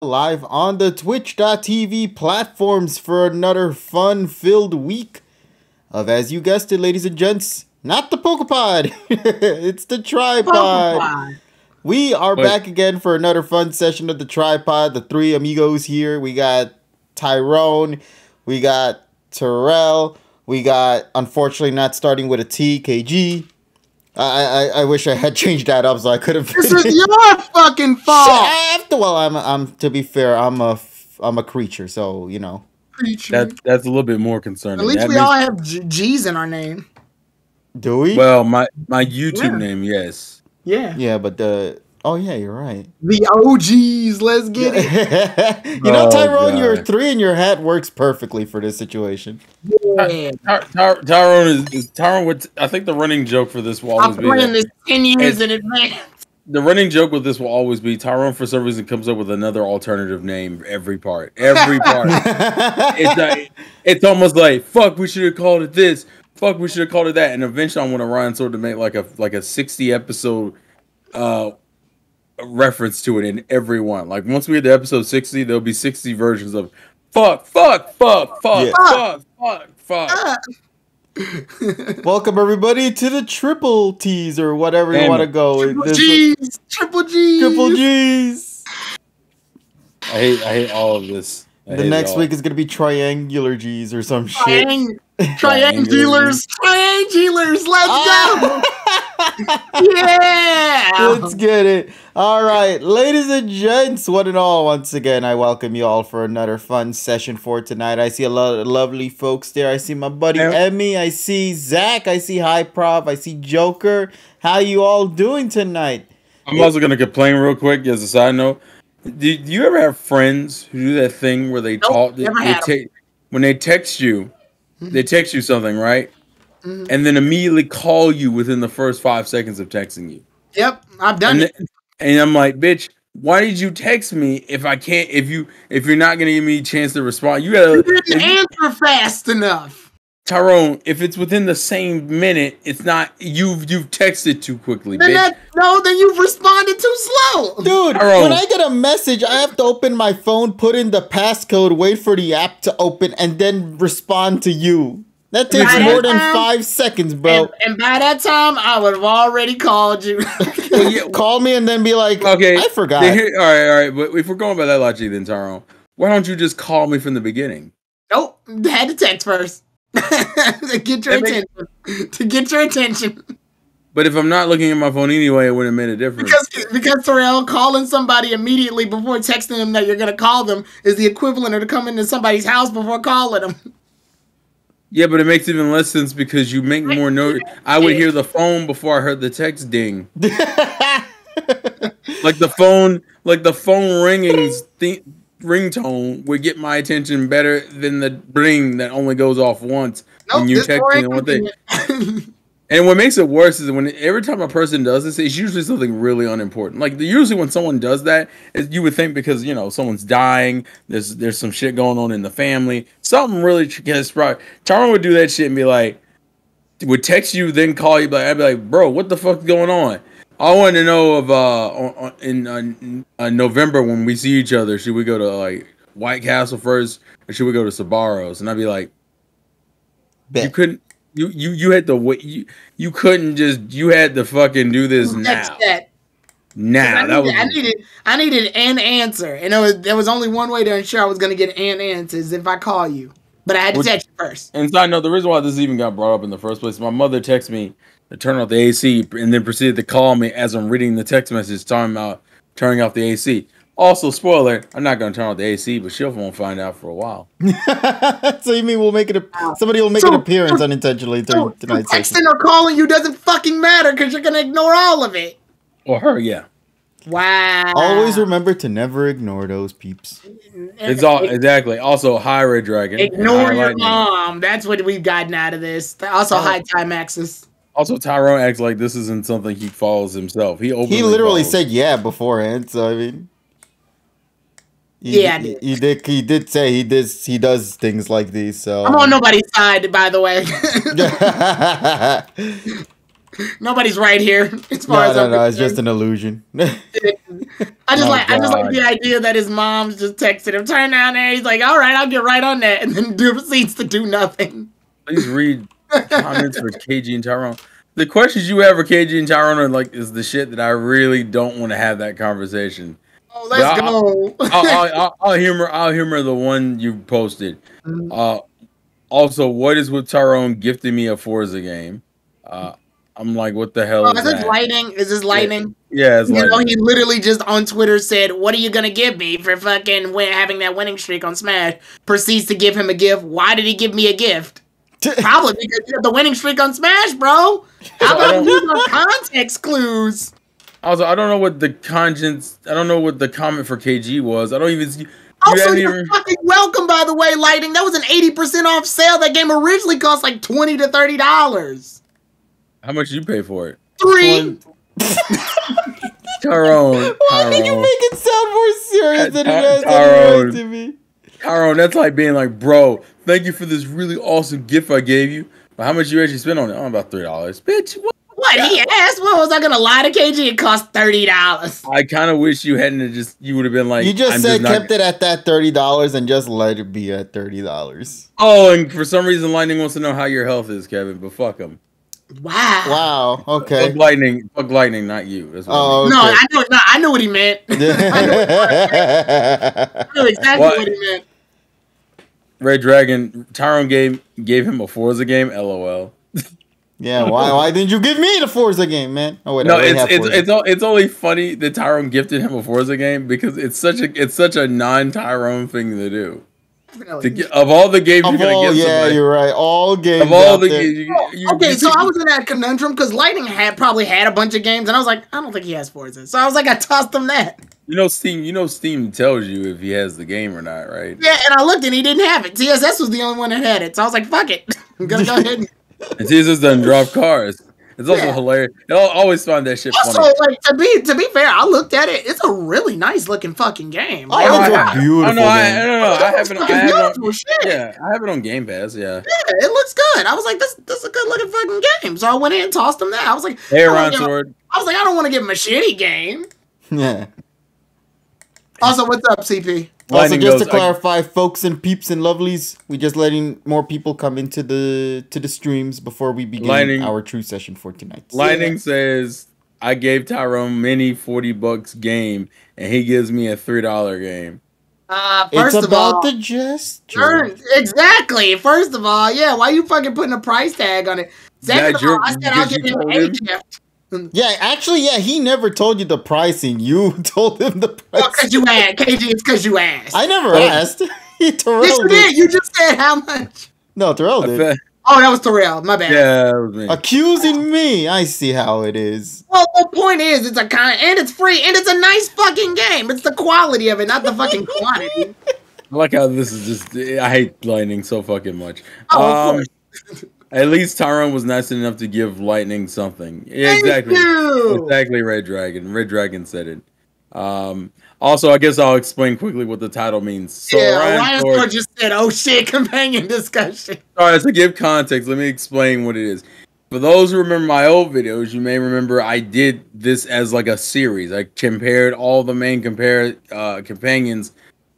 live on the twitch.tv platforms for another fun-filled week of, as you guessed it, ladies and gents, not the Pokepod, it's the Tripod. We are back again for another fun session of the Tripod. The three amigos here. We got Tyrone, we got Terrell, we got, unfortunately not starting with a T, KG. I wish I had changed that up so I could have. This is your fucking fault. Well, I'm to be fair, I'm a creature, so you know. Creature. That's a little bit more concerning. At least we all have G's in our name. Do we? Well, my YouTube name, yes. Yeah. Yeah, but oh yeah, you're right. The OGs, let's get it. You know, Tyrone, your 3 in your hat works perfectly for this situation. Yeah. Tyrone is Tyrone. I think the running joke for this will always be. I'm playing this 10 years in advance. The running joke with this will always be Tyrone, for some reason, comes up with another alternative name every part. Every part. It's almost like, fuck, we should have called it this. Fuck, we should have called it that. And eventually I'm going to run sort of make like a 60 episode reference to it in every one. Like once we get to episode 60, there'll be 60 versions of fuck. Welcome everybody to the triple T's or whatever you want to go. Triple G's. I hate all of this. The next week is gonna be triangular G's or some shit. Triangulars. Let's go. Yeah. Let's get it. All right, ladies and gents, one and all, once again, I welcome you all for another fun session for tonight. I see a lot of lovely folks there. I see my buddy Emmy. I see Zach. I see High Prof. I see Joker. How you all doing tonight? I'm also going to complain real quick as a side note. Do you ever have friends who do that thing where they talk? When they text you, they text you something, right? Mm-hmm. And then immediately call you within the first 5 seconds of texting you. Yep, I've done it. And I'm like, bitch, why did you text me if I can't? If you're not gonna give me a chance to respond, you didn't answer fast enough. Tyrone, if it's within the same minute, it's not you've texted too quickly, bitch. Then you've responded too slow. Dude, Tyrone, when I get a message, I have to open my phone, put in the passcode, wait for the app to open, and then respond to you. That takes more than 5 seconds, bro. And by that time, I would have already called you. Call me and then be like, okay, I forgot. All right. But if we're going by that logic, then Tyrone, why don't you just call me from the beginning? Nope, had to text first to get your attention. But if I'm not looking at my phone anyway, it wouldn't have made a difference. Because Terrell, calling somebody immediately before texting them that you're going to call them is the equivalent of coming to somebody's house before calling them. Yeah, but it makes even less sense because you make more noise. I would hear the phone before I heard the text ding. like the phone ringtone would get my attention better than the ring that only goes off once when you text me one thing. And what makes it worse is when every time a person does this, it's usually something really unimportant. Like usually when someone does that, you would think because someone's dying, there's some shit going on in the family, something really gets right. Tyrone would do that shit and be like, would text you, then call you. I'd be like, bro, what the fuck's going on? I want to know if in November when we see each other, should we go to like White Castle first or should we go to Sbarro's? And I'd be like, you couldn't. You had to wait. You couldn't just. You had to fucking do this now. I needed an answer, and there was only one way to ensure I was going to get an answer is if I call you. But I had to text you first. And so I know the reason why this even got brought up in the first place. My mother texted me to turn off the AC, and then proceeded to call me as I'm reading the text message talking about turning off the AC. Also, spoiler, I'm not going to turn off the AC, but she won't find out for a while. So you mean somebody will make an appearance unintentionally during tonight's session? Texting or calling you doesn't fucking matter because you're going to ignore all of it. Or her, yeah. Wow. Always remember to never ignore those peeps. It's all exactly. Also, hi, Red Dragon. Ignore your mom. That's what we've gotten out of this. Also, hi, Time Axis. Also, Tyrone acts like this isn't something he follows himself. He literally said yeah beforehand, so I mean... He did say he does things like these. So I'm on nobody's side, by the way. Nobody's right here. As far as no, it's just an illusion. I just like the idea that his mom's just texted him, turn down there. He's like, all right, I'll get right on that, and then proceeds to do nothing. Please read comments for KG and Tyrone. The questions you have for KG and Tyrone are like is the shit that I really don't want to have that conversation. Oh, let's go. I'll humor the one you posted. Also, what is with Tyrone gifting me a Forza game? I'm like, what the hell is this lighting? Is this lighting? Yeah, it's lighting. He literally just on Twitter said, what are you going to give me for fucking having that winning streak on Smash? Proceeds to give him a gift. Why did he give me a gift? Probably because you have the winning streak on Smash, bro. How about use our context clues? Also, I don't know what the comment for KG was. I don't even... Also, you're fucking welcome, by the way, Lighting. That was an 80% off sale. That game originally cost like $20 to $30. How much did you pay for it? $3. Tyrone. Why did you make it sound more serious than it has to me? Tyrone, that's like being like, bro, thank you for this really awesome gift I gave you. But how much you actually spent on it? Oh, about $3. Bitch, what? He asked, what was I gonna lie to KG? It cost $30. I kind of wish you hadn't you would have been like, you just kept it at that $30 and just let it be at $30. Oh, and for some reason, Lightning wants to know how your health is, Kevin, but fuck him. Wow. Okay. Fuck Lightning, not you. That's what okay. No, I know what he meant. I knew exactly what he meant. Red Dragon, Tyrone gave him a Forza game. LOL. Yeah, why didn't you give me the Forza game, man? Oh wait, no, it's only funny that Tyrone gifted him a Forza game because it's such a non-Tyrone thing to do. Of all the games you're gonna get, somebody, you're right. All games. Of all the games, so I was in that conundrum because Lightning probably had a bunch of games, and I was like, I don't think he has Forza. So I was like, I tossed him that. Steam tells you if he has the game or not, right? Yeah, and I looked and he didn't have it. TSS was the only one that had it, so I was like, fuck it, I'm gonna go ahead. And TSS doesn't drop cars. It's also hilarious. I'll always find that shit funny. Also, like to be fair, I looked at it. It's a really nice looking fucking game. Like, it's a beautiful game. I have it on Game Pass. Yeah, it looks good. I was like, this is a good looking fucking game. So I went in and tossed him that. I was like, hey, Ron Sword. I was like, I don't want to give him a shitty game. Yeah. Also, what's up, CP? Also, just to clarify, folks and peeps and lovelies, we just letting more people come into the streams before we begin our true session for tonight. Lightning says, I gave Tyrone many $40 game, and he gives me a $3 game. First it's of all, the gesture. Exactly. First of all, yeah, why you fucking putting a price tag on it? Second of all, I said I'll give him a gift. Yeah, actually, he never told you the pricing. You told him the price. Oh, because you asked. KG, it's because you asked. I never asked. Terrell yes, you did. You just said how much. No, Terrell did. Oh, that was Terrell. My bad. Yeah, that was me. Accusing me. I see how it is. Well, the point is, it's and it's free, and it's a nice fucking game. It's the quality of it, not the fucking quantity. I like how this is just... I hate Lightning so fucking much. Oh, of course. At least Tyrone was nice enough to give Lightning something. Yeah, exactly. Exactly, Red Dragon. Red Dragon said it. Also, I guess I'll explain quickly what the title means. So Ryan Sword just said, oh shit, companion discussion. Alright, to give context, let me explain what it is. For those who remember my old videos, you may remember I did this as like a series. I compared all the main companions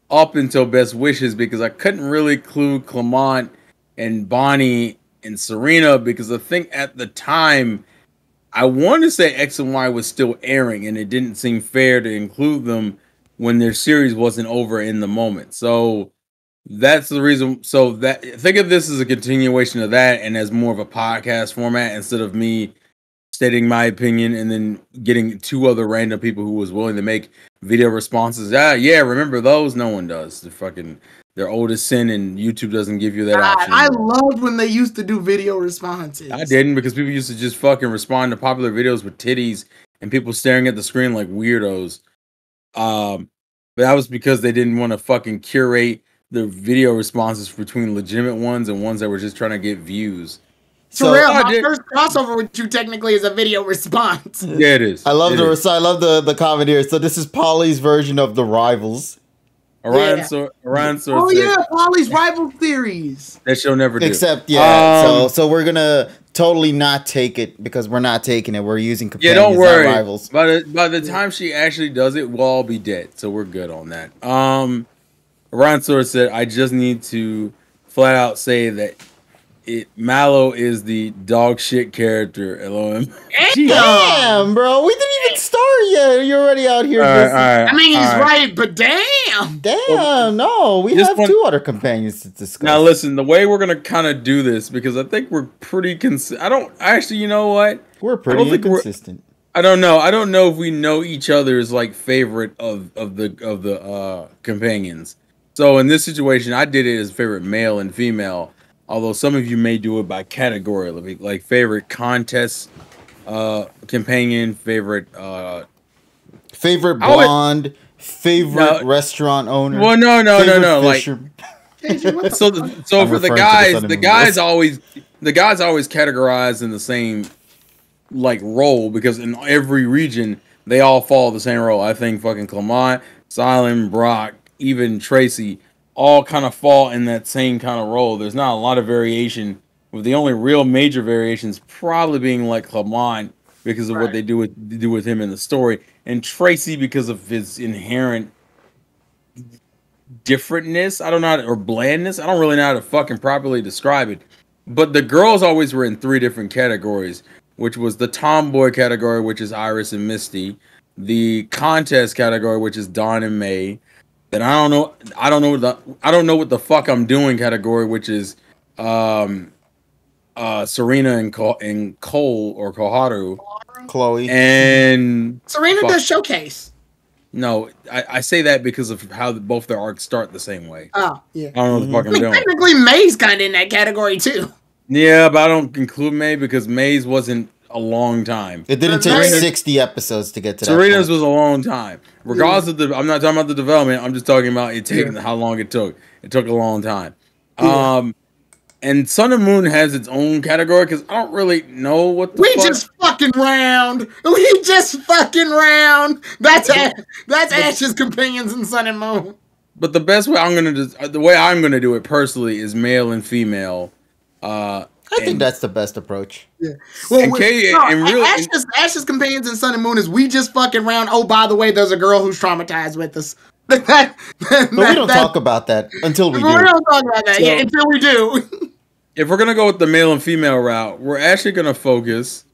up until Best Wishes because I couldn't really include Clement and Bonnie and Serena because I think at the time I want to say X and Y was still airing and it didn't seem fair to include them when their series wasn't over in the moment. So that's the reason. So that think of this as a continuation of that and as more of a podcast format instead of me stating my opinion and then getting two other random people who was willing to make video responses. Yeah, remember those? No one does. Their oldest sin, and YouTube doesn't give you that option. I loved when they used to do video responses. I didn't because people used to just fucking respond to popular videos with titties and people staring at the screen like weirdos. But that was because they didn't want to fucking curate the video responses between legitimate ones and ones that were just trying to get views. Terrell, my first crossover with you technically is a video response. Yeah, it is. I love the comment here. So this is Polly's version of the Rivals. Orion Sword. Oh yeah, Polly's rival theories. That she'll never do. Except so we're gonna totally not take it because we're not taking it. We're using Yeah, companions, don't worry. not rivals. By the time she actually does it, we'll all be dead. So we're good on that. Ryan Sword said, I just need to flat out say that Mallow is the dog shit character. LOM. Damn, bro. We didn't even start yet. You're already out here. I mean, he's right, but damn. Damn, no. We have two other companions to discuss. Now, listen, the way we're going to kind of do this, because I think we're pretty actually, you know what? We're pretty inconsistent. I don't know. I don't know if we know each other's like favorite of the companions. So in this situation, I did it as favorite male and female. Although some of you may do it by category, like favorite contest companion, favorite blonde, favorite restaurant owner. Well, no. Like, so for the guys always categorized in the same like role because in every region they all follow the same role. I think fucking Clement, Silent, Brock, even Tracy all kind of fall in that same kind of role. There's not a lot of variation, with the only real major variations probably being like Clement because of what they do with him in the story, and Tracy because of his inherent differentness. I don't know or blandness. I don't really know how to fucking properly describe it. But the girls always were in 3 different categories, which was the tomboy category, which is Iris and Misty, the contest category, which is Dawn and May. Then I don't know what the fuck I'm doing category, which is Serena and Cole or Koharu. Chloe. And Serena does showcase. No, I say that because of how both their arcs start the same way. Oh, yeah. I don't know what the fuck I'm doing. Technically, May's kind of in that category, too. Yeah, but I don't include May because May's wasn't a long time. It didn't take 60 episodes to get to that. Serena's was a long time. Regardless of I'm not talking about the development. I'm just talking about it taking how long it took. It took a long time. And Sun and Moon has its own category because I don't really know what the fuck. Just fucking round. We just fucking round. That's Ash's companions in Sun and Moon. But the best way I'm gonna do it personally is male and female. I think that's the best approach. Yeah. Well, Ash's companions in Sun and Moon is we just fucking round. Oh, by the way, there's a girl who's traumatized with us. But we don't talk about that until we do. We don't talk about that until we do. If we're gonna go with the male and female route, we're actually gonna focus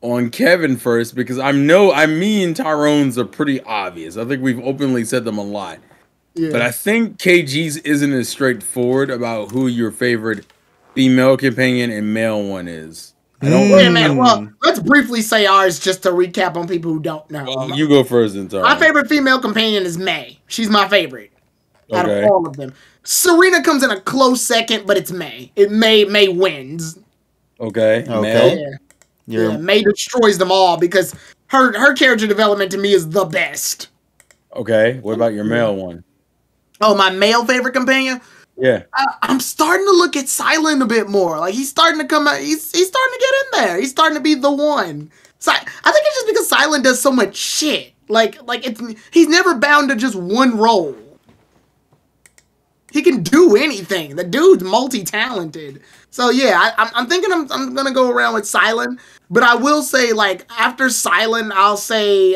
on Kevin first because me and Tyrone's are pretty obvious. I think we've openly said them a lot. Yeah. But I think KG's isn't as straightforward about who your favorite female companion and male one is. Wait a minute. Well, let's briefly say ours just to recap on people who don't know. Well, you go first, then. My favorite female companion is May. She's my favorite out of all of them. Serena comes in a close second, but it's May. May wins. Okay. Yeah, May destroys them all because her character development to me is the best. Okay. What about your male one? Oh, my male favorite companion? Yeah. I'm starting to look at Silent a bit more. Like he's starting to come out. He's starting to get in there. He's starting to be the one. I think it's just because Silent does so much shit. He's never bound to just one role. He can do anything. The dude's multi-talented. So yeah, I'm thinking I'm gonna go around with Silent. But I will say, like, after Silent, I'll say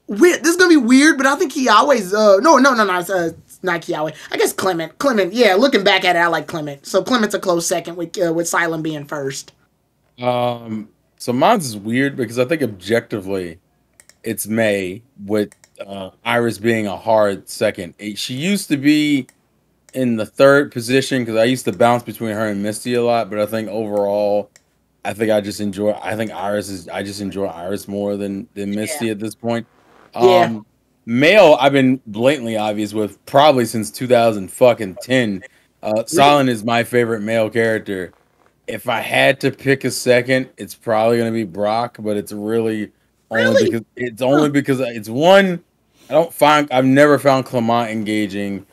this is gonna be weird, but I think he always no, it's not Kiawe. I guess Clement. Yeah, looking back at it, I like Clement. So Clement's a close second with Silent being first. So mine's is weird because I think objectively it's May with Iris being a hard second. She used to be in the 3rd position because I used to bounce between her and Misty a lot, but I think overall I just enjoy Iris more than Misty at this point. Male, I've been blatantly obvious with probably since 2010. Silent is my favorite male character. If I had to pick a second, it's probably gonna be Brock, but it's only because it's one. I've never found Clement engaging.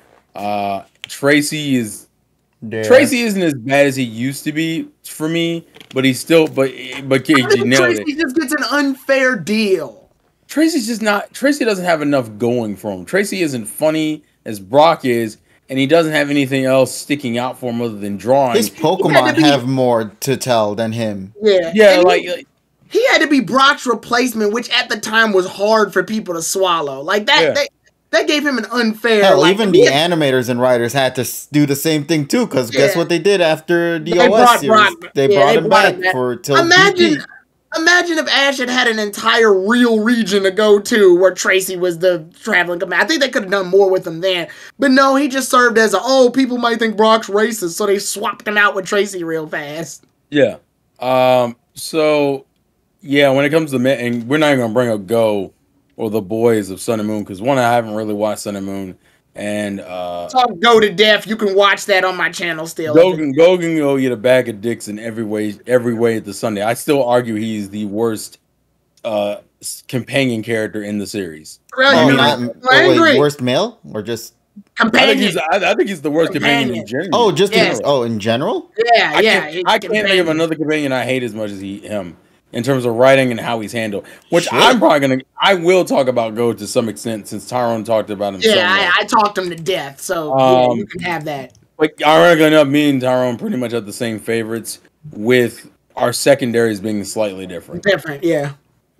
Tracy isn't as bad as he used to be for me, but he's still but KG nailed it. Tracy just gets an unfair deal. Tracy doesn't have enough going for him. Tracy isn't funny as Brock is, and he doesn't have anything else sticking out for him other than drawing. His Pokemon have more to tell than him. Yeah, like he had to be Brock's replacement, which at the time was hard for people to swallow. Like that, that gave him an unfair. Hell, even the animators and writers had to do the same thing too. Because guess what they did after the OS series? They brought him back for till Imagine if Ash had an entire real region to go to where Tracy was the traveling command. I think they could have done more with him then. But no, he just served as people might think Brock's racist, so they swapped him out with Tracy real fast. Yeah. So, yeah, when it comes to and we're not even going to bring up Go or the boys of Sun and Moon, because one, I haven't really watched Sun and Moon. And talk Go to death. You can watch that on my channel still. Go can go eat a bag of dicks in every way at the Sunday. I still argue he's the worst companion character in the series. Really? Worst male or just companion? I think he's the worst companion in general. Oh, just in general? Yeah, I can't think of another companion I hate as much as him. In terms of writing and how he's handled, which I will talk about Go to some extent since Tyrone talked about him. Yeah, I talked him to death, so you can have that. Like, ironically enough, me and Tyrone pretty much have the same favorites, with our secondaries being slightly different. Yeah.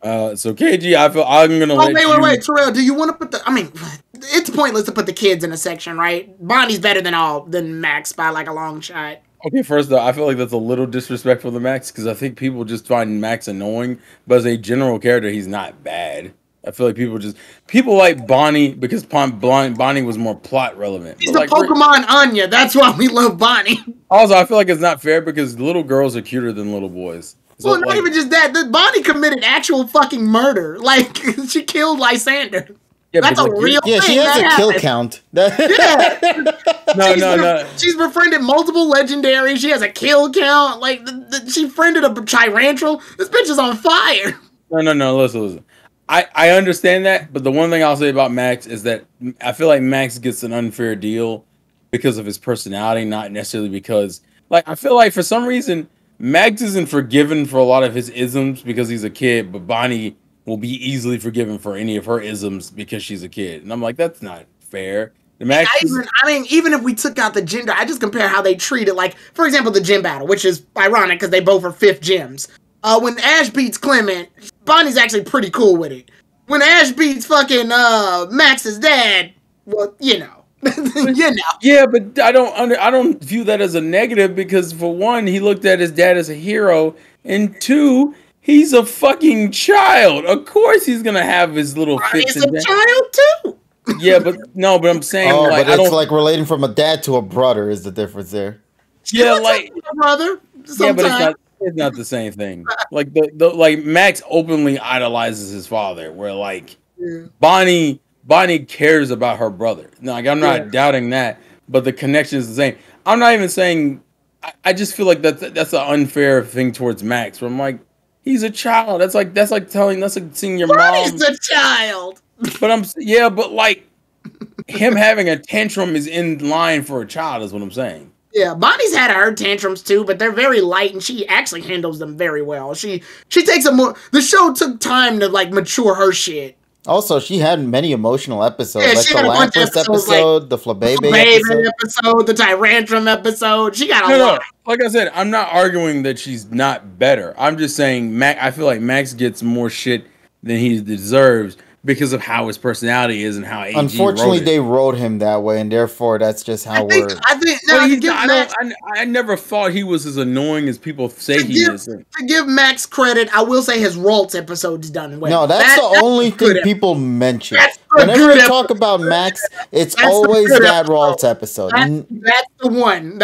So KG, I feel I'm gonna. Wait, Terrell. Do you want to put the? I mean, it's pointless to put the kids in a section, right? Bonnie's better than Max by like a long shot. Okay, first though, I feel like that's a little disrespectful to Max because I think people just find Max annoying, but as a general character, he's not bad. I feel like people like Bonnie because Bonnie was more plot relevant. She's the Pokemon Anya. That's why we love Bonnie. Also, I feel like it's not fair because little girls are cuter than little boys. So, well, not even just that. Bonnie committed actual fucking murder. Like, she killed Lysander. Yeah, that's a real thing. Yeah, she has a kill count. No. No. She's befriended multiple legendaries. She has a kill count. Like, she friended a Tyrantral. This bitch is on fire. No. Listen. I understand that, but the one thing I'll say about Max is that I feel like Max gets an unfair deal because of his personality, not necessarily because, like, I feel like for some reason Max isn't forgiven for a lot of his isms because he's a kid, but Bonnie will be easily forgiven for any of her isms because she's a kid. And I'm like, that's not fair. Even if we took out the gender, I just compare how they treat it. Like, for example, the gym battle, which is ironic because they both are 5th gyms. When Ash beats Clement, Bonnie's actually pretty cool with it. When Ash beats fucking Max's dad, well, you know. Yeah, but I don't view that as a negative because for one, he looked at his dad as a hero, and two, he's a fucking child. Of course he's gonna have his little fits. He's a child too. Yeah, but I'm saying but it's like relating from a dad to a brother is the difference there. Yeah, like a brother. Sometimes. Yeah, but it's not the same thing. Like like Max openly idolizes his father, where like Bonnie cares about her brother. Like I'm not doubting that, but the connection is the same. I'm not even saying. I just feel like that's an unfair thing towards Max. Where I'm like, he's a child. That's like seeing your mom. He's a child. But like him having a tantrum is in line for a child, is what I'm saying. Yeah, Bonnie's had her tantrums too, but they're very light, and she actually handles them very well. She takes the show took time to like mature her shit. Also, she had many emotional episodes, like the Lapras episode, the Flabébé episode, the Tyrantrum episode. She got a lot. Like I said, I'm not arguing that she's not better. I'm just saying I feel like Max gets more shit than he deserves because of how his personality is and how AG unfortunately they wrote him that way, and therefore that's just how I never thought he was as annoying as people say he is. To give Max credit, I will say his Ralts episode's done well. No, that's the only thing people mention. Whenever we talk about Max, it's always that Ralts episode. That's the one.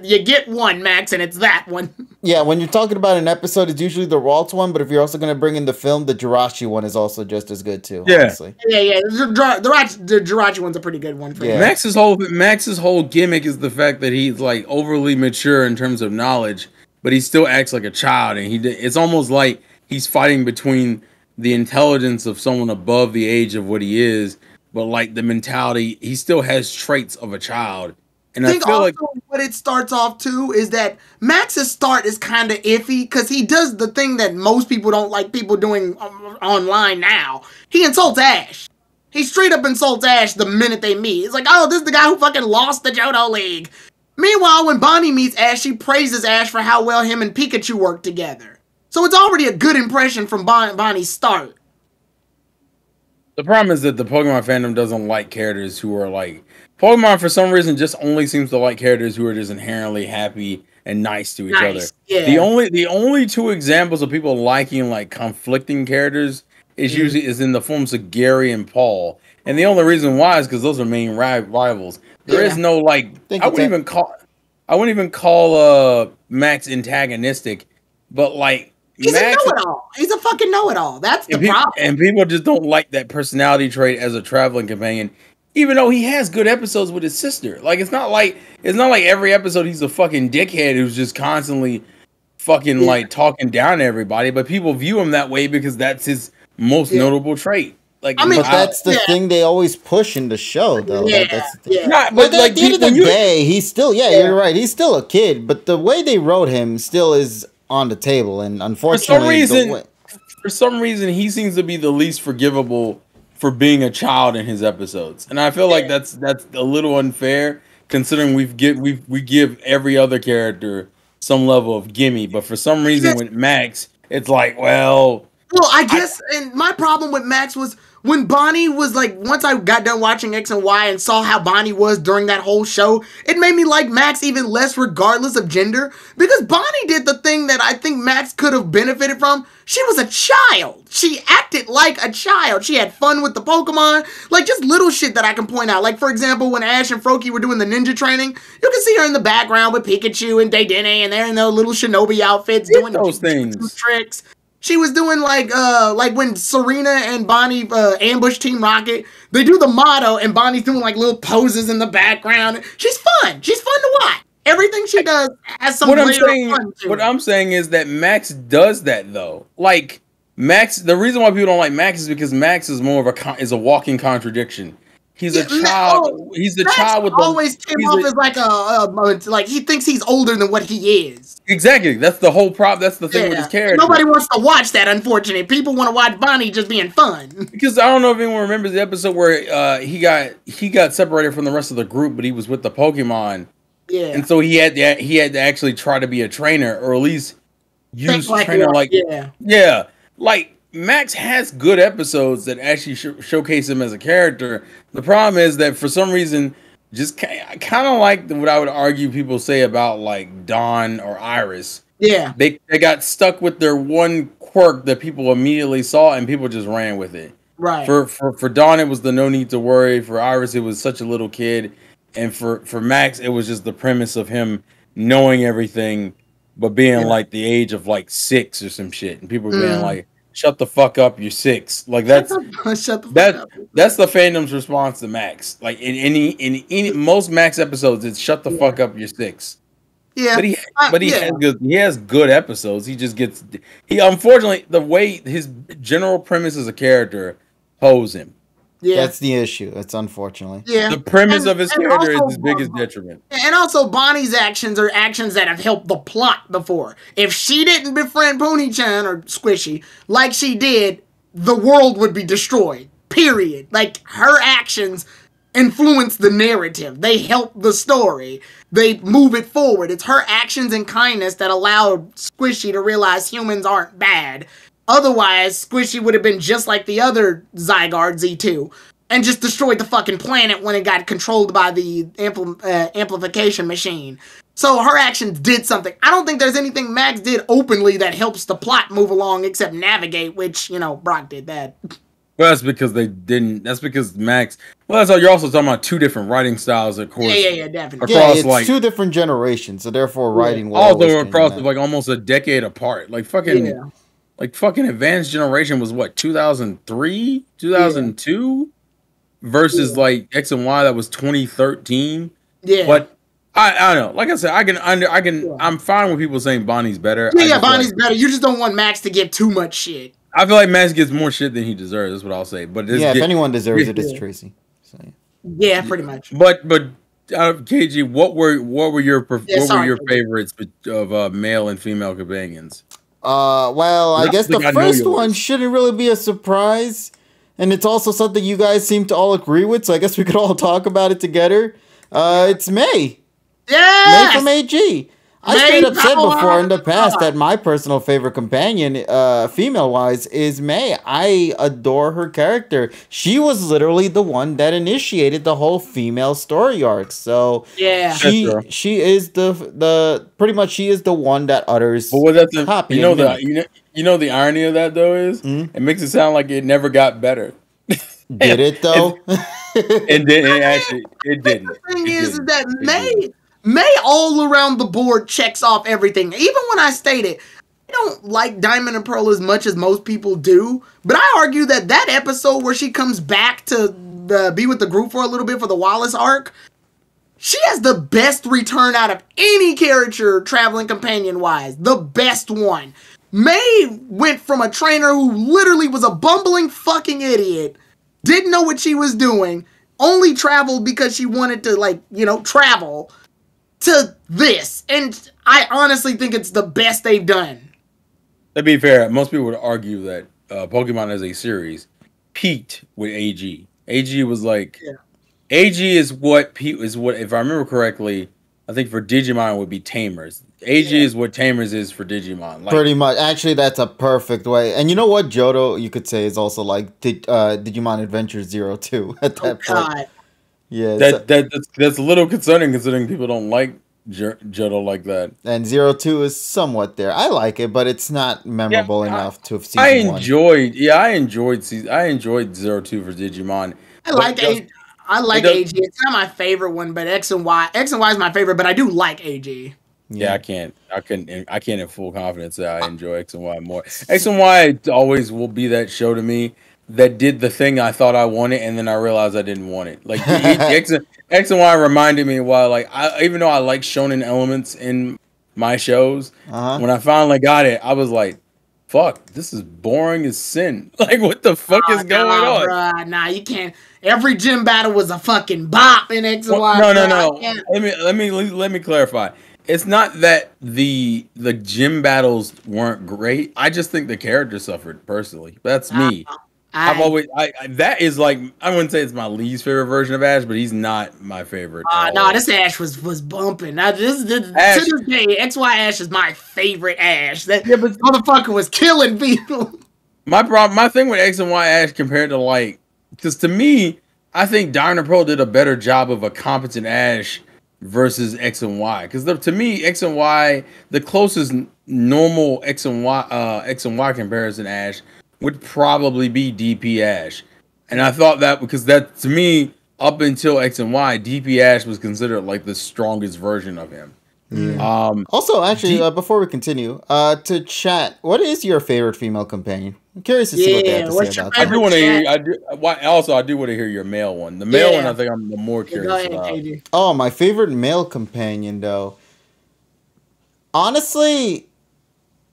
You get one, Max, and it's that one. Yeah, when you're talking about an episode, it's usually the Ralts one, but if you're also going to bring in the film, the Jirachi one is also just as good too. Yeah, honestly. Yeah. The Jirachi one's a pretty good one for you. Max's whole gimmick is the fact that he's like overly mature in terms of knowledge, but he still acts like a child, and it's almost like he's fighting between the intelligence of someone above the age of what he is, but like the mentality, he still has traits of a child. And I feel like what it starts off to is that Max's start is kind of iffy because he does the thing that most people don't like people doing online now. He insults Ash. He straight up insults Ash the minute they meet. It's like, oh, this is the guy who fucking lost the Johto League. Meanwhile, when Bonnie meets Ash, she praises Ash for how well him and Pikachu work together. So it's already a good impression from Bonnie's start. The problem is that the Pokemon fandom doesn't like characters who are like... Pokemon, for some reason, just only seems to like characters who are just inherently happy and nice to each other. Yeah. The only two examples of people liking like conflicting characters is usually in the forms of Gary and Paul, and the only reason why is because those are main rivals. There is no like I wouldn't even call Max antagonistic, but like he's a know-it-all. He's a fucking know-it-all. That's the problem. And people just don't like that personality trait as a traveling companion. Even though he has good episodes with his sister. Like it's not like every episode he's a fucking dickhead who's just constantly fucking like talking down to everybody, but people view him that way because that's his most notable trait. Like, I mean, but that's the thing they always push in the show, though. Yeah, that's but like, at the end of the day, he's still, you're right. He's still a kid, but the way they wrote him still is on the table. And unfortunately, for some reason, he seems to be the least forgivable for being a child in his episodes. And I feel like that's a little unfair, considering we give every other character some level of gimme. But for some reason, with Max, it's like, well, I guess, and my problem with Max was when Bonnie was like, once I got done watching X and Y and saw how Bonnie was during that whole show, it made me like Max even less regardless of gender, because Bonnie did the thing that I think Max could have benefited from. She was a child. She acted like a child. She had fun with the Pokemon, like just little shit that I can point out. Like, for example, when Ash and Froakie were doing the ninja training, you can see her in the background with Pikachu and Dedenne, and they're in their little shinobi outfits doing those things. Tricks. She was doing like when Serena and Bonnie ambush Team Rocket, they do the motto and Bonnie's doing like little poses in the background. She's fun. She's fun to watch. Everything she does has some layer of fun to it. What I'm saying is that Max does that though. Like Max, the reason why people don't like Max is because Max is more of a walking contradiction. He's a child. He's the child with always came off as like like he thinks he's older than what he is. Exactly. That's the whole problem. That's the thing with his character. Nobody wants to watch that. Unfortunately, people want to watch Bonnie just being fun. Because I don't know if anyone remembers the episode where he got separated from the rest of the group, but he was with the Pokemon. Yeah. And so he had to actually try to be a trainer, or at least use trainer like like. Max has good episodes that actually showcase him as a character. The problem is that for some reason, just kind of like what I would argue people say about like Dawn or Iris. Yeah. They got stuck with their one quirk that people immediately saw and people just ran with it. Right. For Dawn, it was the no need to worry. For Iris, it was such a little kid. And for Max, it was just the premise of him knowing everything, but being like the age of like 6 or some shit. And people being like, shut the fuck up, you're 6. Like that's shut the fuck up. That's the fandom's response to Max. Like in any most Max episodes, it's shut the fuck up, you're 6. Yeah, but he has good episodes. He just gets unfortunately the way his general premise as a character pose him. Yeah, that's the issue. That's unfortunately. Yeah, the premise of his character is his biggest detriment. And also, Bonnie's actions are actions that have helped the plot before. If she didn't befriend Pony-chan or Squishy like she did, the world would be destroyed. Period. Like, her actions influence the narrative. They help the story. They move it forward. It's her actions and kindness that allowed Squishy to realize humans aren't bad. Otherwise, Squishy would have been just like the other Zygarde, Z2, and just destroyed the fucking planet when it got controlled by the amplification machine. So her actions did something. I don't think there's anything Max did openly that helps the plot move along except navigate, which, Brock did that. Well, that's because they didn't. That's because Max. Well, that's all. You're also talking about 2 different writing styles, of course. Yeah, definitely. Across it's like 2 different generations, so therefore writing. Also across like almost a decade apart. Like fucking. Yeah. Like fucking Advanced Generation was what 2003, 2002, versus like X and Y that was 2013. Yeah, but I don't know. Like I said, I can. I'm fine with people saying Bonnie's better. Yeah, Bonnie's better. You just don't want Max to get too much shit. I feel like Max gets more shit than he deserves. That's what I'll say. But if anyone deserves it, it's Tracy. So, yeah, pretty much. But KG, what were your favorites of male and female companions? Well, I guess the first one shouldn't really be a surprise. and it's also something you guys seem to all agree with, so I guess we could all talk about it together. It's May. Yes! May from AG. I straight up said before in the past that my personal favorite companion, female-wise, is May. I adore her character. She was literally the one that initiated the whole female story arc. So yeah, she is the pretty much she is the one that utters. But was that the copy you know the irony of that though is it makes it sound like it never got better. Did it though? It didn't. It didn't. The thing is that May all around the board checks off everything. Even when I stated I don't like Diamond and Pearl as much as most people do, but I argue that episode where she comes back to be with the group for a little bit for the Wallace arc, she has the best return out of any character traveling companion-wise. The best one. May went from a trainer who literally was a bumbling fucking idiot, didn't know what she was doing, only traveled because she wanted to, travel, to this. And I honestly think it's the best they've done. To be fair, most people would argue that Pokemon as a series peaked with AG. AG was AG is what if I remember correctly, I think for Digimon it would be Tamers. AG is what Tamers is for Digimon. Pretty much. Actually, that's a perfect way. And you know what, Johto, you could say is also like Digimon Adventure 02 at that point. God. Yeah, that's a little concerning considering people don't like Johto like that. And 02 is somewhat there. I like it, but it's not memorable enough to have seen. I enjoyed 02 for Digimon. I like AG. It's not my favorite one, but X and Y is my favorite, but I do like AG. Yeah, I can't in full confidence say I enjoy X and Y more. X and Y always will be that show to me that did the thing I thought I wanted, and then I realized I didn't want it. Like X and Y reminded me while even though I like shonen elements in my shows, when I finally got it, I was like, "Fuck, this is boring as sin." Like, what the fuck is going on? Bruh, nah, you can't. Every gym battle was a fucking bop in X and Y. No. Let me clarify. It's not that the gym battles weren't great. I just think the character suffered personally. That's me. That is like, I wouldn't say it's my least favorite version of Ash, but he's not my favorite. No, this Ash was bumping. To this day, XY Ash is my favorite Ash. But motherfucker was killing people. My thing with X and Y Ash compared to because to me, I think Diamond and Pearl did a better job of a competent Ash versus X and Y. Because to me, X and Y, the closest normal X and Y comparison Ash would probably be DP Ash. And I thought that because that, to me, up until X and Y, DP Ash was considered like the strongest version of him. Yeah. Also, actually, before we continue, to chat, what is your favorite female companion? I'm curious to see what they have to say about that. I do want to hear. I do want to hear your male one. The male one, I think I'm the more curious about. Oh, my favorite male companion, though. Honestly,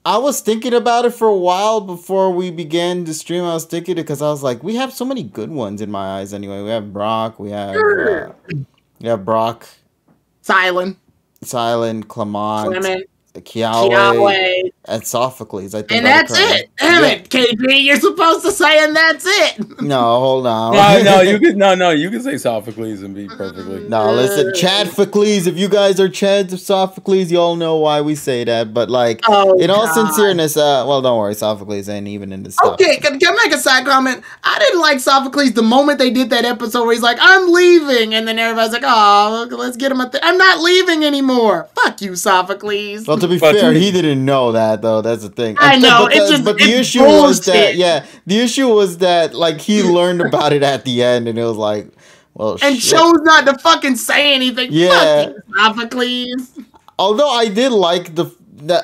I was thinking about it for a while before we began the stream. I was thinking it because I was like, we have so many good ones in my eyes. Anyway, we have Brock. We have Brock. Silent, Clement, Kiawe, and Sophocles. I think. And that's it. Damn it, KG, you're supposed to say, and that's it. No, hold on. You can say Sophocles and be perfectly. No, listen, Chadphocles. If you guys are Chads of Sophocles, you all know why we say that. But in all sincereness, well, don't worry, Sophocles ain't even in the stuff. Okay, can I make a side comment? I didn't like Sophocles the moment they did that episode where he's like, "I'm leaving," and then everybody's like, "Oh, let's get him I'm not leaving anymore." Fuck you, Sophocles. Well, to be fair, he didn't know that though. That's the thing. I know. But the issue was that the issue was that he learned about it at the end, and it was like, well, and chose not to fucking say anything. Yeah, fuck you, Sophocles. Although I did like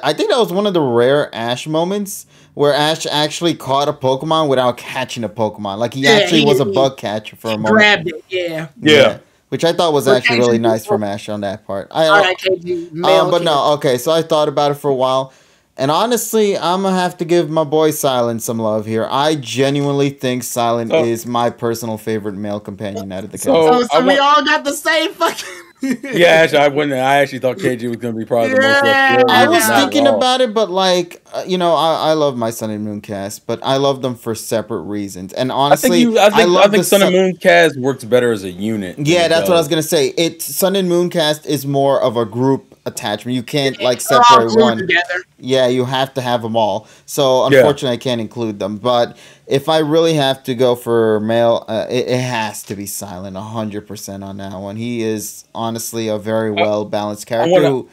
I think that was one of the rare Ash moments where Ash actually caught a Pokemon without catching a Pokemon. Like he actually was a bug catcher for a moment. Grabbed it. Yeah. Which I thought was actually really nice from Ash on that part. Okay, so I thought about it for a while. And honestly, I'm going to have to give my boy Silent some love here. I genuinely think Silent is my personal favorite male companion out of the cast. So we all got the same fucking... Yeah, actually, I wouldn't. I actually thought KG was going to be probably the most left. I was thinking about it, but like, I love my Sun and Moon cast, but I love them for separate reasons. And honestly, I think Sun and Moon cast works better as a unit. Yeah, that's what I was gonna say. Sun and Moon cast is more of a group attachment. You can't like separate one together. Yeah, you have to have them all. So unfortunately, I can't include them. But if I really have to go for male, it has to be Silent 100% on that one. He is honestly a very well balanced character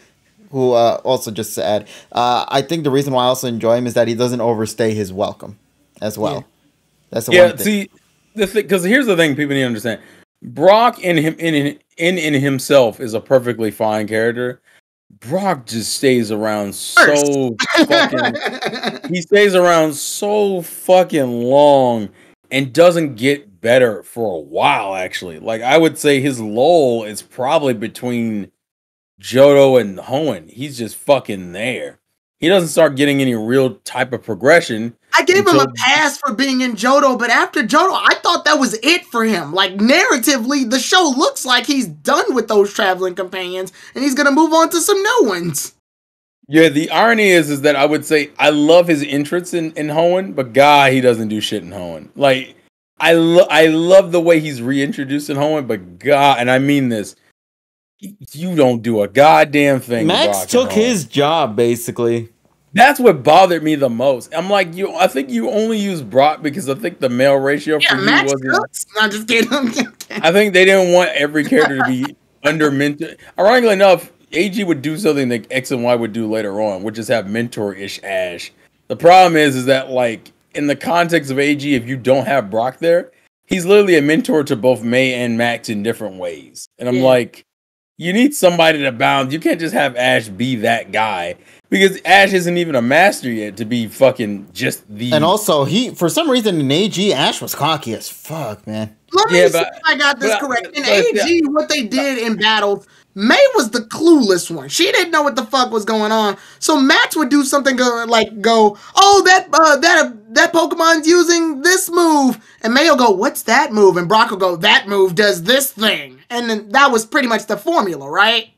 who also, just to add, I think the reason why I also enjoy him is that he doesn't overstay his welcome as well. Yeah. That's the one thing. See, because here's the thing people need to understand. Brock in himself is a perfectly fine character. Brock just stays around so fucking he stays around so fucking long and doesn't get better for a while, actually. Like, I would say his lull is probably between Johto and Hoenn. He's just fucking there. He doesn't start getting any real type of progression. I gave him a pass for being in Johto, but after Johto, I thought that was it for him. Like, narratively, the show looks like he's done with those traveling companions, and he's going to move on to some new ones. Yeah, the irony is that I would say I love his entrance in Hoenn, but God, he doesn't do shit in Hoenn. Like, I love the way he's reintroduced in Hoenn, but God, and I mean this, you don't do a goddamn thing. Max took his job, basically. That's what bothered me the most. I'm like, I think you only use Brock because I think the male ratio for you Max wasn't. Not just kidding. I think they didn't want every character to be under mentor. Ironically enough, AG would do something that X and Y would do later on, which is have mentor-ish Ash. The problem is that, like, in the context of AG, if you don't have Brock there, he's literally a mentor to both May and Max in different ways. And I'm like, you need somebody to bounce. You can't just have Ash be that guy. Because Ash isn't even a master yet to be fucking just the... And also, for some reason in AG, Ash was cocky as fuck, man. Let me see if I got this correct. In AG, what they did in battles, May was the clueless one. She didn't know what the fuck was going on. So Max would do something oh, that Pokemon's using this move. And May will go, what's that move? And Brock will go, that move does this thing. And then that was pretty much the formula, right?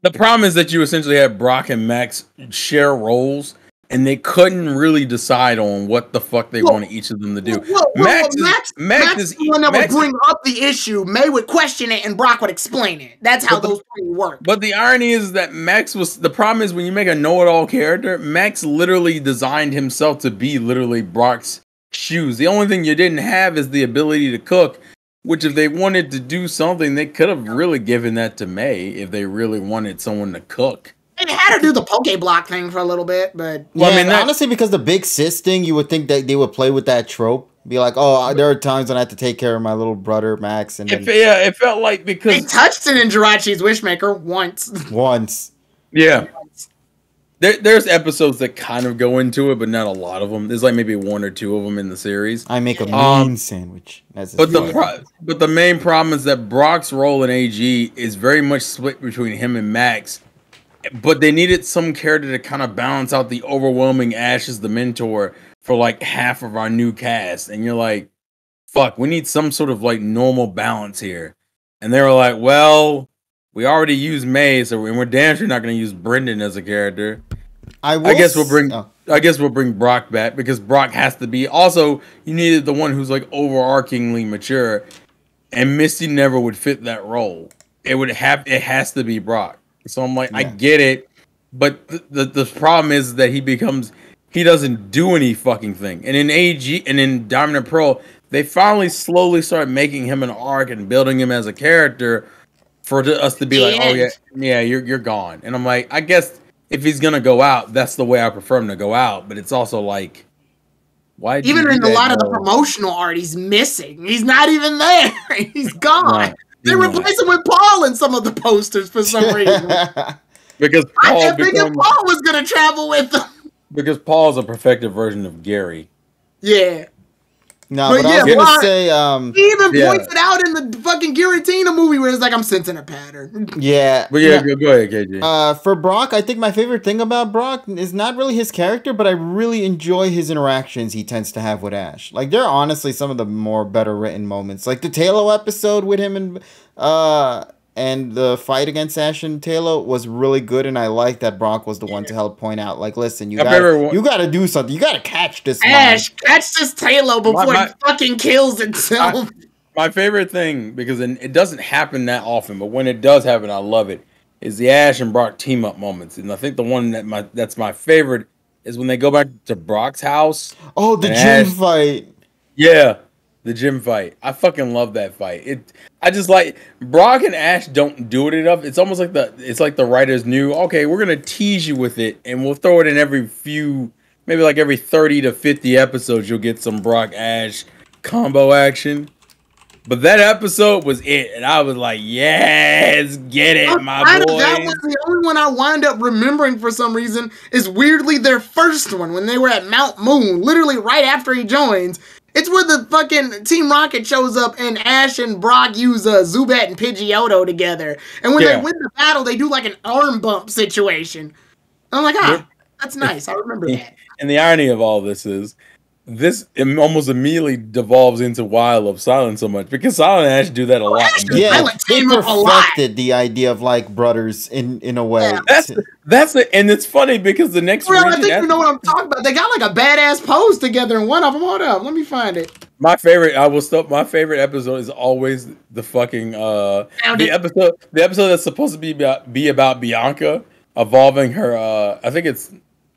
The problem is that you essentially have Brock and Max share roles, and they couldn't really decide on what the fuck they wanted each of them to do. Max is the one that would bring up the issue. May would question it, and Brock would explain it. That's how those three work. But the irony is that Max was... The problem is when you make a know-it-all character, Max literally designed himself to be literally Brock's shoes. The only thing you didn't have is the ability to cook, which if they wanted to do something, they could have really given that to May if they really wanted someone to cook. They had to do the Pokeblock thing for a little bit, but... Well, yeah, I mean, honestly, because the big sis thing, you would think that they would play with that trope. Be like, oh, there are times when I have to take care of my little brother, Max. And then... it felt like because... They touched it in Jirachi's Wishmaker once. Yeah. There's episodes that kind of go into it, but not a lot of them. There's like maybe one or two of them in the series. I make a mean sandwich. But the main problem is that Brock's role in AG is very much split between him and Max. But they needed some character to kind of balance out the overwhelming Ash as the mentor for like half of our new cast. And you're like, fuck, we need some sort of like normal balance here. And they were like, well... We already used May, so we're damn sure not going to use Brendan as a character. I guess we'll bring Brock back because Brock has to be. Also, you needed the one who's like overarchingly mature, and Misty never would fit that role. It has to be Brock. So I'm like, I get it, but the problem is that he doesn't do any fucking thing. And in AG and in Diamond and Pearl, they finally slowly start making him an arc and building him as a character. For us to be like, oh yeah, you're gone. And I'm like, I guess if he's gonna go out, that's the way I prefer him to go out. But it's also like, why? Even in a lot of the promotional art, he's missing. He's not even there. He's gone. They replace him with Paul in some of the posters for some reason. Because I didn't think Paul was gonna travel with them. Because Paul's a perfected version of Gary. Yeah. No, but I was gonna say, he even points it out in the fucking Giratina movie where it's like, I'm sensing a pattern. Yeah. But go ahead, KJ. For Brock, I think my favorite thing about Brock is not really his character, but I really enjoy his interactions he tends to have with Ash. Like, they're honestly some of the more better written moments. Like the Talo episode with him and the fight against Ash and Taylor was really good, and I like that Brock was the one to help point out, like, listen, you gotta do something. You gotta catch this Ash, catch this Taylor before it fucking kills itself. My favorite thing, because it doesn't happen that often, but when it does happen, I love it, is the Ash and Brock team up moments. And I think the one that's my favorite is when they go back to Brock's house. Oh, the gym fight. Yeah, the gym fight. I fucking love that fight. I just like Brock and Ash don't do it enough. It's almost like the writers knew, okay, we're gonna tease you with it, and we'll throw it in every 30 to 50 episodes. You'll get some Brock Ash combo action. But that episode was it, and I was like, yes, get it, my boy. That was the only one I wind up remembering for some reason, is weirdly their first one, when they were at Mount Moon, literally right after he joins. It's where the fucking Team Rocket shows up, and Ash and Brock use Zubat and Pidgeotto together. And when they win the battle, they do like an arm bump situation. And I'm like, that's nice, I remember that. And the irony of all this is, this almost immediately devolves into why I love Silent so much, because Silent and Ash do that a lot. Yeah, they perfected the idea of like brothers in a way. Yeah. And it's funny because the next region, I think you know what I'm talking about. They got like a badass pose together in one of them. Hold up, let me find it. My favorite episode is always the fucking the episode that's supposed to be about Bianca evolving her. I think it's.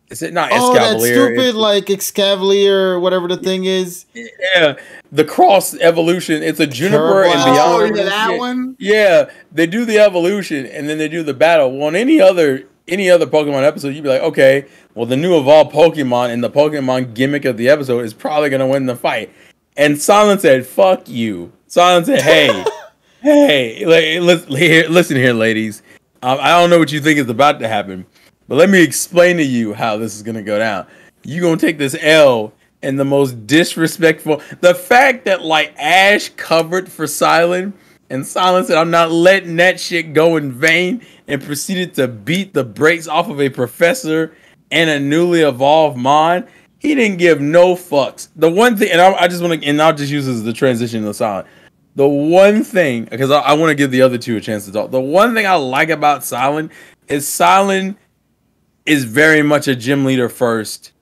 Is it not Escavalier? Oh, that stupid, like, Excavalier, whatever the thing is. Yeah, the cross evolution. It's a Juniper and Bianca. That one? Yeah, they do the evolution, and then they do the battle. Well, in any other Pokemon episode, you'd be like, okay, well, the new evolved Pokemon and the Pokemon gimmick of the episode is probably going to win the fight. And Silent said, fuck you. Silent said, hey, listen here, ladies. I don't know what you think is about to happen, but let me explain to you how this is going to go down. You're going to take this L in the most disrespectful. The fact that, like, Ash covered for Silent, and Silent said, I'm not letting that shit go in vain, and proceeded to beat the brakes off of a professor and a newly evolved Mon. He didn't give no fucks. The one thing, and I just want to, and I'll just use this as the transition to Silent. The one thing, because I want to give the other two a chance to talk. The one thing I like about Silent is very much a gym leader first,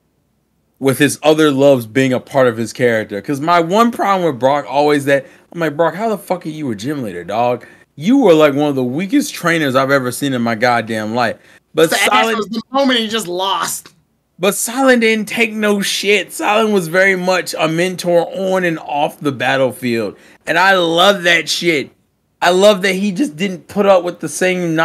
with his other loves being a part of his character. Because my one problem with Brock always that, I'm like, Brock, how the fuck are you a gym leader, dog? You were like one of the weakest trainers I've ever seen in my goddamn life. But Silent was the moment he just lost. But Silent didn't take no shit. Silent was very much a mentor on and off the battlefield. And I love that shit. I love that he just didn't put up with the same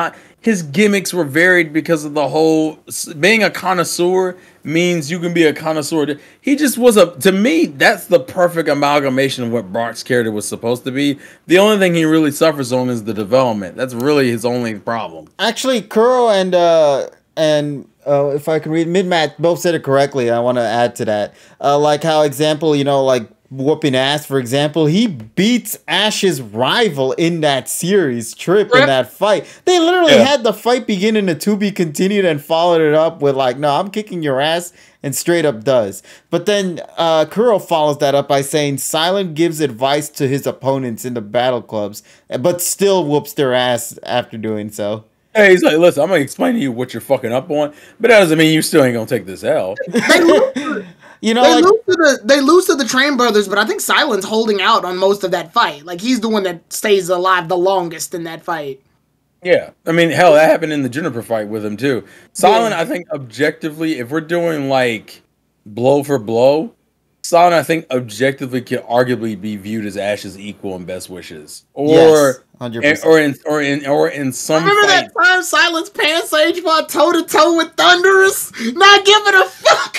his gimmicks were varied because of the whole being a connoisseur means you can be a connoisseur. He just was to me, that's the perfect amalgamation of what Brock's character was supposed to be. The only thing he really suffers on is the development. That's really his only problem. Actually, Kuro and if I can read, Midmat both said it correctly. I want to add to that. Like how example, like whooping ass, for example, he beats Ash's rival in that series, Trip, in that fight. They literally had the fight begin in a to be continued and followed it up with like, no, I'm kicking your ass, and straight up does. But then Kuro follows that up by saying Silent gives advice to his opponents in the battle clubs, but still whoops their ass after doing so. Hey, he's like, listen, I'm going to explain to you what you're fucking up on, but that doesn't mean you still ain't going to take this L. They lose to the Train Brothers, but I think Silent's holding out on most of that fight. Like, he's the one that stays alive the longest in that fight. Yeah. I mean, hell, that happened in the Juniper fight with him, too. Silent, I think, objectively, if we're doing, like, blow for blow, Silent, I think, objectively can arguably be viewed as Ash's equal in best wishes. Or... 100%. Or in some remember fight. That time Silence Pansage fought toe-to-toe with Thunderous? Not giving a fuck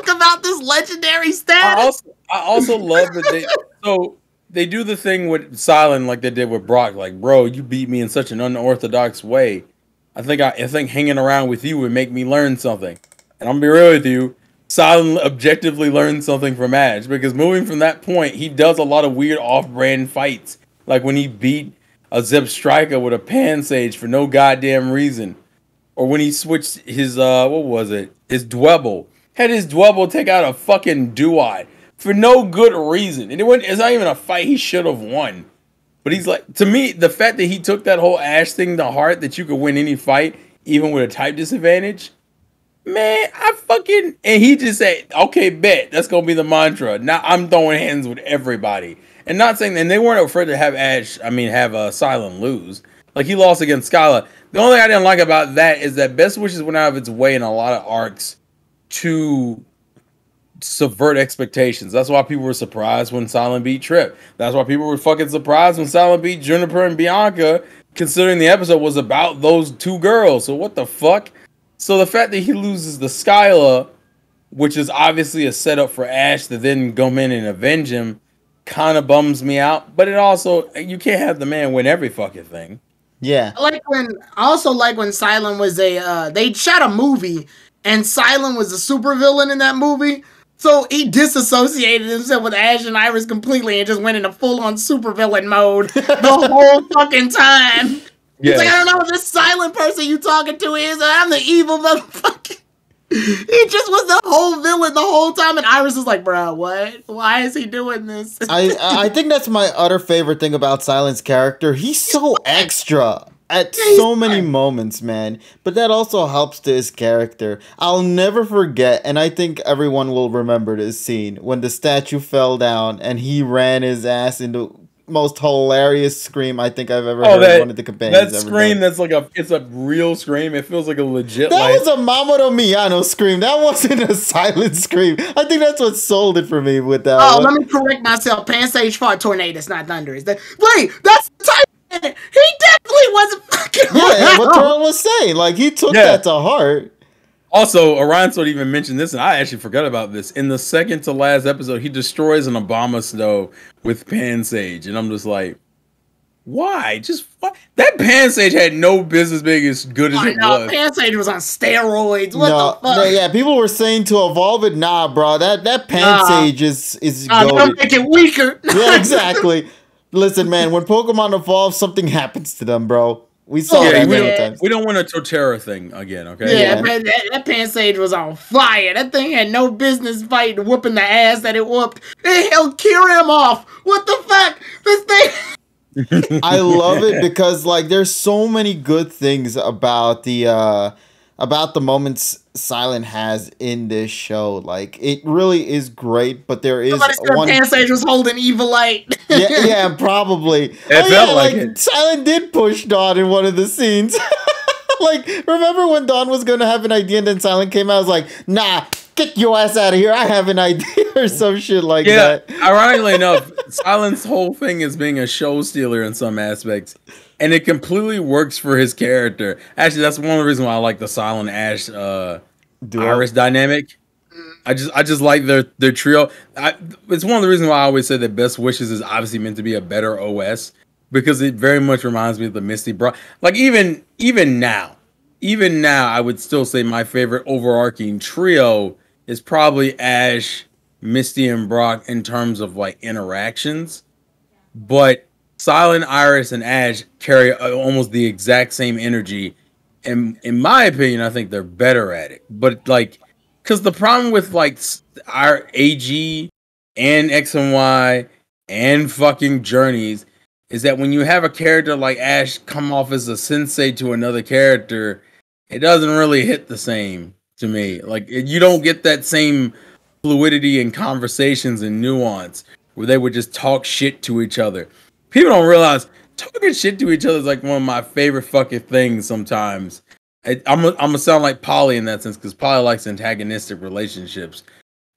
about this legendary status. I also love that they do the thing with Silent like they did with Brock. Like, bro, you beat me in such an unorthodox way. I think hanging around with you would make me learn something. And I'm gonna be real with you. Silent objectively learned something from Ash, because moving from that point, he does a lot of weird off-brand fights. Like when he beat a Zip Striker with a Pansage for no goddamn reason. Or when he switched his, his Dwebble. Had his Dwebble take out a fucking Duai for no good reason. And it's not even a fight he should have won. But he's like, to me, the fact that he took that whole Ash thing to heart, that you could win any fight, even with a type disadvantage, man, and he just said, okay, bet, that's going to be the mantra. Now I'm throwing hands with everybody. And not saying, and they weren't afraid to have Silent lose. Like, he lost against Skyla. The only thing I didn't like about that is that Best Wishes went out of its way in a lot of arcs to subvert expectations. That's why people were surprised when Silent beat Trip. That's why people were fucking surprised when Silent beat Juniper and Bianca, considering the episode was about those two girls. So what the fuck? So the fact that he loses the Skyla, which is obviously a setup for Ash to then go in and avenge him, kind of bums me out. But it also, you can't have the man win every fucking thing. Yeah. I also like when Silent was they shot a movie and Silent was a supervillain in that movie. So he disassociated himself with Ash and Iris completely and just went into full-on supervillain mode the whole fucking time. He's like, I don't know what this silent person you talking to is. I'm the evil motherfucker. He just was the whole villain the whole time. And Iris is like, bro, what? Why is he doing this? I think that's my utter favorite thing about Silent's character. He's so extra at so many moments, man. But that also helps to his character. I'll never forget, and I think everyone will remember this scene, when the statue fell down and he ran his ass into most hilarious scream I think I've ever heard one of the companions that scream ever done. It's a real scream. It feels like a legit. That was a Mamoru Miyano scream. That wasn't a silent scream. I think that's what sold it for me with that. Let me correct myself. Pansage fought Tornadus, not Thunderous. Wait, that's the type. He definitely wasn't fucking. Yeah, what Terrell was saying, like he took that to heart. Also, Orion Sword even mentioned this, and I actually forgot about this. In the second to last episode, he destroys an Obama stove with Pansage, and I'm just like, why? That Pansage had no business being as good as it was. Pansage was on steroids. What the fuck? No, yeah, people were saying to evolve it. Nah, bro, that Pansage is gonna make it weaker. Yeah, exactly. Listen, man, when Pokemon evolve, something happens to them, bro. We saw that many times. We don't want a Torterra thing again, okay? Yeah, that Pansage was on fire. That thing had no business fighting, whooping the ass that it whooped. It held Kyurem off. What the fuck? This thing. I love it because, like, there's so many good things about the moments Silent has in this show. Like, it really is great, but there is one. Pansage was holding Evilite. yeah, probably. It felt like it. Silent did push Dawn in one of the scenes. Like, remember when Dawn was going to have an idea and then Silent came out and was like, nah, get your ass out of here. I have an idea or some shit like that. Ironically enough, Silent's whole thing is being a show stealer in some aspects. And it completely works for his character. Actually, that's one of the reasons why I like the Silent Ash Iris dynamic. I just like their trio. It's one of the reasons why I always say that Best Wishes is obviously meant to be a better OS, because it very much reminds me of the Misty Brock. Like even now, I would still say my favorite overarching trio is probably Ash, Misty, and Brock in terms of like interactions. But Silent, Iris, and Ash carry almost the exact same energy. And in my opinion, I think they're better at it. But like, because the problem with like our AG and X and Y and fucking Journeys is that when you have a character like Ash come off as a sensei to another character, it doesn't really hit the same to me. Like, you don't get that same fluidity in conversations and nuance where they would just talk shit to each other. People don't realize talking shit to each other is like one of my favorite fucking things sometimes. I'm gonna sound like Polly in that sense, because Polly likes antagonistic relationships.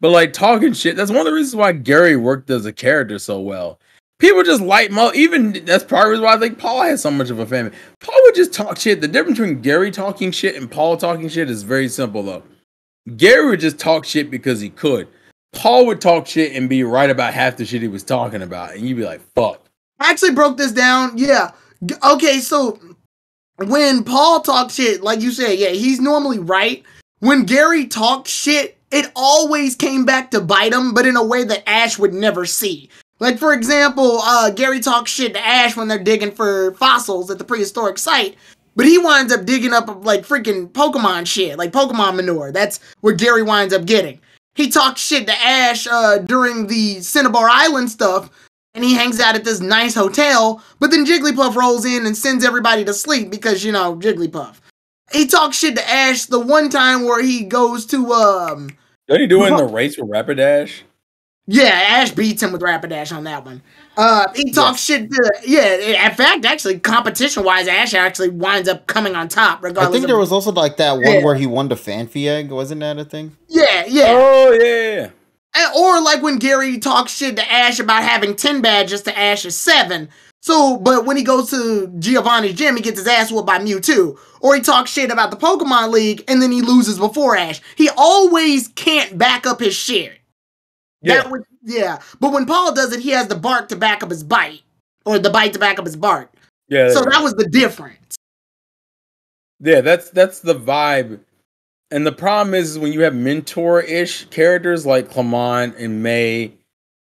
But like talking shit, that's one of the reasons why Gary worked as a character so well. People just light him up. Even that's part of why I think Paul has so much of a fan. Paul would just talk shit. The difference between Gary talking shit and Paul talking shit is very simple though. Gary would just talk shit because he could. Paul would talk shit and be right about half the shit he was talking about, and you'd be like, fuck. I actually broke this down. Yeah. Okay, so when Paul talks shit, like you said, yeah, he's normally right. When Gary talks shit, it always came back to bite him, but in a way that Ash would never see. Like, for example, Gary talks shit to Ash when they're digging for fossils at the prehistoric site, but he winds up digging up, like, freaking Pokemon shit, like Pokemon manure. That's what Gary winds up getting. He talks shit to Ash during the Cinnabar Island stuff, and he hangs out at this nice hotel, but then Jigglypuff rolls in and sends everybody to sleep because, you know, Jigglypuff. He talks shit to Ash the one time where he goes to, Don't he do it in the race with Rapidash? Yeah, Ash beats him with Rapidash on that one. He talks shit to, in fact, actually, competition-wise, Ash actually winds up coming on top, regardless. I think there was also, like, that one where he won the Fanfi egg. Wasn't that a thing? Yeah. Oh, yeah. Or like when Gary talks shit to Ash about having 10 badges to Ash's 7. So, but when he goes to Giovanni's gym, he gets his ass whooped by Mewtwo. Or he talks shit about the Pokemon League, and then he loses before Ash. He always can't back up his shit. Yeah. But when Paul does it, he has the bark to back up his bite. Or the bite to back up his bark. Yeah. So that was the difference. Yeah, that's the vibe. And the problem is when you have mentor-ish characters like Clement and May,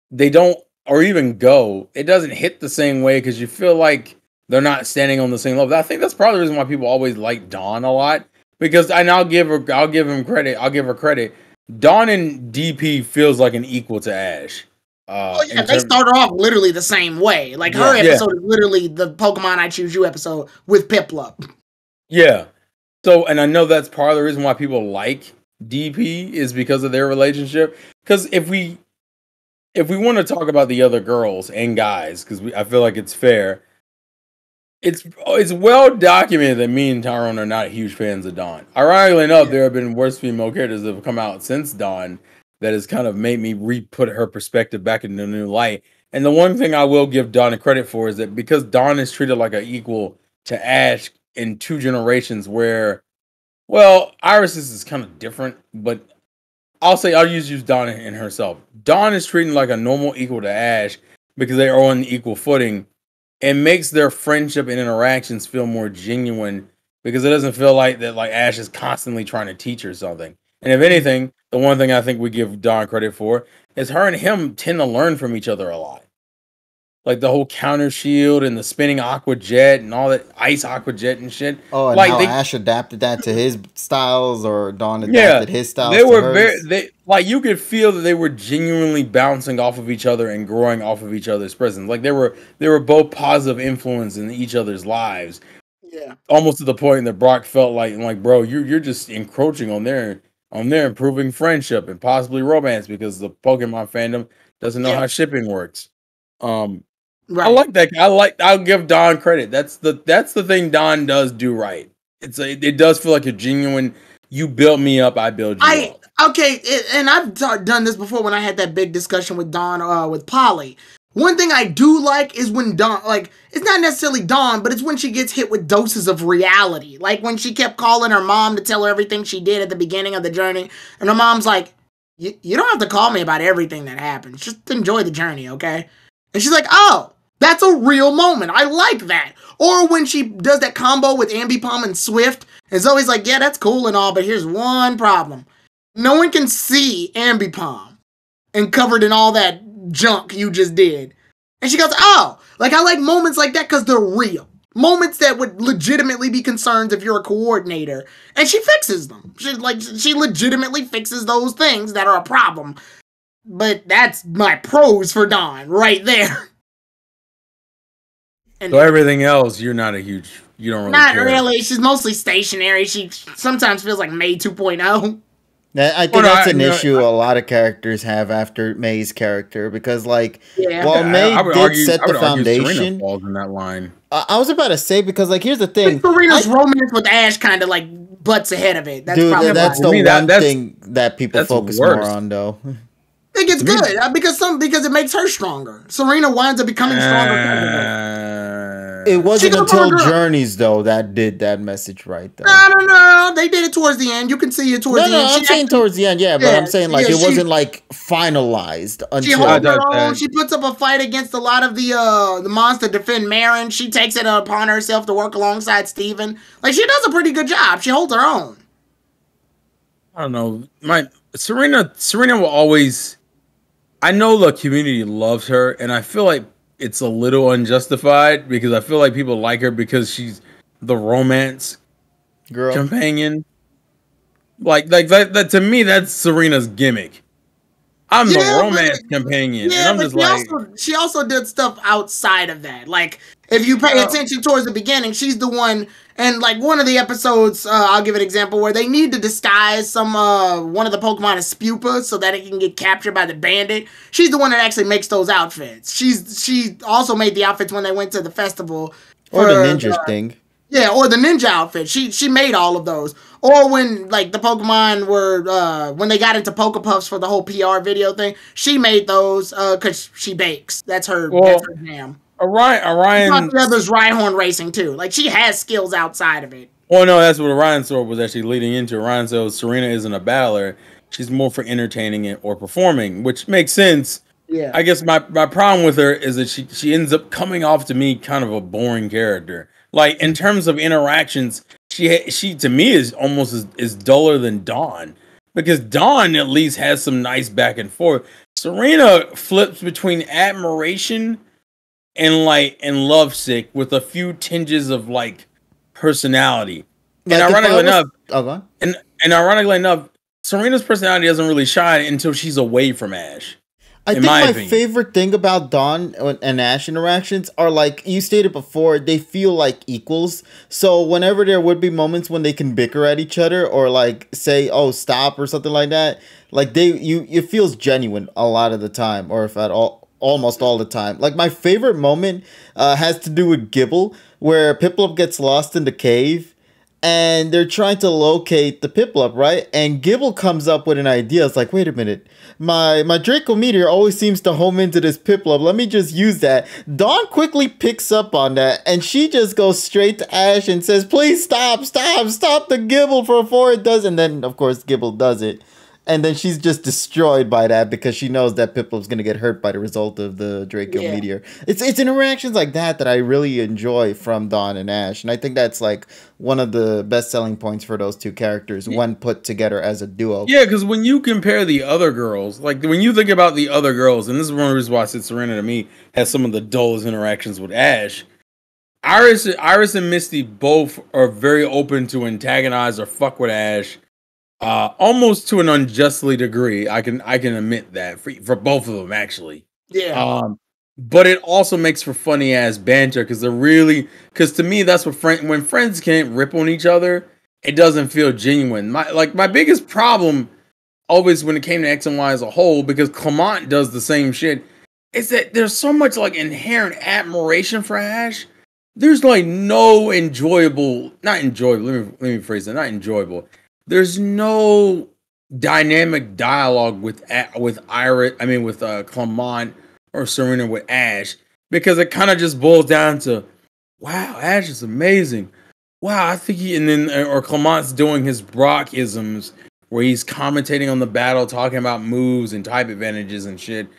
they don't, or even Go, it doesn't hit the same way because you feel like they're not standing on the same level. I think that's part of the reason why people always like Dawn a lot. Because, and I'll give her credit. Dawn and DP feels like an equal to Ash. They started off literally the same way. Like her episode is literally the Pokemon I Choose You episode with Piplup. Yeah. So, and I know that's part of the reason why people like DP is because of their relationship. Because if we want to talk about the other girls and guys, because I feel like it's fair, it's well documented that me and Tyrone are not huge fans of Dawn. Ironically enough, there have been worse female characters that have come out since Dawn that has kind of made me re-put her perspective back into a new light. And the one thing I will give Dawn credit for is that because Dawn is treated like an equal to Ash in 2 generations where, well, Iris is kind of different, but I'll use Dawn in herself. Dawn is treated like a normal equal to Ash because they are on equal footing and makes their friendship and interactions feel more genuine because it doesn't feel like that like Ash is constantly trying to teach her something. And if anything, the one thing I think we give Dawn credit for is her and him tend to learn from each other a lot. Like the whole counter shield and the spinning aqua jet and all that ice aqua jet and shit. Oh, and like how Ash adapted that to his styles, or Dawn adapted his styles. They were like you could feel that they were genuinely bouncing off of each other and growing off of each other's presence. Like they were both positive influence in each other's lives. Yeah, almost to the point that Brock felt like bro, you're just encroaching on their improving friendship and possibly romance because the Pokemon fandom doesn't know how shipping works. Right. I like that. I'll give Dawn credit. That's the thing Dawn does do right. It does feel like a genuine. You build me up, I build you up. Okay, and I've done this before when I had that big discussion with Dawn, with Polly. One thing I do like is when Dawn, like, it's not necessarily Dawn, but it's when she gets hit with doses of reality. Like when she kept calling her mom to tell her everything she did at the beginning of the journey, and her mom's like, "You don't have to call me about everything that happens. Just enjoy the journey, okay?" And she's like, "Oh, that's a real moment. I like that." Or when she does that combo with Ambipom and Swift, and Zoe's like, "Yeah, that's cool and all, but here's one problem. No one can see Ambipom and covered in all that junk you just did." And she goes, "Oh," like I like moments like that because they're real. Moments that would legitimately be concerns if you're a coordinator. And she fixes them. She legitimately fixes those things that are a problem. But that's my pros for Dawn right there. So everything else, you're not a huge, you don't really Not care. really. She's mostly stationary. She sometimes feels like May 2.0. I think that's an issue a lot of characters have after May's character because, like, while May did set the foundation, Serena falls in that line. I was about to say because, like, here's the thing: Serena's romance with Ash kind of like butts ahead of it. That's probably that's the one thing that people focus more on, though. I think it's good because it makes her stronger. Serena winds up becoming stronger. It wasn't until Journeys though that did that message right though. I don't know. They did it towards the end. You can see it towards the end. I'm saying towards the end, but I'm saying like it wasn't like finalized until she holds her own. She puts up a fight against a lot of the monster to defend Marin. She takes it upon herself to work alongside Steven. Like she does a pretty good job. She holds her own. I don't know. Serena will always. I know the community loves her, and I feel like it's a little unjustified because I feel like people like her because she's the romance companion. Like that to me, that's Serena's gimmick. I'm the romance companion. Yeah, and I'm but she also did stuff outside of that. Like, if you pay attention towards the beginning, she's the one, and like one of the episodes, I'll give an example where they need to disguise one of the Pokemon as Spupa so that it can get captured by the bandit. She's the one that actually makes those outfits. She also made the outfits when they went to the festival. Or the ninja thing. Yeah, or the ninja outfit. She made all of those. Or when like the Pokemon were when they got into Pokepuffs for the whole PR video thing, she made those because she bakes. That's her jam. Orion. There's Rhyhorn racing too. Like she has skills outside of it. Oh no, that's what Orion's sword was actually leading into. Orion says Serena isn't a battler; she's more for entertaining it or performing, which makes sense. Yeah. I guess my problem with her is that she ends up coming off to me kind of a boring character. Like in terms of interactions, she to me is almost is duller than Dawn, because Dawn at least has some nice back and forth. Serena flips between admiration and lovesick with a few tinges of like personality. Like, and ironically enough, Serena's personality doesn't really shine until she's away from Ash. I think my favorite thing about Dawn and Ash interactions are, like you stated before, they feel like equals. So whenever there would be moments when they can bicker at each other or like say, "Oh, stop" or something like that, like it feels genuine a lot of the time, or if at all, almost all the time. Like my favorite moment has to do with Gibble, where Piplup gets lost in the cave. And they're trying to locate the Piplup, right? And Gibble comes up with an idea. It's like, wait a minute. My Draco Meteor always seems to home into this Piplup. Let me just use that. Dawn quickly picks up on that. And she just goes straight to Ash and says, please stop the Gibble before it does. And then, of course, Gibble does it. And then she's just destroyed by that because she knows that Piplup's going to get hurt by the result of the Draco Meteor. It's interactions like that I really enjoy from Dawn and Ash. And I think that's like one of the best selling points for those two characters when put together as a duo. Yeah, because when you compare the other girls, like when you think about the other girls, and this is one of the reasons why I said Serena to me has some of the dullest interactions with Ash. Iris and Misty both are very open to antagonize or fuck with Ash. Almost to an unjustly degree. I can admit that for both of them actually. Yeah. But it also makes for funny ass banter because to me that's what when friends can't rip on each other, it doesn't feel genuine. My biggest problem always when it came to X and Y as a whole, because Clement does the same shit, is that there's so much like inherent admiration for Ash. There's like no not enjoyable. Let me phrase that. Not enjoyable. There's no dynamic dialogue with Clement or Serena with Ash, because it kind of just boils down to, wow, Ash is amazing. Wow, I think or Clement's doing his Brock-isms where he's commentating on the battle, talking about moves and type advantages and shit.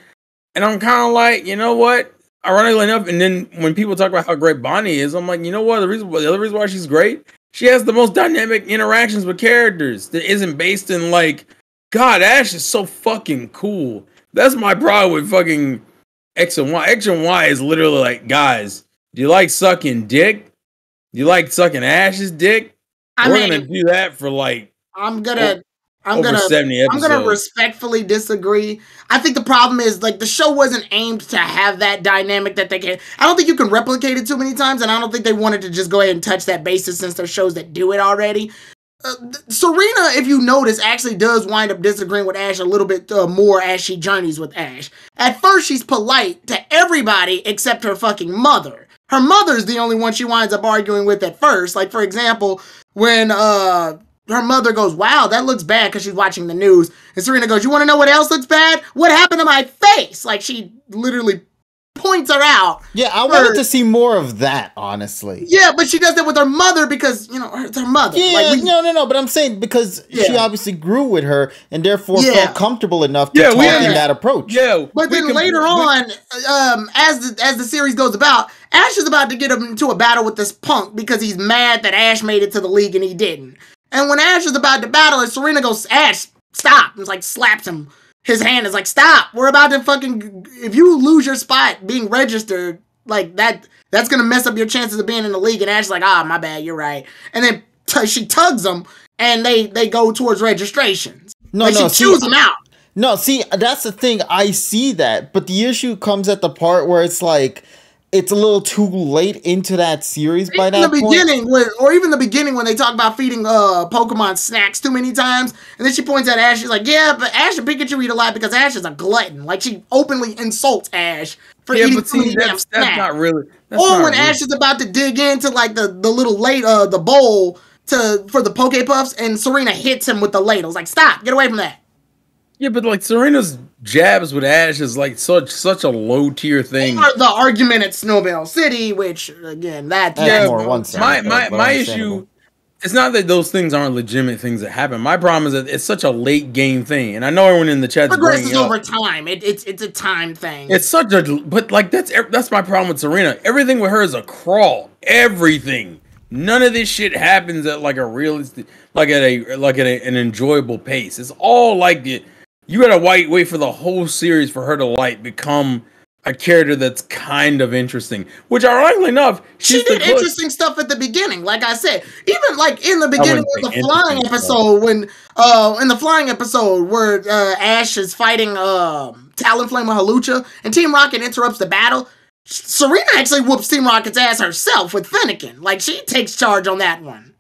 And I'm kind of like, you know what? Ironically enough, and then when people talk about how great Bonnie is, I'm like, you know what? The other reason why she's great, she has the most dynamic interactions with characters that isn't based in like, God, Ash is so fucking cool. That's my problem with fucking X and Y. X and Y is literally like, guys, do you like sucking dick? Do you like sucking Ash's dick? We're gonna do that for like I'm gonna 70 episodes. I'm gonna respectfully disagree. I think the problem is like the show wasn't aimed to have that dynamic that they can. I don't think you can replicate it too many times, and I don't think they wanted to just go ahead and touch that basis since there's shows that do it already. Serena, if you notice, actually does wind up disagreeing with Ash a little bit more as she journeys with Ash. At first, she's polite to everybody except her fucking mother. Her mother's the only one she winds up arguing with at first. Like, for example, when her mother goes, wow, that looks bad, because she's watching the news. And Serena goes, you want to know what else looks bad? What happened to my face? Like, she literally points her out. Yeah, I wanted to see more of that, honestly. Yeah, but she does that with her mother because, you know, it's her mother. Yeah, like no, but I'm saying because she obviously grew with her and therefore felt comfortable enough to talk in that approach. Yeah, but then later on, as the series goes about, Ash is about to get into a battle with this punk because he's mad that Ash made it to the league and he didn't. And when Ash is about to battle, and Serena goes, Ash, stop. And like slaps him. His hand is like, stop. We're about to fucking, if you lose your spot being registered, like that's going to mess up your chances of being in the league. And Ash is like, my bad, you're right. And then she tugs him and they go towards registrations. She chews him out. No, see, that's the thing. I see that, but the issue comes at the part where it's like it's a little too late into that series by that point. Or even the beginning when they talk about feeding Pokemon snacks too many times, and then she points at Ash. She's like, "Yeah, but Ash and Pikachu eat a lot because Ash is a glutton." Like she openly insults Ash for eating too many damn snacks. That's not really. Or when Ash is about to dig into like the little the bowl for the Poke Puffs, and Serena hits him with the ladles. Like, stop, get away from that. Yeah, but like Serena's jabs with Ash is like such a low tier thing. Or the argument at Snowbell City, which again, my issue. It's not that those things aren't legitimate things that happen. My problem is that it's such a late game thing, and I know everyone in the chat progresses over time. It's a time thing. It's such a but like that's my problem with Serena. Everything with her is a crawl. Everything. None of this shit happens at like a realistic, like at an enjoyable pace. It's all like it. You gotta wait for the whole series for her to like become a character that's kind of interesting. Which, ironically enough, she did interesting stuff at the beginning. Like I said, even like in the beginning of the flying episode, when in the flying episode where Ash is fighting Talonflame with Hawlucha, and Team Rocket interrupts the battle. Serena actually whoops Team Rocket's ass herself with Fennekin. Like she takes charge on that one.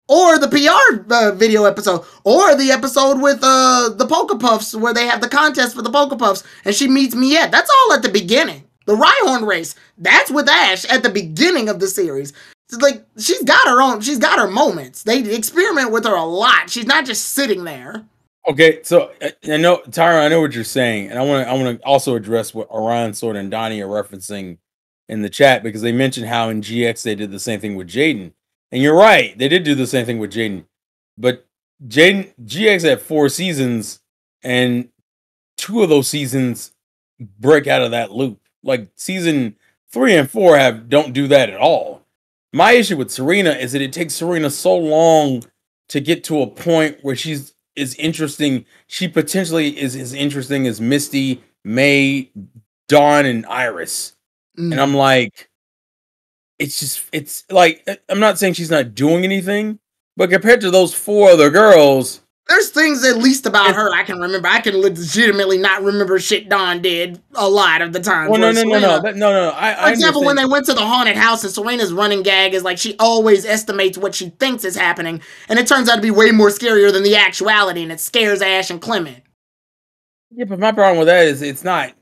Or the PR video episode, or the episode with the Poke Puffs where they have the contest for the Poke Puffs, and she meets Miette. That's all at the beginning. The Rhyhorn race, that's with Ash at the beginning of the series. It's like she's got her moments. They experiment with her a lot. She's not just sitting there. Okay, so I know, Tyra, I know what you're saying, and I want to also address what Orion Sword and Donnie are referencing in the chat, because they mentioned how in GX they did the same thing with Jaden. And you're right, they did do the same thing with Jaden. But GX had 4 seasons, and 2 of those seasons break out of that loop. Like season 3 and 4 don't do that at all. My issue with Serena is that it takes Serena so long to get to a point where she's interesting. She potentially is as interesting as Misty, May, Dawn, and Iris. And I'm like, it's like, I'm not saying she's not doing anything, but compared to those 4 other girls, there's things at least about her I can remember. I can legitimately not remember shit Dawn did a lot of the time. Well, no. For example, when they went to the haunted house, and Serena's running gag is like she always estimates what she thinks is happening, and it turns out to be way more scarier than the actuality, and it scares Ash and Clement. Yeah, but my problem with that is it's not.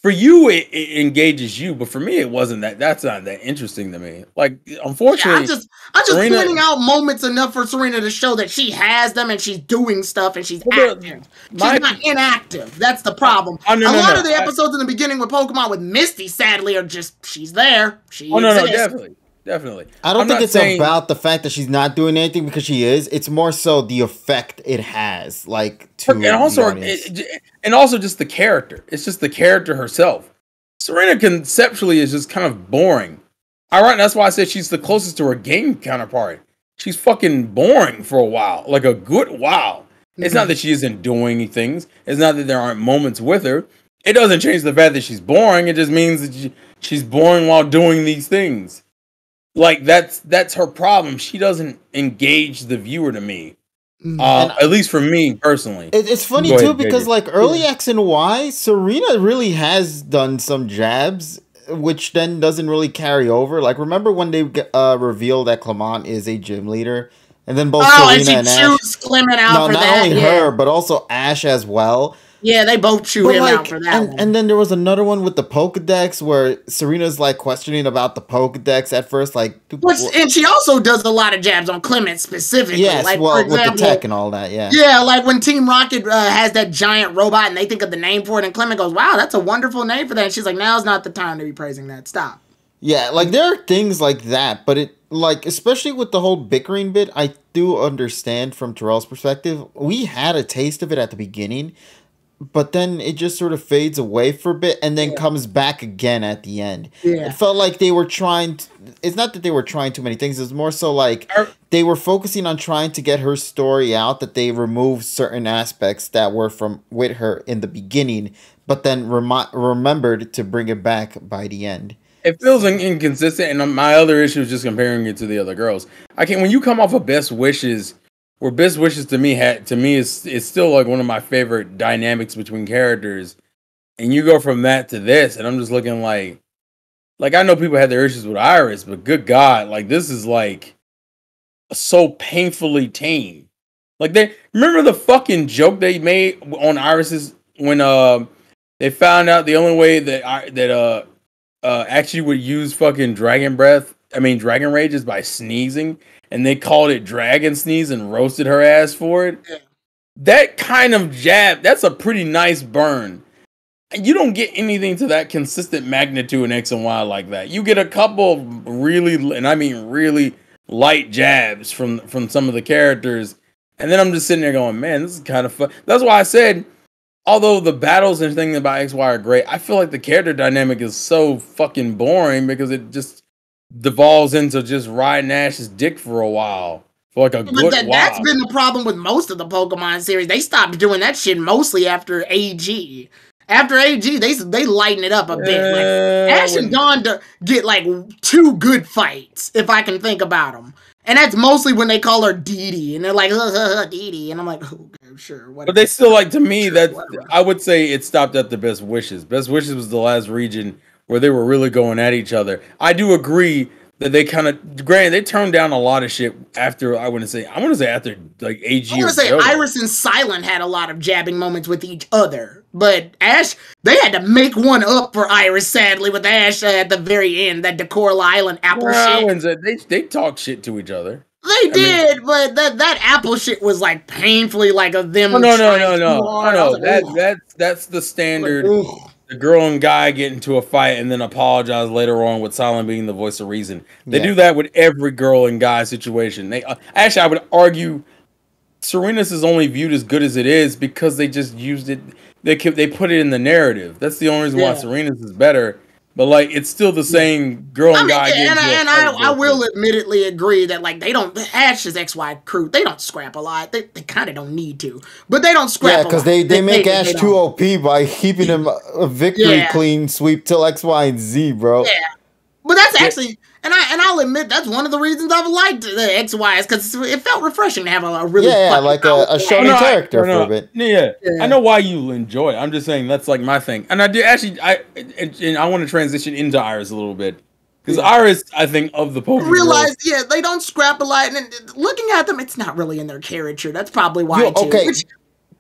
For you, it engages you, but for me, it wasn't that. That's not that interesting to me. Like, unfortunately, I'm just Serena, pointing out moments enough for Serena to show that she has them and she's doing stuff and she's active. She's not inactive. That's the problem. A lot of the episodes in the beginning with Pokemon with Misty, sadly, are just she's there. She exists. Definitely. I don't think it's about the fact that she's not doing anything, because she is. It's more so the effect it has, like, to and also just the character. It's just the character herself. Serena conceptually is just kind of boring. That's why I said she's the closest to her game counterpart. She's fucking boring for a while, like a good while. It's not that she isn't doing things. It's not that there aren't moments with her. It doesn't change the fact that she's boring. It just means that she's boring while doing these things. Like, that's her problem. She doesn't engage the viewer to me. At least for me, personally. It's funny, too, because, like, early X and Y, Serena really has done some jabs, which then doesn't really carry over. Like, remember when they revealed that Clement is a gym leader? And then both Serena and Ash... Clement out for that. Not only her, but also Ash as well. Yeah, they both chew him out for that one. And then there was another one with the Pokedex where Serena's like questioning about the Pokedex at first, like. And she also does a lot of jabs on Clement specifically. Yes, like, well, for example, with the tech and all that, yeah. Yeah, like when Team Rocket has that giant robot and they think of the name for it, and Clement goes, "Wow, that's a wonderful name for that." And she's like, "Now's not the time to be praising that. Stop." Yeah, like there are things like that, but it, like, especially with the whole bickering bit, I do understand from Terrell's perspective. We had a taste of it at the beginning, but then it just sort of fades away for a bit and then comes back again at the end. Yeah. It felt like they were trying it's not that they were trying too many things. It's more so like they were focusing on trying to get her story out, that they removed certain aspects that were with her in the beginning, but then remembered to bring it back by the end. It feels inconsistent, and my other issue is just comparing it to the other girls. When you come off of Best Wishes, where Best Wishes to me is still like one of my favorite dynamics between characters, and you go from that to this, and I'm just looking like I know people had their issues with Iris, but good God, like this is like so painfully tame. Like they remember the fucking joke they made on Iris's when they found out the only way that actually would use fucking dragon rage is by sneezing, and they called it dragon sneeze and roasted her ass for it. Yeah. That kind of jab, that's a pretty nice burn. You don't get anything to that consistent magnitude in X and Y like that. You get a couple of really, and I mean really light jabs from some of the characters, and then I'm just sitting there going, man, this is kind of fun. That's why I said, although the battles and things about XY are great, I feel like the character dynamic is so fucking boring because it just devolves into just riding Ash's dick for a while. For like a good while. That's been the problem with most of the Pokemon series. They stopped doing that shit mostly after AG. After AG, they lighten it up a bit. Like, Ash and Dawn get like 2 good fights, if I can think about them. And that's mostly when they call her Dee Dee, and they're like, Dee Dee, and I'm like, okay, sure, whatever. But they still, like, to me, I would say it stopped at the Best Wishes. Best Wishes was the last region where they were really going at each other. I do agree that they kind of, granted, they turned down a lot of shit after, I want to say after, like, AG. I want to say Iris and Silent had a lot of jabbing moments with each other. But Ash, they had to make one up for Iris, sadly, with Ash at the very end, that Decoral Island apple shit. They talk shit to each other. They did, but that apple shit was like painfully like a them. No. That's the standard. Like, the girl and guy get into a fight and then apologize later on with Silent being the voice of reason. They do that with every girl and guy situation. They actually, I would argue, Serena's is only viewed as good as it is because they just used it. They put it in the narrative. That's the only reason why Serena's is better. But like, it's still the same girl and guy. I will admittedly agree that like they don't Ash's XY crew. They don't scrap a lot. They kind of don't need to, but they don't scrap. Yeah, because they make Ash too OP by keeping him a victory clean sweep till X, Y, and Z, bro. Yeah, but that's actually. And I'll admit that's one of the reasons I've liked the XY is because it felt refreshing to have a really like a shonen character for a bit. Yeah, I know why you enjoy it. I'm just saying that's like my thing, and I do actually. I want to transition into Iris a little bit because Iris, I think, of the Pokemon. Realize, they don't scrap a lot, and looking at them, it's not really in their character. That's probably why. Okay. Which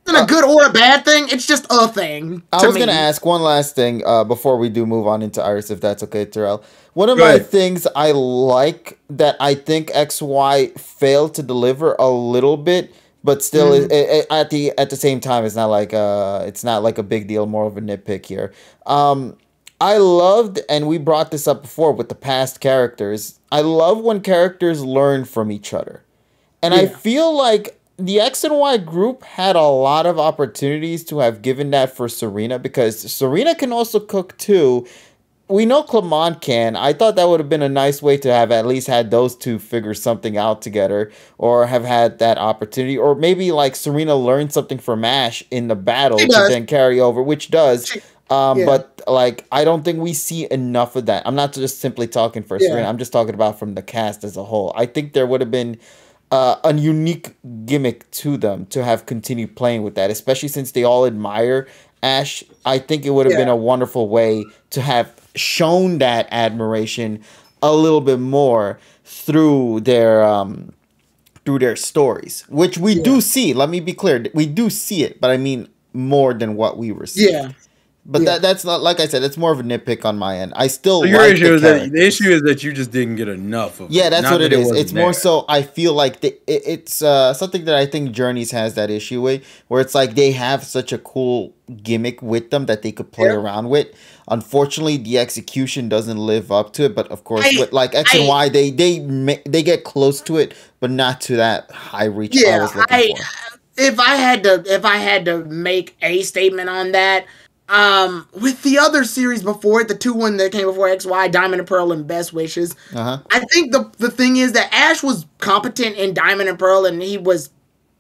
isn't a good or a bad thing. It's just a thing. I was going to ask one last thing before we do move on into Iris, if that's okay, Terrell. One of my things I like that I think XY failed to deliver a little bit, but still at the same time, it's not like a big deal, more of a nitpick here. I loved, and we brought this up before with the past characters. I love when characters learn from each other, and I feel like the X and Y group had a lot of opportunities to have given that for Serena, because Serena can also cook too. We know Clement can. I thought that would have been a nice way to have at least had those two figure something out together, or have had that opportunity, or maybe like Serena learned something from Ash in the battle to then carry over, which does. But like, I don't think we see enough of that. I'm not just simply talking for Serena. I'm just talking about from the cast as a whole. I think there would have been a unique gimmick to them to have continued playing with that, especially since they all admire Ash. I think it would have been a wonderful way to have shown that admiration a little bit more through their stories, which we do see. Let me be clear, we do see it, but I mean more than what we were seeing. But that's not, like I said, it's more of a nitpick on my end. I still so like the issue is that you just didn't get enough of it. Yeah, that's what it is. It's more so I feel like it's something that I think Journeys has that issue with, where it's like they have such a cool gimmick with them that they could play around with. Unfortunately, the execution doesn't live up to it. But of course, with like X and Y, they get close to it, but not to that high reach I was looking for. If I had to make a statement on that. With the other series before it, the 2-1 that came before XY, Diamond and Pearl and Best Wishes, I think the thing is that Ash was competent in Diamond and Pearl, and he was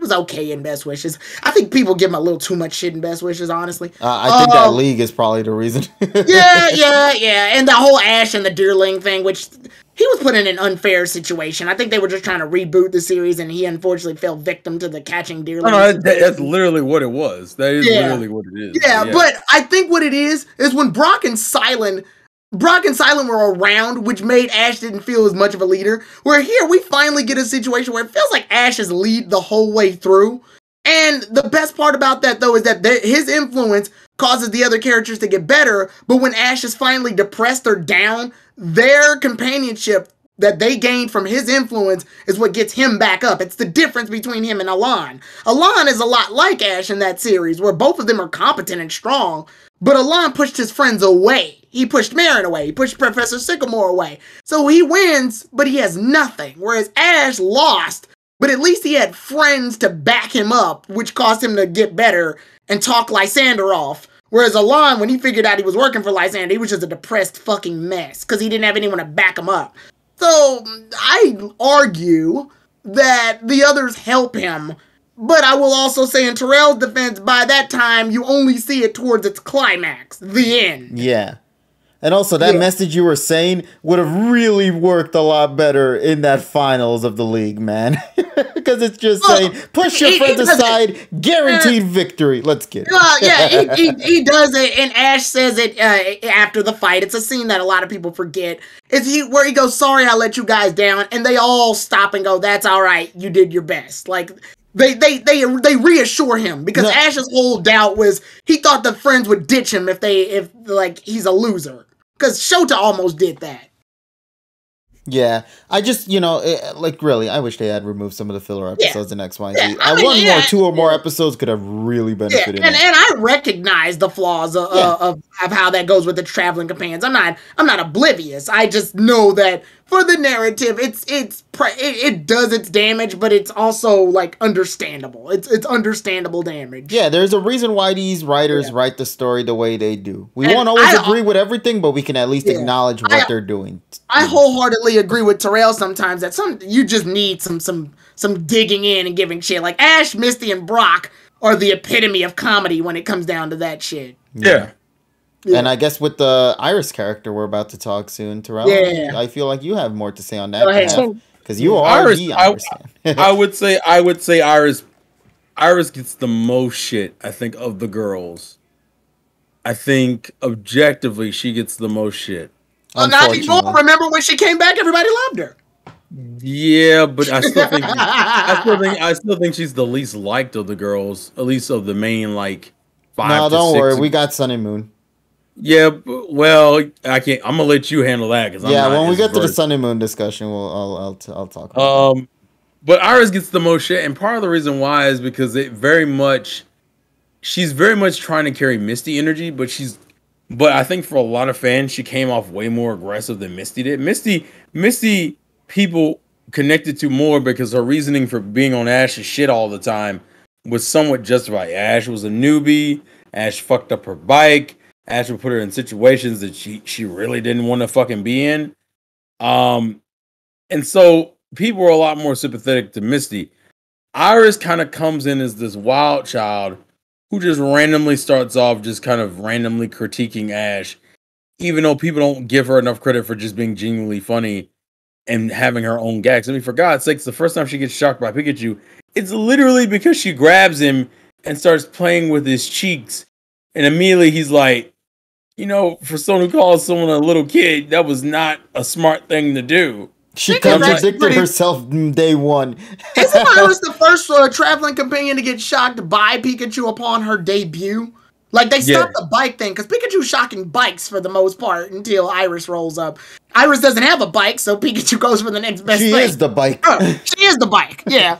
was okay in Best Wishes. I think people give him a little too much shit in Best Wishes, honestly. I think that league is probably the reason. yeah. And the whole Ash and the Deerling thing, which he was put in an unfair situation. I think they were just trying to reboot the series, and he unfortunately fell victim to the catching Deerling. No, that's literally what it was. That is literally what it is. Yeah, but I think what it is when Brock and Silent were around, which made Ash didn't feel as much of a leader. Where here we finally get a situation where it feels like Ash is lead the whole way through. And the best part about that, though, is that his influence causes the other characters to get better. But when Ash is finally depressed or down, their companionship that they gained from his influence is what gets him back up. It's the difference between him and Alon. Alon is a lot like Ash in that series, where both of them are competent and strong. But Alon pushed his friends away. He pushed Marin away. He pushed Professor Sycamore away. So he wins, but he has nothing. Whereas Ash lost, but at least he had friends to back him up, which caused him to get better and talk Lysander off. Whereas Alon, when he figured out he was working for Lysander, he was just a depressed fucking mess because he didn't have anyone to back him up. So I argue that the others help him. But I will also say in Terrell's defense, by that time, you only see it towards its climax, the end. Yeah. And also, that message you were saying would have really worked a lot better in that finals of the league, man. Because it's just saying, push your friends aside, guaranteed victory. Let's get it. He does it, and Ash says it after the fight. It's a scene that a lot of people forget. It's where he goes, sorry I let you guys down, and they all stop and go, that's all right, you did your best. Like, They reassure him because Ash's whole doubt was he thought the friends would ditch him if he's a loser, because Shota almost did that. Yeah, I just really I wish they had removed some of the filler episodes in X, Y, and Z. Two or more episodes could have really benefited. And I recognize the flaws of how that goes with the traveling companions. I'm not oblivious. I just know that for the narrative, it does its damage, but it's also like understandable. It's understandable damage. Yeah, there's a reason why these writers write the story the way they do. We won't always agree with everything, but we can at least acknowledge what they're doing. I wholeheartedly agree with Terrell sometimes that you just need some digging in and giving shit. Like Ash, Misty, and Brock are the epitome of comedy when it comes down to that shit. Yeah. And I guess with the Iris character we're about to talk soon, Terrell, I feel like you have more to say on that because you are Iris, the Iris fan. I would say Iris gets the most shit, I think, of the girls. I think objectively she gets the most shit. Well, not anymore. Remember when she came back, everybody loved her. Yeah, but I still think she's the least liked of the girls, at least of the main 5. No, don't worry, we got Sun and Moon. Yeah, well, I can't. I'm gonna let you handle that because when we get to the Sun and Moon discussion, I'll talk about it. But Iris gets the most shit, and part of the reason why is because she's very much trying to carry Misty energy, but I think for a lot of fans, she came off way more aggressive than Misty did. Misty, people connected to more because her reasoning for being on Ash's shit all the time was somewhat justified. Ash was a newbie. Ash fucked up her bike. Ash would put her in situations that she really didn't want to fucking be in. And so people were a lot more sympathetic to Misty. Iris kind of comes in as this wild child who just randomly starts off just kind of randomly critiquing Ash, even though people don't give her enough credit for just being genuinely funny and having her own gags. I mean, for God's sakes, the first time she gets shocked by Pikachu, it's literally because she grabs him and starts playing with his cheeks. And immediately he's like, for someone who calls someone a little kid, that was not a smart thing to do. She contradicted herself day one. Isn't Iris the first traveling companion to get shocked by Pikachu upon her debut? Like, they stopped the bike thing, because Pikachu's shocking bikes for the most part until Iris rolls up. Iris doesn't have a bike, so Pikachu goes for the next best thing. She is the bike. She is the bike, yeah.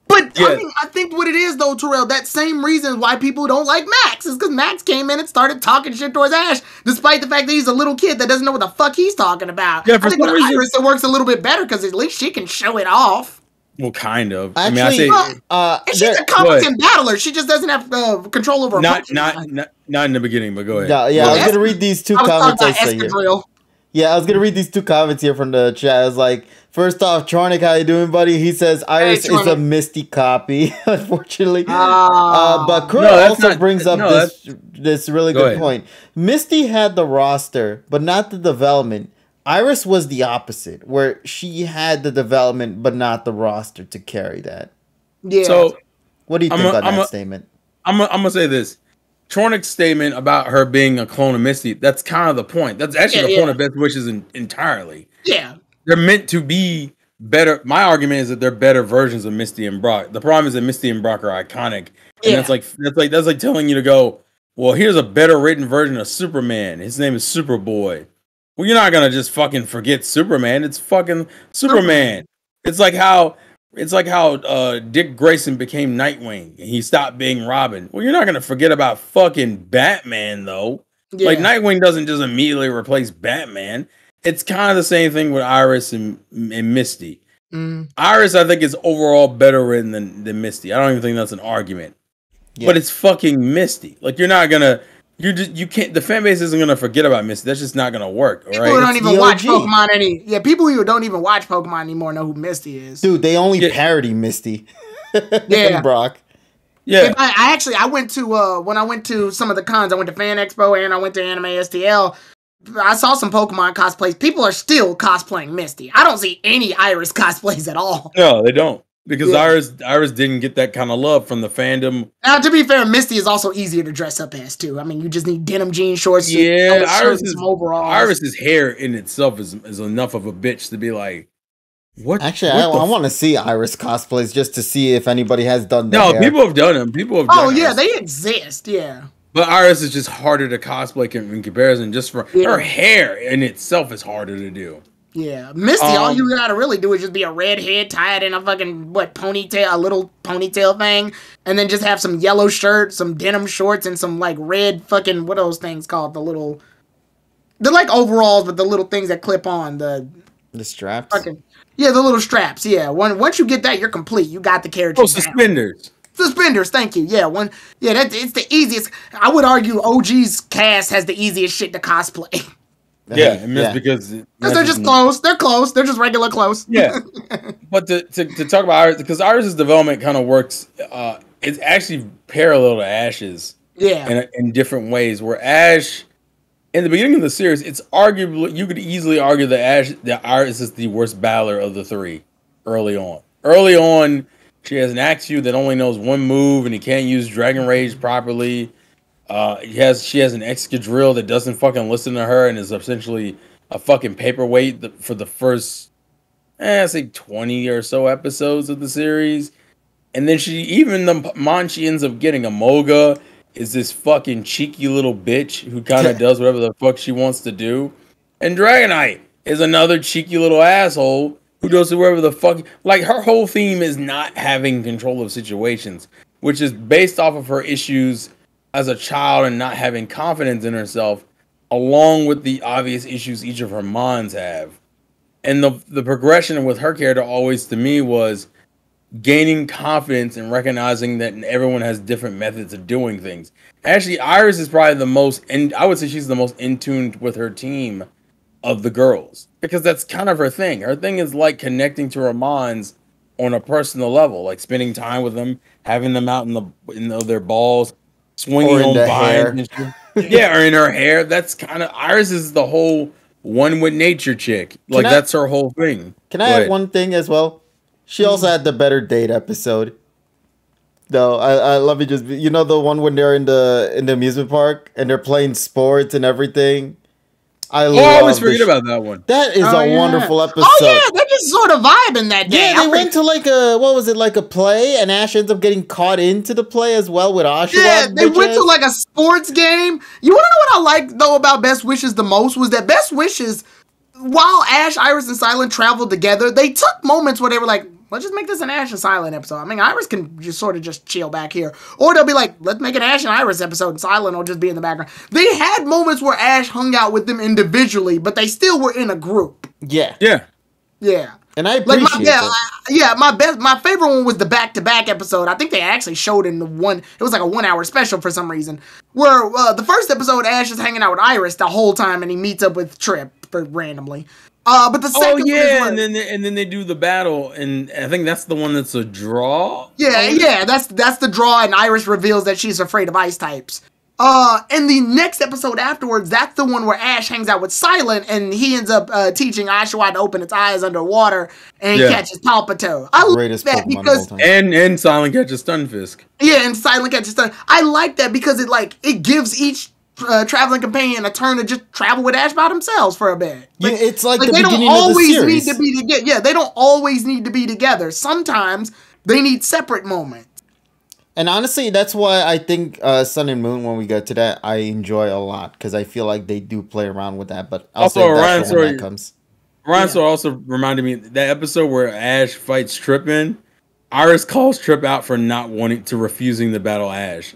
But, I think what it is, though, Terrell, that same reason why people don't like Max is because Max came in and started talking shit towards Ash, despite the fact that he's a little kid that doesn't know what the fuck he's talking about. Yeah, for some reason, Iris, it works a little bit better because at least she can show it off. Well, kind of. Actually, she's a competent battler. She just doesn't have control over her not in the beginning, but go ahead. Yeah, I was going to read these two comments I say here. Yeah, I was gonna read these 2 comments here from the chat. I was like, first off, Tronic, how you doing, buddy? He says Iris is a Misty copy, unfortunately. But Kurt brings up this really good point. Misty had the roster, but not the development. Iris was the opposite, where she had the development, but not the roster to carry that. Yeah. So, what do you think on that statement? I'm gonna say this. Tronic's statement about her being a clone of Misty, that's kind of the point. That's actually the point of Best Wishes entirely. Yeah. They're meant to be better. My argument is that they're better versions of Misty and Brock. The problem is that Misty and Brock are iconic. And that's like telling you to go, well, here's a better written version of Superman. His name is Superboy. Well, you're not gonna just fucking forget Superman. It's fucking Superman. It's like how Dick Grayson became Nightwing and he stopped being Robin. Well, you're not gonna forget about fucking Batman though. Yeah. Like Nightwing doesn't just immediately replace Batman. It's kind of the same thing with Iris and Misty. Iris, I think, is overall better written than Misty. I don't even think that's an argument. Yeah. But it's fucking Misty. Like you can't. The fan base isn't gonna forget about Misty. That's just not gonna work. All right? People who don't even watch Pokemon people who don't even watch Pokemon anymore know who Misty is. Dude, they only parody Misty. And Brock. Yeah. I went to when I went to some of the cons. I went to Fan Expo and I went to Anime STL. I saw some Pokemon cosplays. People are still cosplaying Misty. I don't see any Iris cosplays at all. No, they don't. Because Iris didn't get that kind of love from the fandom. Now, to be fair, Misty is also easier to dress up as, too. I mean, you just need denim jean shorts. Yeah, Iris's hair in itself is enough of a bitch to be like, what? Actually, I want to see Iris cosplays just to see if anybody has done that. No, people have done them. They exist, yeah. But Iris is just harder to cosplay in comparison. Just for her hair in itself is harder to do. Yeah, Misty, all you gotta really do is just be a redhead tied in a fucking, ponytail, a little ponytail thing, and then just have some yellow shirt, some denim shorts, and some, red fucking, what are those things called? They're like overalls, but the little things that clip on, the straps? Fucking, yeah, the little straps, yeah. Once you get that, you're complete. You got the character. Oh, suspenders. Suspenders, thank you. Yeah, it's the easiest. I would argue OG's cast has the easiest shit to cosplay. Yeah, because they're just clothes. They're clothes. They're just regular clothes. Yeah, but to talk about Iris, because Iris's development kind of works. It's actually parallel to Ash's. Yeah, in different ways. Where Ash, in the beginning of the series, it's arguably you could easily argue that Iris is the worst battler of the 3. Early on, she has an Axew that only knows one move and he can't use Dragon Rage properly. She has an Excadrill that doesn't fucking listen to her and is essentially a fucking paperweight for the first, say 20 or so episodes of the series. And then the mon she ends up getting, Amoga, is this fucking cheeky little bitch who kind of does whatever the fuck she wants to do. And Dragonite is another cheeky little asshole who does whatever the fuck. Like, her whole theme is not having control of situations, which is based off of her issues as a child and not having confidence in herself, along with the obvious issues each of her mons have. And the progression with her character always, to me, was gaining confidence and recognizing that everyone has different methods of doing things. Actually, Iris is probably the most, and I would say she's the most in tune with her team of the girls, because that's kind of her thing. Her thing is like connecting to her mons on a personal level, like spending time with them, having them out in their balls, swinging on vines. Yeah, or in her hair. That's kind of Iris is the whole one with nature chick. Like that's her whole thing. Can I add one thing as well? She also had the better date episode. No, I love it. Just the one when they're in the amusement park and they're playing sports and everything. I always forget about that one. That is a wonderful episode. Oh yeah, they're just sort of vibing that day. Yeah, they went to a play, and Ash ends up getting caught into the play as well with Oshawa. Yeah, they went to a sports game. You want to know what I like though about Best Wishes the most was that Best Wishes, while Ash, Iris, and Silent traveled together, they took moments where they were like, let's just make this an Ash and Silent episode. I mean, Iris can just sort of just chill back here. Or they'll be like, let's make an Ash and Iris episode, and Silent will just be in the background. They had moments where Ash hung out with them individually, but they still were in a group. Yeah. Yeah. Yeah. And I appreciate that. My favorite one was the back-to-back episode. I think they actually showed in it was like a 1-hour special for some reason, where the first episode, Ash is hanging out with Iris the whole time, and he meets up with Trip. for randomly. But the second one is and then they do the battle, and I think that's the one that's a draw. Yeah, that's the draw, and Iris reveals that she's afraid of ice types. And the next episode afterwards, that's the one where Ash hangs out with Silent, and he ends up teaching Oshawott to open its eyes underwater, and he catches Palpito. I like that because and Silent catches Stunfisk. Yeah, and Silent catches Stun. I like that because it gives each traveling companion a turn to just travel with Ash by themselves for a bit. Yeah, it's like the they beginning don't always of the need series. to be together. Yeah, they don't always need to be together. Sometimes they need separate moments. And honestly, that's why I think Sun and Moon, when we get to that, I enjoy a lot because I feel like they do play around with that. But also, Ryan when that comes. Ryan also reminded me that episode where Ash fights Trippin. Iris calls Trip out for not wanting to refusing to battle Ash.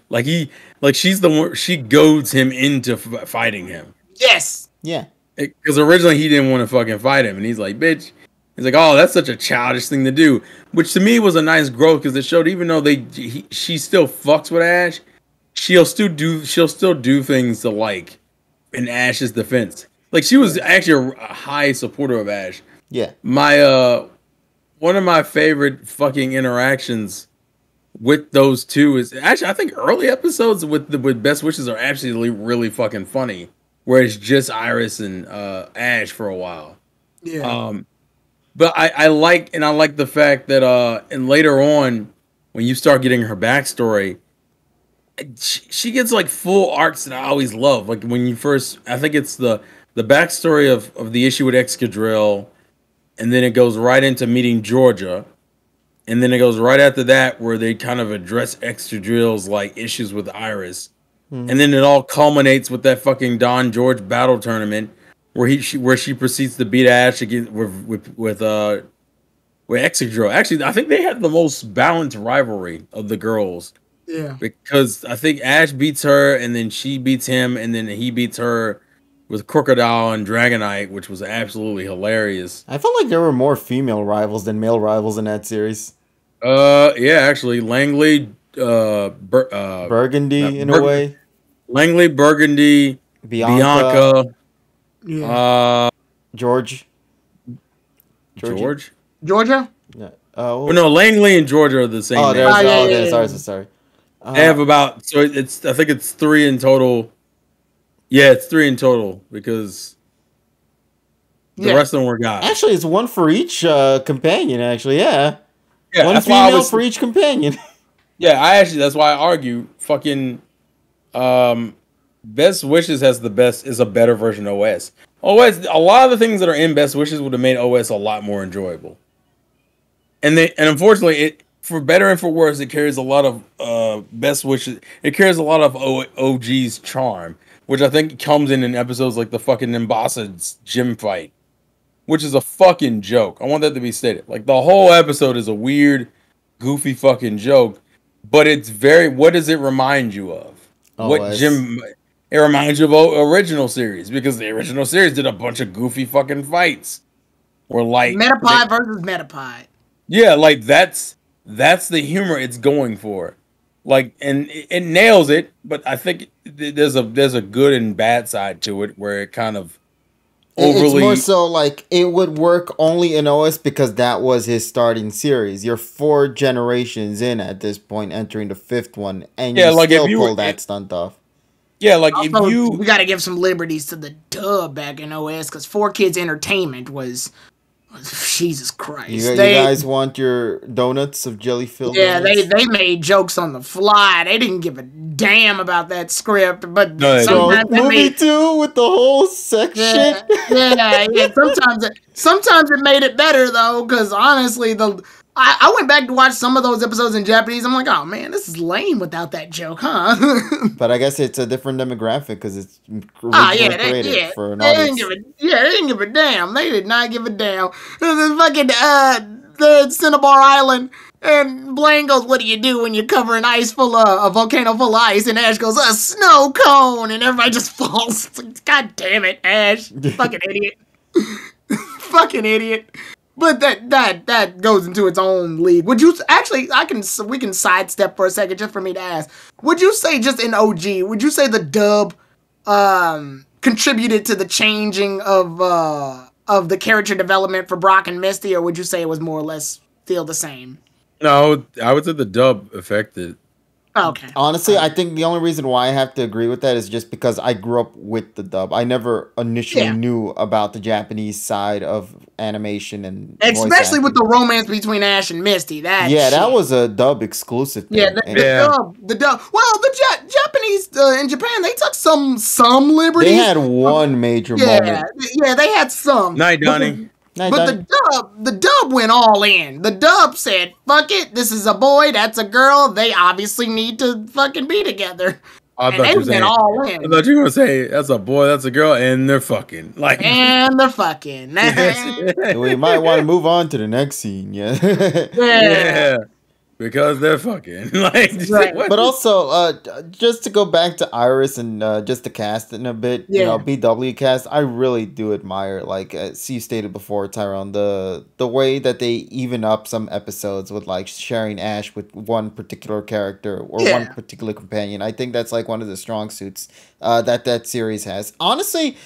She's the one, she goads him into fighting him. Yes. Yeah. Because originally he didn't want to fucking fight him, and he's like, "Bitch." He's like, "Oh, that's such a childish thing to do," which to me was a nice growth because it showed even though she still fucks with Ash, she'll still do things to like in Ash's defense. Like she was actually a high supporter of Ash. Yeah. My one of my favorite fucking interactions with those two is actually I think early episodes with Best Wishes are actually really fucking funny, where it's just Iris and Ash for a while. Yeah. But I like the fact that and later on when you start getting her backstory, she gets like full arcs that I always love. Like when you first, I think it's the backstory of the issue with Excadrill, and then it goes right into meeting Georgia, and then it goes right after that where they kind of address Excadrill's like issues with Iris, and then it all culminates with that fucking Don George battle tournament. Where she proceeds to beat Ash again with Excadrill. Actually, I think they had the most balanced rivalry of the girls. Yeah. Because I think Ash beats her, and then she beats him, and then he beats her with Crocodile and Dragonite, which was absolutely hilarious. I felt like there were more female rivals than male rivals in that series. Yeah, actually, Langley, Burgundy in a way. Langley, Burgundy, Bianca. Yeah. Georgia? Georgia? Yeah. No, Langley and Georgia are the same. Sorry. They have about I think it's 3 in total. Yeah, it's 3 in total because the rest of them were guys. Actually, it's 1 for each companion. Actually, yeah. 1 that's female for each companion. Yeah, that's why I argue fucking Best Wishes is a better version of OS. A lot of the things that are in Best Wishes would have made OS a lot more enjoyable. And unfortunately, for better and for worse, it carries a lot of Best Wishes. It carries a lot of OG's charm, which I think comes in episodes like the fucking Nimbasa gym fight, which is a fucking joke. I want that to be stated. Like the whole episode is a weird, goofy fucking joke, but it's what does it remind you of? What gym? It reminds you of original series because the original series did a bunch of goofy fucking fights. Or like Metapod versus Metapod. Yeah, like that's the humor it's going for. Like, and it nails it, but I think there's a good and bad side to it where it kind of overly. It's more so like it would work only in OS because that was his starting series. You're 4 generations in at this point, entering the 5th one, and you still pull that stunt off. Yeah, like also, we got to give some liberties to the dub back in OS because 4Kids Entertainment was Jesus Christ. You guys want your donuts of jelly filled? Yeah, they made jokes on the fly. They didn't give a damn about that script, but sometimes movie 2 with the whole section. Yeah. Sometimes it made it better though, because honestly, I went back to watch some of those episodes in Japanese. I'm like, oh man, this is lame without that joke, huh? But I guess it's a different demographic because it's created for an audience. They didn't give a damn. They did not give a damn. The fucking the Cinnabar Island, and Blaine goes, "What do you do when you cover an ice full of a volcano full of ice?" And Ash goes, "A snow cone," and everybody just falls. It's like, God damn it, Ash, fucking idiot, fucking idiot. But that goes into its own league. Would you actually? We can sidestep for a second just for me to ask. Would you say just in OG? Would you say the dub contributed to the changing of the character development for Brock and Misty, or would you say it was more or less feel the same? No, I would say the dub affected. Okay. Honestly, I think the only reason why I have to agree with that is just because I grew up with the dub. I never initially knew about the Japanese side of animation and especially with the romance between Ash and Misty. That was a dub exclusive thing. Yeah, the dub. Well, the Japanese in Japan, they took some liberties. They had one major moment. Yeah, they had some. Night, Donnie. But the dub went all in. The dub said, "Fuck it, this is a boy, that's a girl. They obviously need to fucking be together." And they went all in. I thought you were gonna say that's a boy, that's a girl, and they're fucking. And they're fucking. We might want to move on to the next scene. Yeah. Because they're fucking But also, just to go back to Iris and just the cast in a bit, BW cast, I really do admire, as you stated before, Tyrone, the way that they even up some episodes with sharing Ash with one particular character or one particular companion. I think that's one of the strong suits that series has. Honestly,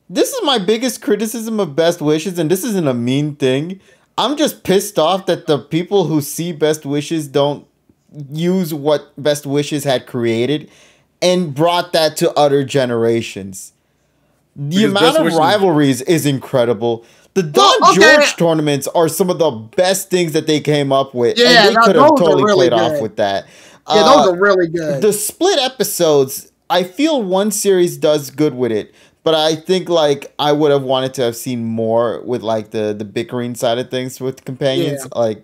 this is my biggest criticism of Best Wishes, and this isn't a mean thing. I'm just pissed off that the people who see Best Wishes don't use what Best Wishes had created and brought that to other generations. The amount of rivalries is incredible. The Don George tournaments are some of the best things that they came up with. Yeah, and they could have totally played off with that. Yeah, those are really good. The split episodes, I feel one series does good with it. But I think I would have wanted to have seen more with the bickering side of things with companions. Yeah.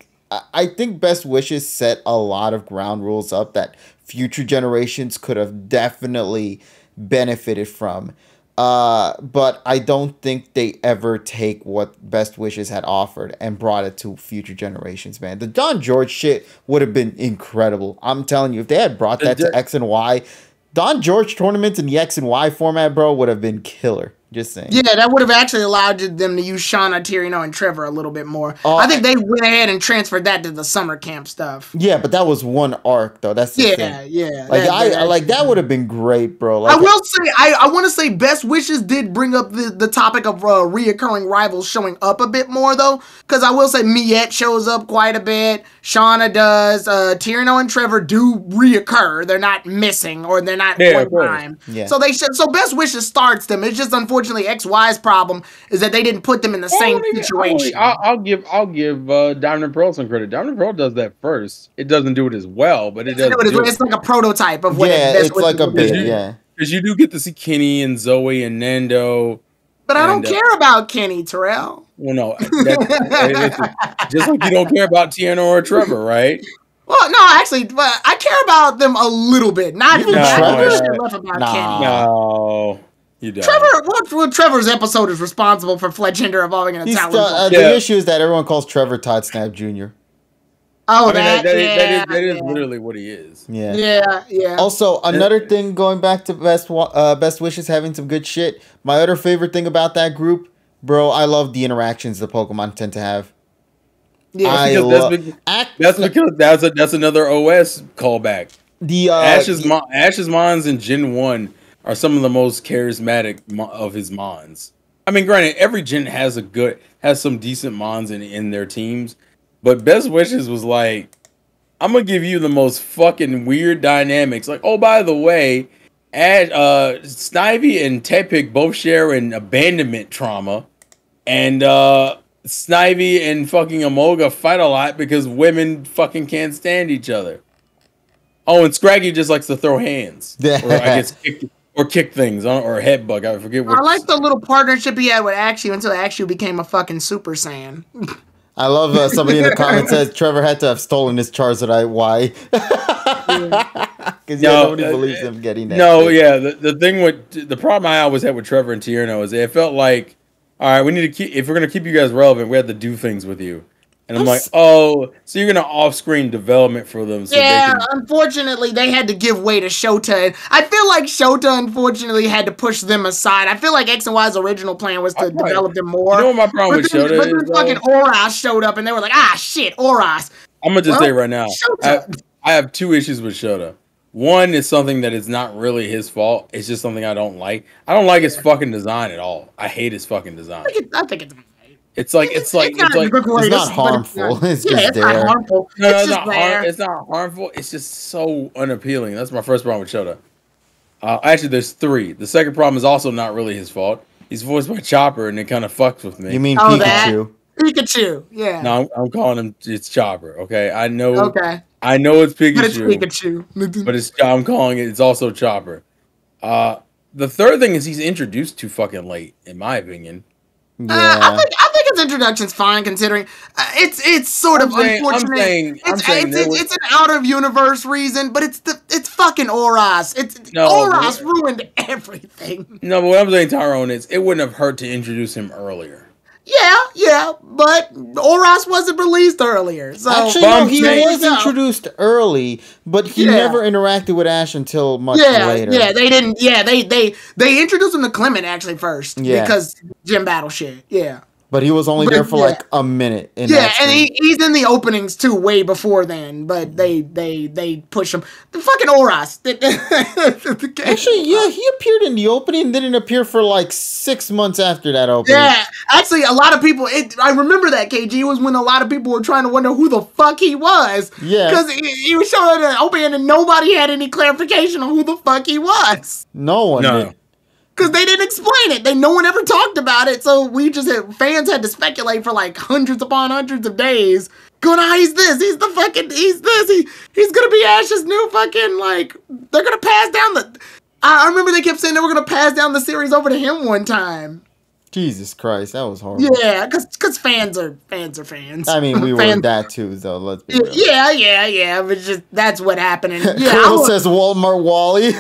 I think Best Wishes set a lot of ground rules up that future generations could have definitely benefited from. But I don't think they ever take what Best Wishes had offered and brought it to future generations, man. The Don George shit would have been incredible. I'm telling you, if they had brought that to X and Y, Don George tournaments in the X and Y format, bro, would have been killer. Just saying. Yeah, that would have actually allowed them to use Shauna, Tyrion, and Trevor a little bit more. I think they went ahead and transferred that to the summer camp stuff. Yeah, but that was one arc, though. That's the thing. Yeah. That would have been great, bro. I will say, I want to say Best Wishes did bring up the topic of reoccurring rivals showing up a bit more, though. Because I will say Miette shows up quite a bit. Shauna does. Tyrion and Trevor do reoccur. They're not missing or they're not one time. Yeah. So So Best Wishes starts them. It's just unfortunately XY's problem is that they didn't put them in the same situation. I'll give Diamond and Pearl some credit. Diamond and Pearl does that first. It doesn't do it as well, but it does. It's like a prototype of what. Yeah, it's like a bit. Yeah, because you do get to see Kenny and Zoe and Nando. But I don't care about Kenny, Terrell. Well, no, just like you don't care about Tiana or Trevor, right? Well, no, actually, but I care about them a little bit. Not even Trevor. Kenny. No. Trevor's episode is responsible for Fletchender evolving into talent. The issue is that everyone calls Trevor Todd Snap Jr. Oh, that is literally what he is. Yeah. Also, another thing going back to Best Wishes having some good shit. My other favorite thing about that group, bro, I love the interactions the Pokemon tend to have. Yeah, that's because that's another OS callback. The Ash's Mons in Gen 1 are some of the most charismatic of his Mons. I mean, granted, every gen has some decent Mons in their teams, but Best Wishes was like, I'm gonna give you the most fucking weird dynamics. Like, oh, by the way, Snivy and Tepig both share an abandonment trauma, and Snivy and fucking Amoga fight a lot because women fucking can't stand each other. Oh, and Scraggy just likes to throw hands, or I guess kick things, or headbutt. I forget what. I like the little partnership he had with Axew until Axew became a fucking Super Saiyan. I love somebody in the comments says Trevor had to have stolen his Charizard. Why? Because nobody believes him getting that. No, the thing with the problem I always had with Trevor and Tierno is it felt like, all right, we need to keep, if we're gonna keep you guys relevant, we have to do things with you. And I'm like, oh, so you're going to off-screen development for them. So unfortunately, they had to give way to Shota. I feel like Shota, unfortunately, had to push them aside. I feel like X and Y's original plan was to develop them more. You know what my problem with Shota is? But then fucking Oras showed up, and they were like, shit, Oras. I'm going to just say right now, I have two issues with Shota. One is something that is not really his fault. It's just something I don't like. I don't like his fucking design at all. I hate his fucking design. I think it's It's not harmful. It's just there. Not harmful. No, it's not harmful. It's just so unappealing. That's my first problem with Shota. Actually, there's 3. The second problem is also not really his fault. He's voiced by Chopper, and it kind of fucks with me. You mean Pikachu? Pikachu, yeah. No, I'm calling him. It's Chopper. Okay, I know. Okay. I know it's Pikachu. But it's Pikachu. But I'm calling it. It's also Chopper. The third thing is he's introduced too fucking late, in my opinion. Yeah. I think his introduction's fine considering it's sort of unfortunate. It's an out of universe reason, but it's fucking Oras. Oras ruined everything. No, but what I'm saying, Tyrone, is it wouldn't have hurt to introduce him earlier. Yeah, but Oras wasn't released earlier. So actually, no, he was introduced early, but he never interacted with Ash until much later. Yeah, they didn't. Yeah, they introduced him to Clement actually first because gym battle shit. Yeah. But he was only there for like a minute. And he's in the openings too, way before then. But they push him. The fucking Oras. Actually, yeah, he appeared in the opening. Didn't appear for like 6 months after that opening. Yeah, actually, a lot of people. I remember that KG was when a lot of people were trying to wonder who the fuck he was. Yeah, because he was showing an opening and nobody had any clarification on who the fuck he was. No one did. Because they didn't explain it. No one ever talked about it. So fans had to speculate for like hundreds upon hundreds of days. Going, he's this. He's the fucking, he's this. He's going to be Ash's new fucking, like, they're going to pass down the, I remember they kept saying they were going to pass down the series over to him one time. Jesus Christ, that was horrible. Yeah, because fans are fans. I mean, we were that too, though. Let's be real. Yeah. But just, that's what happened. And, Kirill says Walmart Wally.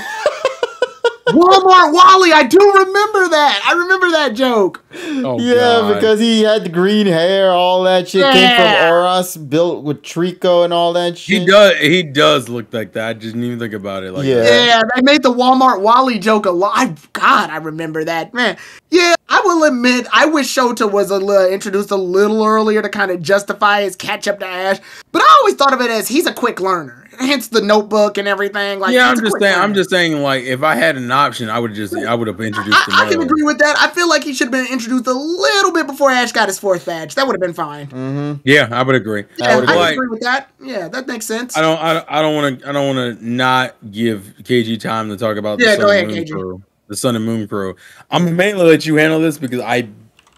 Walmart Wally, I do remember that. I remember that joke. Oh, yeah, God. Because he had the green hair, all that shit came from Oras, built with Trico and all that shit. He does look like that. I just didn't even think about it like that. Yeah, they made the Walmart Wally joke a lot. God, I remember that, man. Yeah, I will admit, I wish Shota was introduced a little earlier to kind of justify his catch up to Ash. But I always thought of it as he's a quick learner. Hence the notebook and everything. Like, yeah, I'm just saying, like, if I had an option, I would have introduced him. I can agree with that. I feel like he should have been introduced a little bit before Ash got his 4th badge. That would have been fine. Mm-hmm. Yeah, I would agree. Yeah, I agree with that. Yeah, that makes sense. I don't want to not give KG time to talk about the Sun and Moon crew. I'm mainly gonna let you handle this because I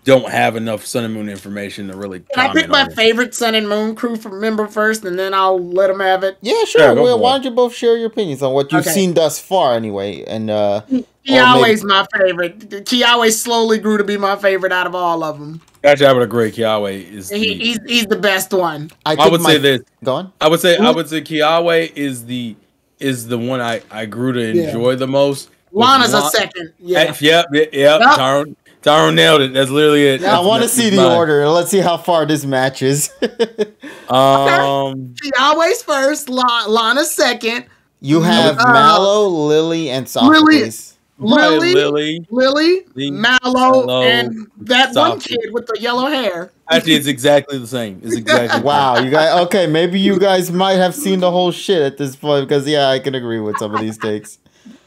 don't have enough Sun and Moon information to really. Can I pick my favorite Sun and Moon crew member first, and then I'll let them have it? Yeah, sure. Well, why don't you both share your opinions on what you've seen thus far, anyway? And Kiawe's my favorite. Kiawe slowly grew to be my favorite out of all of them. Actually, I would agree. Kiawe is he's the best one. I would say this. Go on. I would say Kiawe is the one I grew to enjoy the most. Lana's a second. Yeah. Yep. Tyrone nailed it. That's literally it. I want to see the order. Let's see how far this matches. Kiawe's first, Lana's second. You have Mallow, Lily, and Sophocles. Lily, Mallow, and that one kid with the yellow hair. Actually, it's exactly the same. It's exactly wow. You guys, okay? Maybe you guys might have seen the whole shit at this point because I can agree with some of these takes.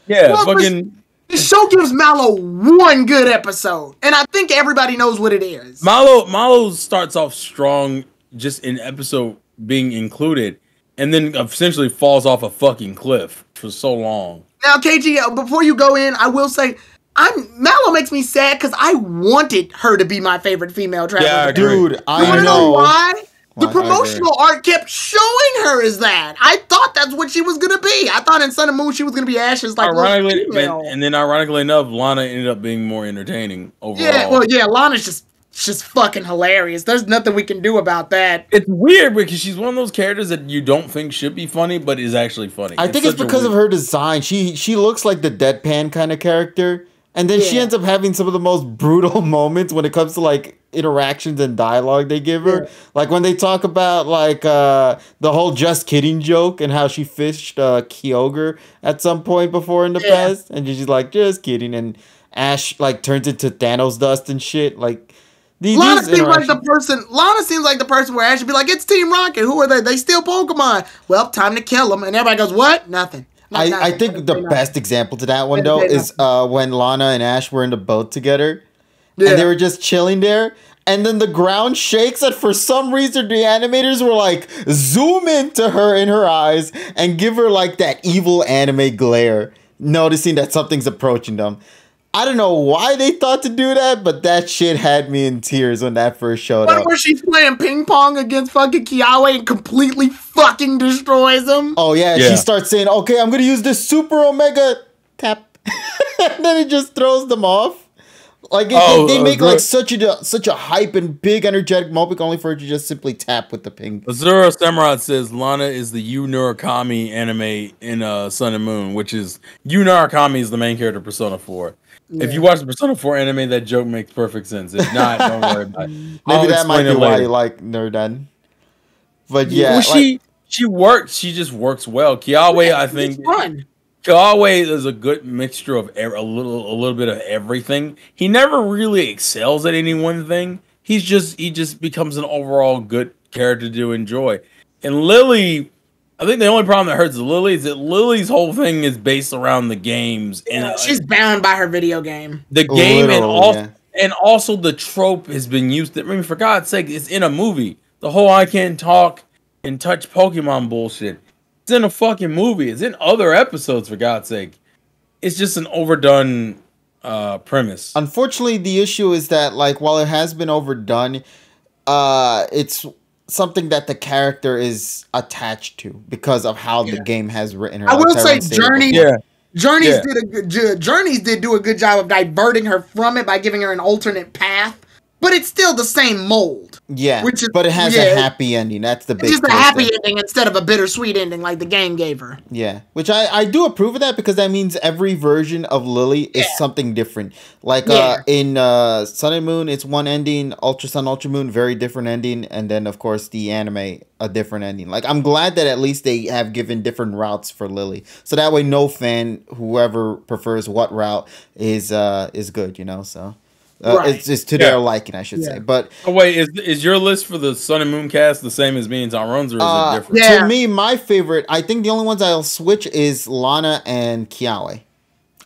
Yeah, fucking. The show gives Mallow one good episode, and I think everybody knows what it is. Mallow starts off strong, just in episode being included, and then essentially falls off a fucking cliff for so long. Now, KG, before you go in, I will say, Mallow makes me sad because I wanted her to be my favorite female traveler. Yeah, dude, I know why. The promotional art kept showing her as that. I thought that's what she was gonna be. I thought in Sun and Moon she was gonna be Ash's like ironically, and then ironically enough, Lana ended up being more entertaining overall. Yeah, Lana's just fucking hilarious. There's nothing we can do about that. It's weird because she's one of those characters that you don't think should be funny, but is actually funny. I think it's because of her design. She looks like the deadpan kind of character. And then she ends up having some of the most brutal moments when it comes to like interactions and dialogue they give her. Yeah. Like when they talk about like the whole just kidding joke and how she fished Kyogre at some point before in the past. And she's like, just kidding. And Ash like turns into Thanos dust and shit. Like Lana seems like the person where Ash would be like, it's Team Rocket. Who are they? They steal Pokemon. Well, time to kill them. And everybody goes, what? Nothing. I think the best example to that one though is when Lana and Ash were in the boat together, and they were just chilling there, and then the ground shakes, and for some reason the animators were like zoom into her in her eyes and give her like that evil anime glare, noticing that something's approaching them. I don't know why they thought to do that, but that shit had me in tears when that first showed up. Where she's playing ping pong against fucking Kiawe and completely fucking destroys him. Oh yeah, she starts saying, "Okay, I'm gonna use this super omega tap," and then it just throws them off. Like they make like such a hype and big energetic moment, only for her to just simply tap with the ping. Azura Samurai says Lana is the Yu Murakami anime in Sun and Moon, which is Yu Murakami is the main character of Persona 4. Yeah. If you watch the Persona 4 anime, that joke makes perfect sense. If not, don't worry about it. Maybe that might be why you like Nerden. But yeah, well, she works. She just works well. Kiawe, I think. Kiawe is a good mixture of a little bit of everything. He never really excels at any one thing. He just becomes an overall good character to enjoy. And Lily, I think the only problem that hurts Lily is that Lily's whole thing is based around the games, and she's bound by her video game. The game and also the trope has been used. I mean, for God's sake, it's in a movie. The whole I can't talk and touch Pokemon bullshit. It's in a fucking movie. It's in other episodes, for God's sake. It's just an overdone premise. Unfortunately, the issue is that, like, while it has been overdone, it's something that the character is attached to because of how the game has written her. I will say Journeys did do a good job of diverting her from it by giving her an alternate path. But it's still the same mold. Yeah, but it has a happy ending. That's the big thing. It's just a happy ending instead of a bittersweet ending like the game gave her. Yeah, which I do approve of that because that means every version of Lily is something different. Like in Sun and Moon, it's one ending. Ultra Sun, Ultra Moon, very different ending. And then, of course, the anime, a different ending. Like, I'm glad that at least they have given different routes for Lily. So that way no fan, whoever prefers what route, is good, you know, so... It's to their liking, I should say. But wait, is your list for the Sun and Moon cast the same as me and Tyrone, or is it different? To me, my favorite, I think the only ones I'll switch is Lana and Kiawe.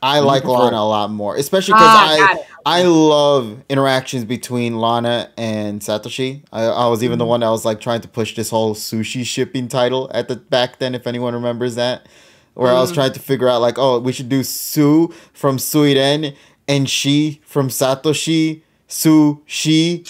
I like Lana a lot more, especially because I love interactions between Lana and Satoshi. I was even the one that was like trying to push this whole sushi shipping title at the back then, if anyone remembers that, where I was trying to figure out like, oh, we should do Su from Suiren and Shi from Satoshi, sushi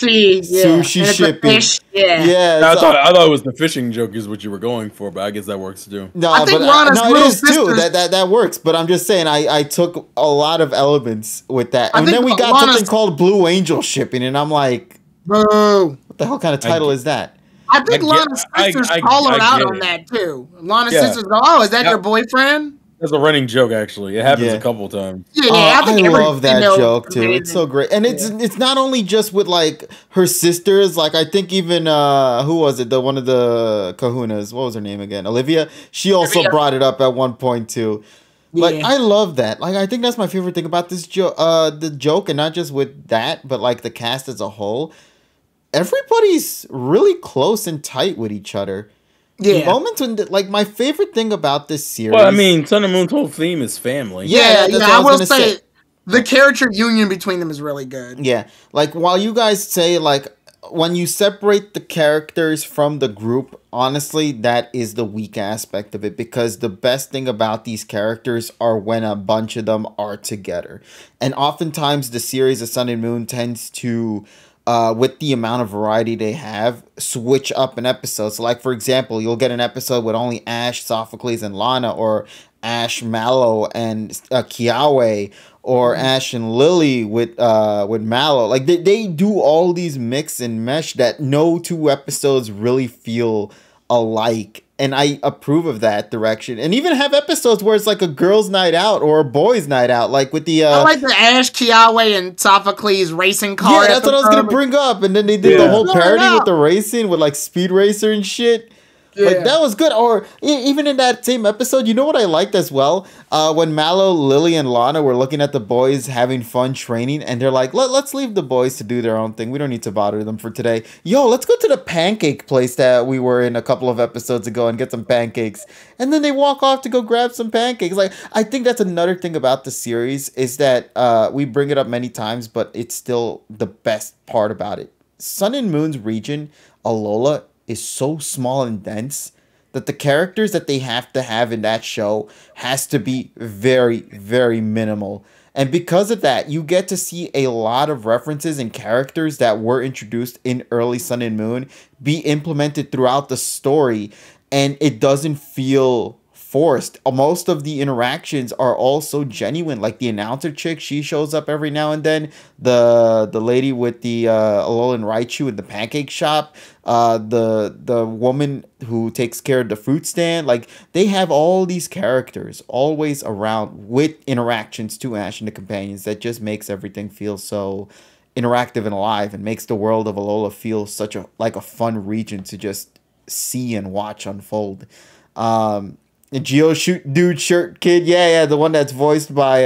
shipping. Yeah. I thought it was the fishing joke is what you were going for, but I guess that works too. No, it is too. That works. But I'm just saying, I took a lot of elements with that, and then we got something called Blue Angel shipping, and I'm like, bro, what the hell kind of title is that? I think Lana's sisters call her out on that too. Lana's sisters go, "Oh, is that your boyfriend?" That's a running joke, actually. It happens a couple times. I love that joke too. It's so great, and it's not only just with like her sisters. Like I think even who was it? One of the Kahunas. What was her name again? Olivia. She also brought it up at one point too. Like I love that. Like I think that's my favorite thing about this joke. The joke, and not just with that, but like the cast as a whole. Everybody's really close and tight with each other. Yeah, moments when like my favorite thing about this series. Well, I mean, Sun and Moon's whole theme is family. Yeah, I will say the character union between them is really good. Yeah, like while you guys say like when you separate the characters from the group, honestly, that is the weak aspect of it because the best thing about these characters are when a bunch of them are together, and oftentimes the series of Sun and Moon tends to. With the amount of variety they have, switch up an episode. So, like, for example, you'll get an episode with only Ash, Sophocles, and Lana, or Ash, Mallow, and Kiawe, or Ash and Lily with Mallow. Like, they do all these mix and mesh that no two episodes really feel alike. And I approve of that direction. And even have episodes where it's like a girl's night out or a boy's night out. Like with the... I like the Ash, Kiawe, and Sophocles racing car. Yeah, that's what I was going to bring up. And then they did the whole parody with the racing with like Speed Racer and shit. Like, that was good. Or even in that same episode, you know what I liked as well? When Mallow, Lily, and Lana were looking at the boys having fun training, and they're like, let's leave the boys to do their own thing. We don't need to bother them for today. Yo, let's go to the pancake place that we were in a couple of episodes ago and get some pancakes. And then they walk off to go grab some pancakes. Like, I think that's another thing about the series is that we bring it up many times, but it's still the best part about it. Sun and Moon's region, Alola, is so small and dense that the characters that they have to have in that show has to be very, very minimal. And because of that, you get to see a lot of references and characters that were introduced in early Sun and Moon be implemented throughout the story, and it doesn't feel forced. Most of the interactions are also genuine. Like the announcer chick, she shows up every now and then. The lady with the Alolan Raichu in the pancake shop. The woman who takes care of the fruit stand. Like, they have all these characters always around with interactions to Ash and the companions that just makes everything feel so interactive and alive and makes the world of Alola feel such a fun region to just see and watch unfold. The Dude Shirt Kid, yeah, the one that's voiced by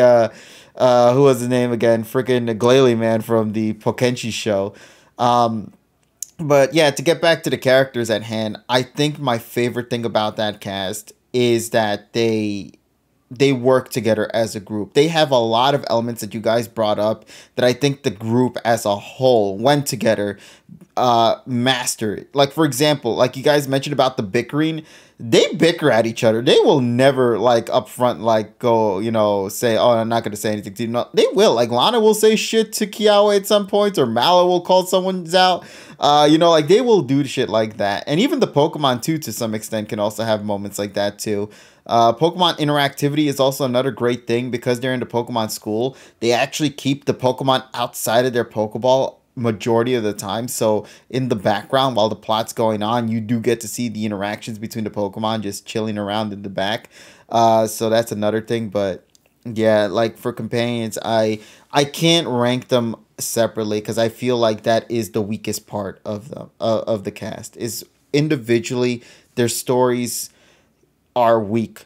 who was his name again? Freaking Glalie Man from the Pokenchi show. But yeah, to get back to the characters at hand, I think my favorite thing about that cast is that they work together as a group. They have a lot of elements that you guys brought up that I think the group as a whole went together, mastered. Like, for example, like you guys mentioned about the bickering, they bicker at each other. They will never, like, up front, like, go, say, oh, I'm not going to say anything to you. No, they will. Like, Lana will say shit to Kiawe at some points, or Mallow will call someone's out. Like, they will do shit like that. And even the Pokemon, too, to some extent, can also have moments like that, too. Pokemon interactivity is also another great thing because they're in the Pokemon school. They actually keep the Pokemon outside of their Pokeball majority of the time. So in the background, while the plot's going on, you do get to see the interactions between the Pokemon just chilling around in the back. So that's another thing. But yeah, like for companions, I can't rank them separately because I feel like that is the weakest part of them of the cast. Is individually their stories are weak,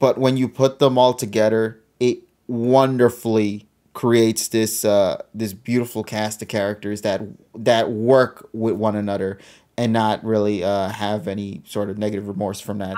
but when you put them all together, it wonderfully creates this beautiful cast of characters that work with one another and not really have any sort of negative remorse from that.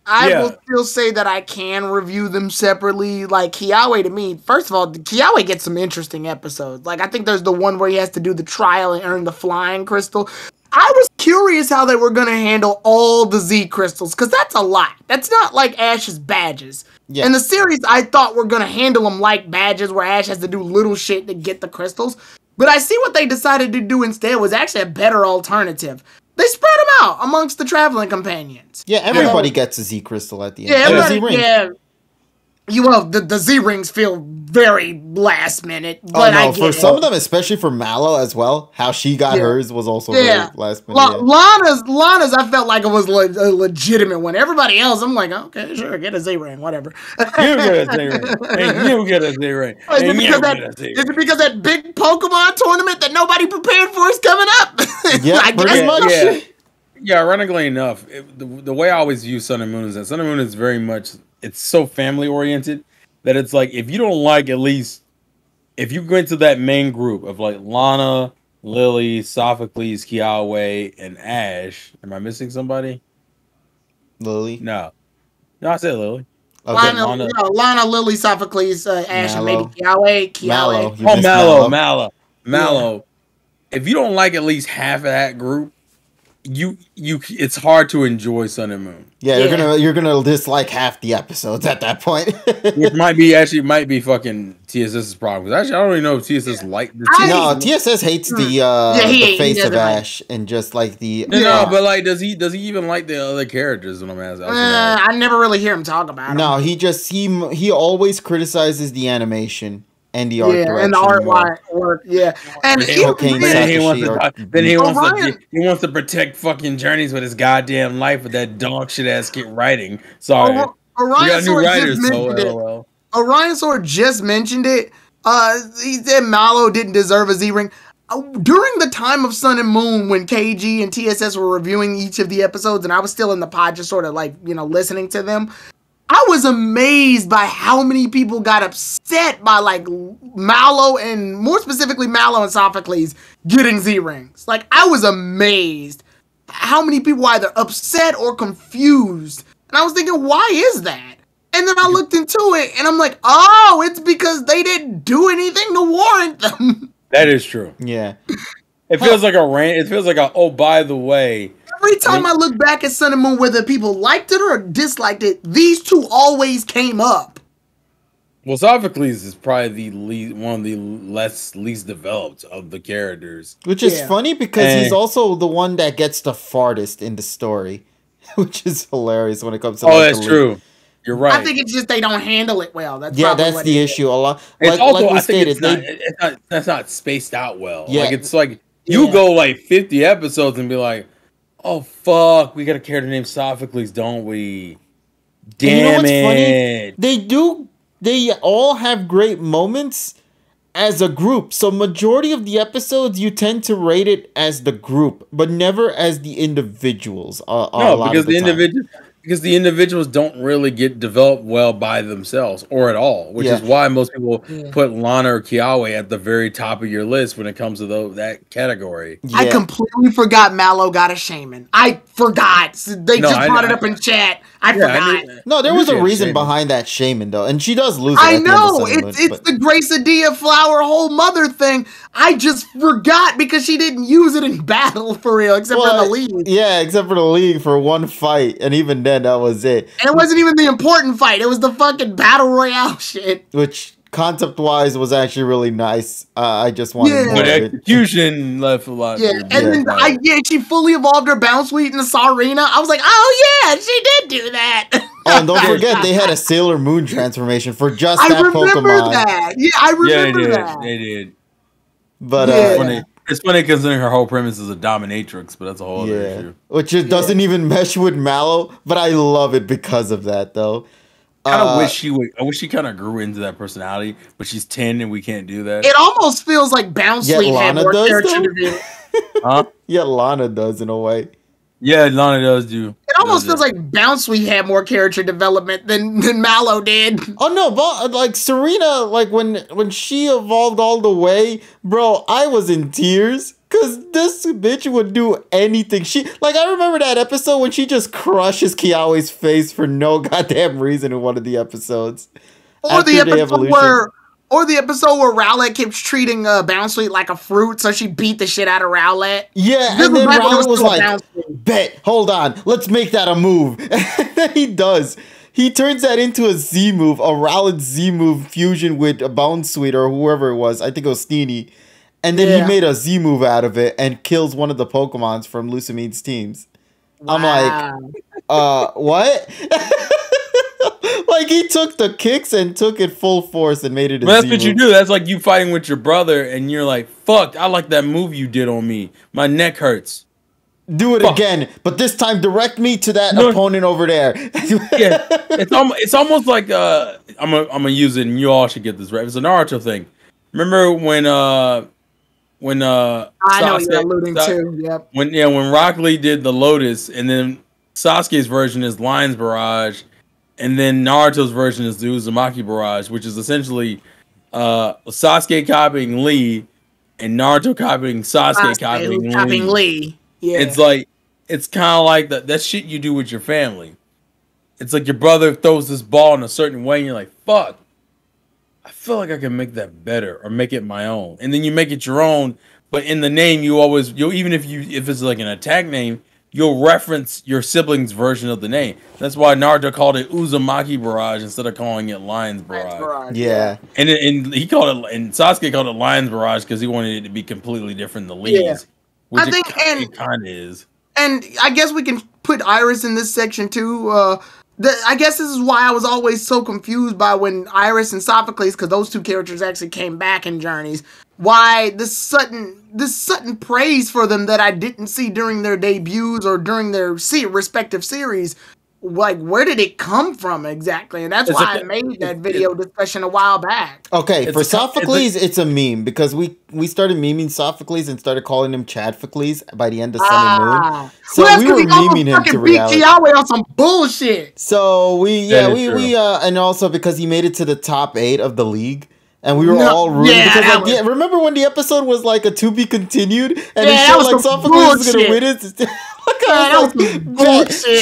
I will still say that I can review them separately. Like, Kiawe, to me, first of all, Kiawe gets some interesting episodes. Like, I think there's the one where he has to do the trial and earn the flying crystal. I was curious how they were going to handle all the Z crystals, because that's a lot. That's not like Ash's badges. Yeah. In the series, I thought we're going to handle them like badges, where Ash has to do little shit to get the crystals. But I see what they decided to do instead was actually a better alternative. They spread them out amongst the traveling companions. Yeah, everybody gets a Z crystal at the end. The Z rings feel very last minute. But I get for some of them, especially for Mallow as well, how she got hers was also very last minute. Lana's, I felt like it was a legitimate one. Everybody else, I'm like, okay, sure, get a Z ring, whatever. You get a Z ring. And you get a Z ring. Is it because that big Pokemon tournament that nobody prepared for is coming up? Yeah, pretty much. Yeah, ironically enough, the way I always view Sun and Moon is that Sun and Moon is very much, it's so family oriented that it's like, if you don't like, at least if you go into that main group of like Lana, Lily, Sophocles, Kiawe, and Ash, am I missing somebody? Lily? No, I said Lily. Okay. Lana, Lily, Sophocles, Ash, and maybe Kiawe. Mallow. If you don't like at least half of that group, it's hard to enjoy Sun and Moon. Yeah, you're gonna dislike half the episodes at that point. Which might be fucking TSS's problem. Actually, I don't even know if TSS liked the team. No, TSS hates the face of Ash and just like the but like does he even like the other characters when I'm asking? I never really hear him talk about them. No, he always criticizes the animation and the art direction. And the artwork, and then he wants to protect fucking Journeys with his goddamn life with that dog shit ass kid writing. Sorry, we got new writers. Orion Sword just mentioned it. He said Mallow didn't deserve a Z ring. during the time of Sun and Moon, when KG and TSS were reviewing each of the episodes, and I was still in the pod, just sort of like, listening to them, I was amazed by how many people got upset by like Mallow, and more specifically Mallow and Sophocles getting Z-Rings. Like, I was amazed how many people were either upset or confused. And I was thinking, why is that? And then I looked into it, and I'm like, oh, it's because they didn't do anything to warrant them. That is true. Yeah. It feels like a rant. It feels like oh, by the way. Every time I look back at Sun and Moon, whether people liked it or disliked it, these two always came up. Well, Sophocles is probably one of the least developed of the characters. Which is funny because he's also the one that gets the farthest in the story. Which is hilarious when it comes to that's true. You're right. I think it's just they don't handle it well. That's the issue. A lot. It's also, like we stated, that's not spaced out well. Yeah. Like, it's like you go like 50 episodes and be like, oh fuck, we got a character named Sophocles, don't we? Damn it. Funny? They all have great moments as a group. So majority of the episodes you tend to rate it as the group, but never as the individuals. Because the individuals don't really get developed well by themselves or at all, which is why most people put Lana or Kiawe at the very top of your list when it comes to that category. Yeah. I completely forgot Mallow got a shaman. I forgot. They brought it up in chat. I forgot. There was a reason behind that shaman, though, and she does lose it. I know. It's the Grace Adia flower whole mother thing. I just forgot because she didn't use it in battle for real, except for the league. Yeah, except for the league for one fight, and even then, that was it. And it wasn't even the important fight. It was the fucking battle royale shit. Which, concept-wise, was actually really nice. I just wanted more but execution left a lot. Yeah, and then she fully evolved her bounce suite into Sarina. I was like, oh yeah, she did do that. Oh, and don't forget, they had a Sailor Moon transformation for just that Pokemon. I remember that. Yeah, I remember that. They did. But it's funny considering her whole premise is a dominatrix, but that's a whole other issue. Which doesn't even mesh with Mallow, but I love it because of that, though. I wish she kind of grew into that personality, but she's 10 and we can't do that. It almost feels like Bounceley had more character development. Huh? Yeah, Lana does in a way. Yeah, Lana does do. It almost feels like Bounceley had more character development than Mallow did. Oh no, but like Serena, like when she evolved all the way, bro, I was in tears. Cause this bitch would do anything. I remember that episode when she just crushes Kiawe's face for no goddamn reason in one of the episodes. Or the episode where Rowlett keeps treating Bounceley like a fruit, so she beat the shit out of Rowlett. Yeah, and then Rowlett was like, bet, hold on, let's make that a move. And then he does. He turns that into a Z move, a Rowlett Z move fusion with a Bounsweet or whoever it was. I think it was Steenie. And then he made a Z move out of it and kills one of the Pokemons from Lucamine's teams. Wow. I'm like, what? Like, he took the kicks and took it full force and made it a that's what you do. That's like you fighting with your brother and you're like, fuck, I like that move you did on me. My neck hurts. Do it again, but this time direct me to that opponent over there. Yeah, it's almost like I'm gonna use it and you all should get this right. It's a Naruto thing. Remember when I know what you're alluding to. Yep. When Rock Lee did the Lotus, and then Sasuke's version is Lion's Barrage, and then Naruto's version is the Uzumaki Barrage, which is essentially Sasuke copying Lee, and Naruto copying Sasuke copying Lee. Yeah. It's kind of like that shit you do with your family. It's like your brother throws this ball in a certain way, and you're like, fuck. I feel like I can make that better or make it my own. And then you make it your own, but in the name you'll even if it's like an attack name, you'll reference your sibling's version of the name. That's why Naruto called it Uzumaki Barrage instead of calling it Lion's Barrage. Yeah. And he called it, and Sasuke called it Lion's Barrage because he wanted it to be completely different than Lee's. Yeah. Which I think it kind of is. And I guess we can put Iris in this section too. I guess this is why I was always so confused by when Iris and Sophocles, because those two characters actually came back in Journeys, why this sudden praise for them that I didn't see during their debuts or during their respective series. like, where did it come from exactly? And that's why I made that video discussion a while back. Okay, for Sophocles, it's a meme because we started memeing Sophocles and started calling him Chadphocles by the end of Sun and Moon. So we were memeing him to reality. On some bullshit. So and also because he made it to the top 8 of the league. And we were all rooting because, remember when the episode was like a to be continued, and he showed like Sophocles was gonna win it.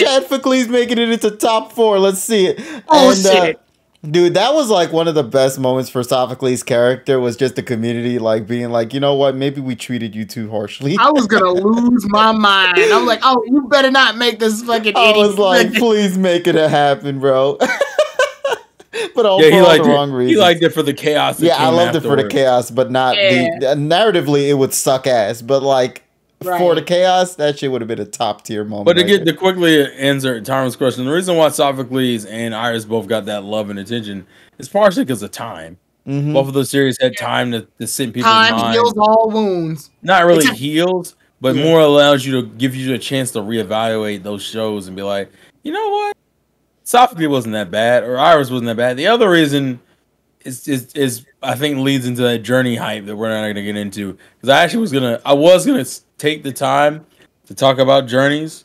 Chadphocles making it into top 4. Let's see it. Dude, that was like one of the best moments for Sophocles' character was just the community like being like, you know what, maybe we treated you too harshly. I was gonna lose my mind. I was like, oh, you better not make this fucking idiot. I was like, please make it happen, bro. But all for all the wrong reasons. He liked it for the chaos. Yeah, I loved it for the chaos, but not narratively. It would suck ass, but like for the chaos, that shit would have been a top tier moment. But to quickly answer Tyron's question, the reason why Sophocles and Iris both got that love and attention is partially because of time. Mm-hmm. Both of those series had time to sit in people's minds. Time heals all wounds. Not really heals, but more allows you to give you a chance to reevaluate those shows and be like, you know what? Sophocles wasn't that bad, or Iris wasn't that bad. The other reason is I think leads into that journey hype that we're not going to get into. Because I was gonna take the time to talk about journeys,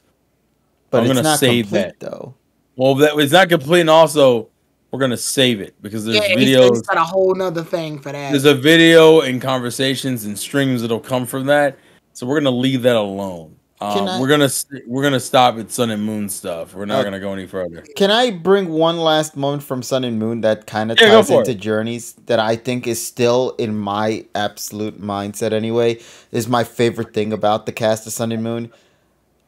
but I'm gonna save that though. Well, it's not complete, and also we're gonna save it because there's videos. He's got a whole nother thing for that. There's a video and conversations and streams that'll come from that, so we're gonna leave that alone. We're gonna stop at Sun and Moon stuff. We're not gonna go any further. Can I bring one last moment from Sun and Moon that kind of ties into Journeys that I think is still in my absolute mindset anyway? Is my favorite thing about the cast of Sun and Moon.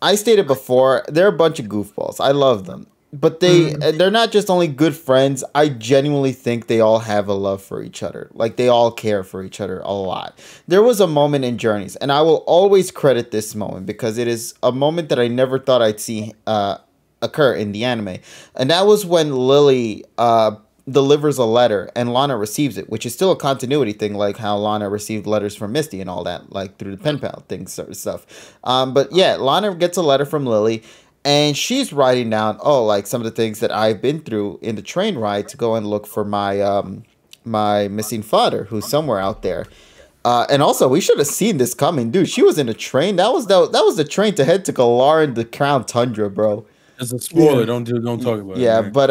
I stated before, they're a bunch of goofballs. I love them. But they're not just only good friends. I genuinely think they all have a love for each other. Like, they all care for each other a lot. There was a moment in Journeys, and I will always credit this moment because it is a moment that I never thought I'd see occur in the anime. And that was when Lily delivers a letter and Lana receives it, which is still a continuity thing, like how Lana received letters from Misty and all that, like through the pen pal thing sort of stuff. But yeah, Lana gets a letter from Lily. And she's writing down, like some of the things that I've been through in the train ride to go and look for my my missing father, who's somewhere out there. And also, we should have seen this coming, dude. She was in a train. That was the train to head to Galar and the Crown Tundra, bro. It's a spoiler. Yeah. Don't talk about it. Yeah, but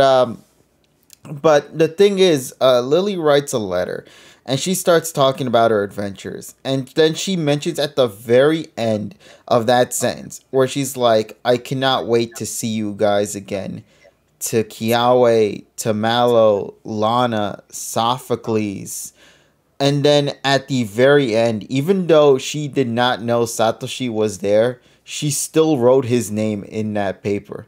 the thing is, Lily writes a letter. And she starts talking about her adventures. And then she mentions at the very end of that sentence, where she's like, I cannot wait to see you guys again. To Kiawe, to Mallow, Lana, Sophocles. And then at the very end, even though she did not know Satoshi was there, she still wrote his name in that paper.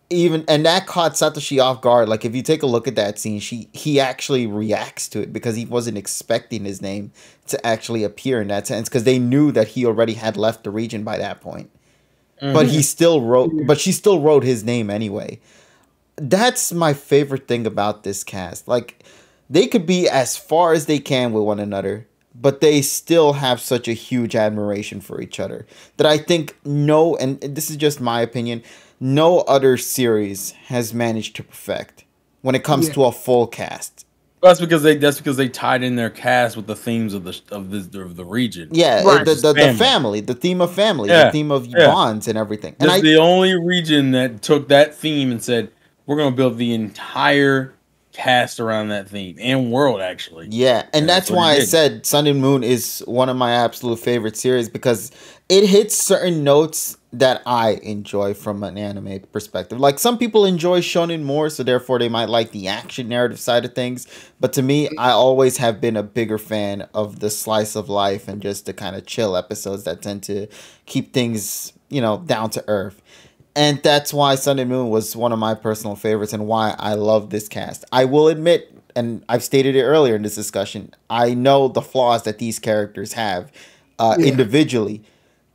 And that caught Satoshi off guard. Like, if you take a look at that scene, he actually reacts to it because he wasn't expecting his name to actually appear in that sentence because they knew that he already had left the region by that point. Mm-hmm. But she still wrote his name anyway. That's my favorite thing about this cast. Like, they could be as far as they can with one another, but they still have such a huge admiration for each other that I think and this is just my opinion, no other series has managed to perfect when it comes to a full cast. That's because they tied in their cast with the themes of the region. Yeah, right. the family, the theme of family, the theme of bonds and everything. And it's the only region that took that theme and said, we're going to build the entire cast around that theme and world, actually. Yeah, and that's why I said Sun and Moon is one of my absolute favorite series because it hits certain notes that I enjoy from an anime perspective. Like, some people enjoy shonen more, so therefore they might like the action narrative side of things. But to me, I always have been a bigger fan of the slice of life and just the kind of chill episodes that tend to keep things, down to earth. And that's why Sun and Moon was one of my personal favorites and why I love this cast. I will admit, and I've stated it earlier in this discussion, I know the flaws that these characters have individually.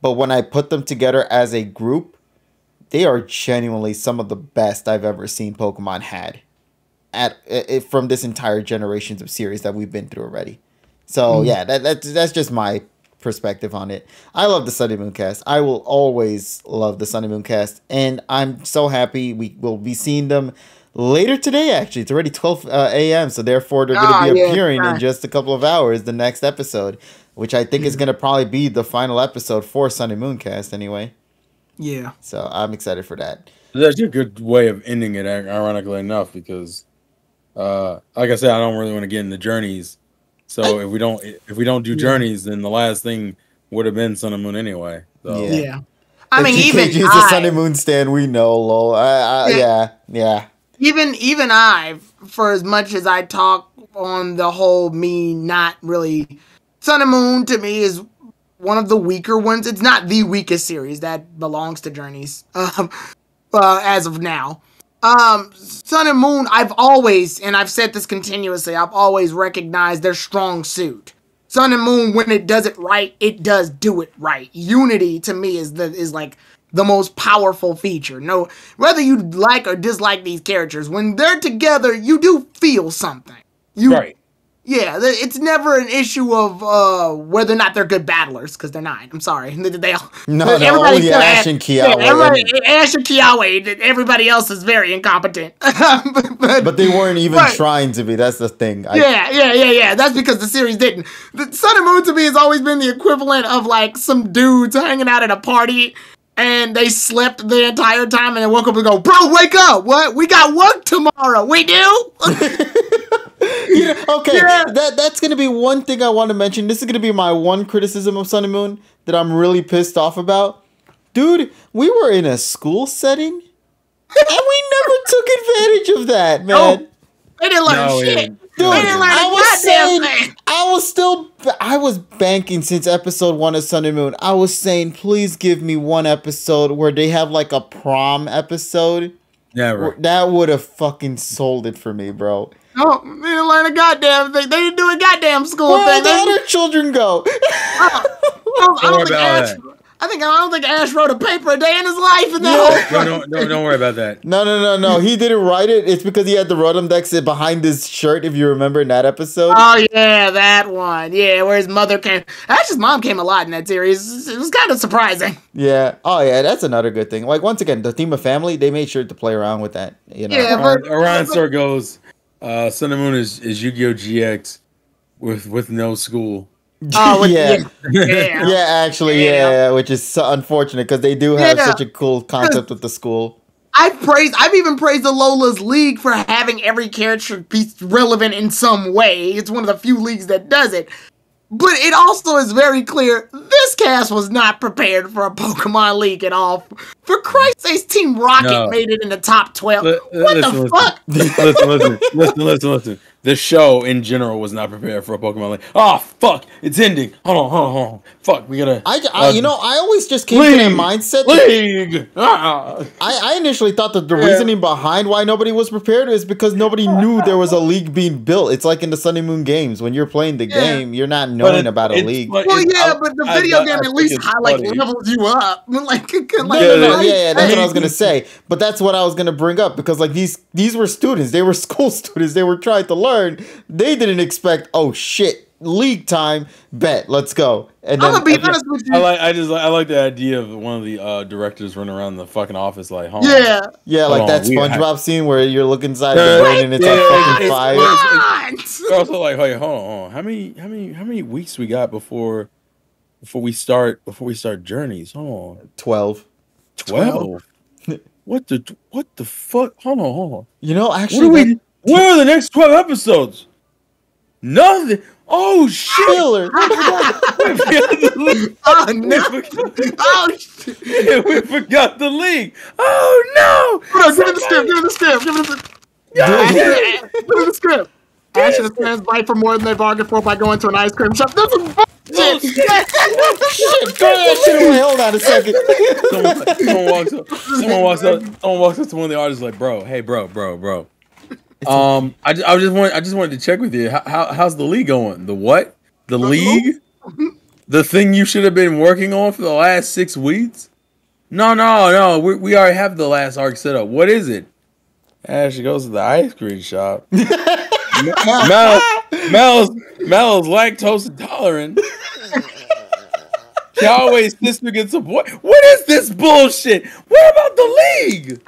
But when I put them together as a group, they are genuinely some of the best I've ever seen Pokemon had from this entire generations of series that we've been through already. So, yeah, that's just my perspective on it. I love the Sunny Moon cast. I will always love the Sunny Moon cast, and I'm so happy we will be seeing them later today. Actually, it's already 12 a.m., so therefore they're going to be appearing in just a couple of hours. The next episode, which I think is going to probably be the final episode for Sunny Moon cast, anyway. Yeah. So I'm excited for that. That's a good way of ending it, ironically enough, because, like I said, I don't really want to get into journeys. So if we don't do journeys, then the last thing would have been Sun and Moon anyway. So. Yeah. I mean, even even the Sun and Moon stand, we know, lol. Yeah. Even I, for as much as I talk on the whole, me not really, Sun and Moon to me is one of the weaker ones. It's not the weakest series that belongs to Journeys, as of now. Sun and Moon, I've always, and I've said this continuously, I've always recognized their strong suit. Sun and Moon, when it does it right, it does do it right. Unity to me is like the most powerful feature. No, whether you like or dislike these characters, when they're together, you do feel something. Right. Yeah, it's never an issue of whether or not they're good battlers, because they're not. I'm sorry. They all, only Ash and Kiawe. Yeah, Ash and Kiawe. Everybody else is very incompetent. but they weren't even trying to be. That's the thing. Yeah. That's because the series didn't. The Sun and Moon to me has always been the equivalent of like some dudes hanging out at a party and they slept the entire time and then woke up and go, bro, wake up. What? We got work tomorrow. We do? That's going to be one thing I want to mention. This is going to be my one criticism of Sun and Moon that I'm really pissed off about. Dude, we were in a school setting and we never took advantage of that, man. Oh, they didn't learn shit. Dude, I was banking since episode 1 of Sun and Moon. I was saying, please give me one episode where they have like a prom episode. Yeah, right. That would have fucking sold it for me, bro. No, they didn't learn a goddamn thing. They didn't do a goddamn school thing. Where did other children go? I don't think Ash wrote a paper a day in his life. Don't worry about that. No. He didn't write it. It's because he had the Rotom-Dex behind his shirt, if you remember in that episode. Oh, yeah, that one. Yeah, where his mother came. Ash's mom came a lot in that series. It was kind of surprising. Yeah. Oh, yeah, that's another good thing. Like, once again, the theme of family, they made sure to play around with that. You know? Yeah, Orion Star goes, Sun and Moon is Yu-Gi-Oh! GX with no school. Oh, yeah, actually, which is so unfortunate because they do have such a cool concept with the school. I've even praised the Lola's League for having every character be relevant in some way. It's one of the few leagues that does it. But it also is very clear this cast was not prepared for a Pokemon League at all. For Christ's sake, Team Rocket made it in the top 12. What the fuck? Listen. The show in general was not prepared for a Pokemon League. Oh, fuck. It's ending. Hold on. Fuck, we gotta... I always just came to that mindset. League! I initially thought that the reasoning behind why nobody was prepared is because nobody knew there was a league being built. It's like in the Sun and Moon games. When you're playing the game, you're not knowing about a league. But the video game at least levels you up. That's what I was going to say. But that's what I was going to bring up because like these were students. They were school students. They were trying to learn. They didn't expect, oh shit, league time, bet, let's go. And I'm gonna be honest with you. I like the idea of one of the directors running around the fucking office like, like that SpongeBob scene where you're looking inside the brain and it's on fucking fire. They're also like, hey, hold on, how many weeks we got before we start Journeys? Hold on, 12. What the fuck? Hold on. You know, actually, where are the next 12 episodes? Nothing. Oh shit! Filler. Oh no! Oh shit! We forgot the league. Oh no! Hold on, give me the script. Give me the script. Ash and his friends bite for more than they bargained for by going to an ice cream shop. This is bullshit. Shit, throw that shit away. Hold on a second. Someone walks up to one of the artists like, bro. I just wanted to check with you. How's the league going? The what? The league? The thing you should have been working on for the last 6 weeks? No. We already have the last arc set up. What is it? Ash goes to the ice cream shop. Mel's lactose intolerant. Callaway's sister gets a boy. What is this bullshit? What about the league?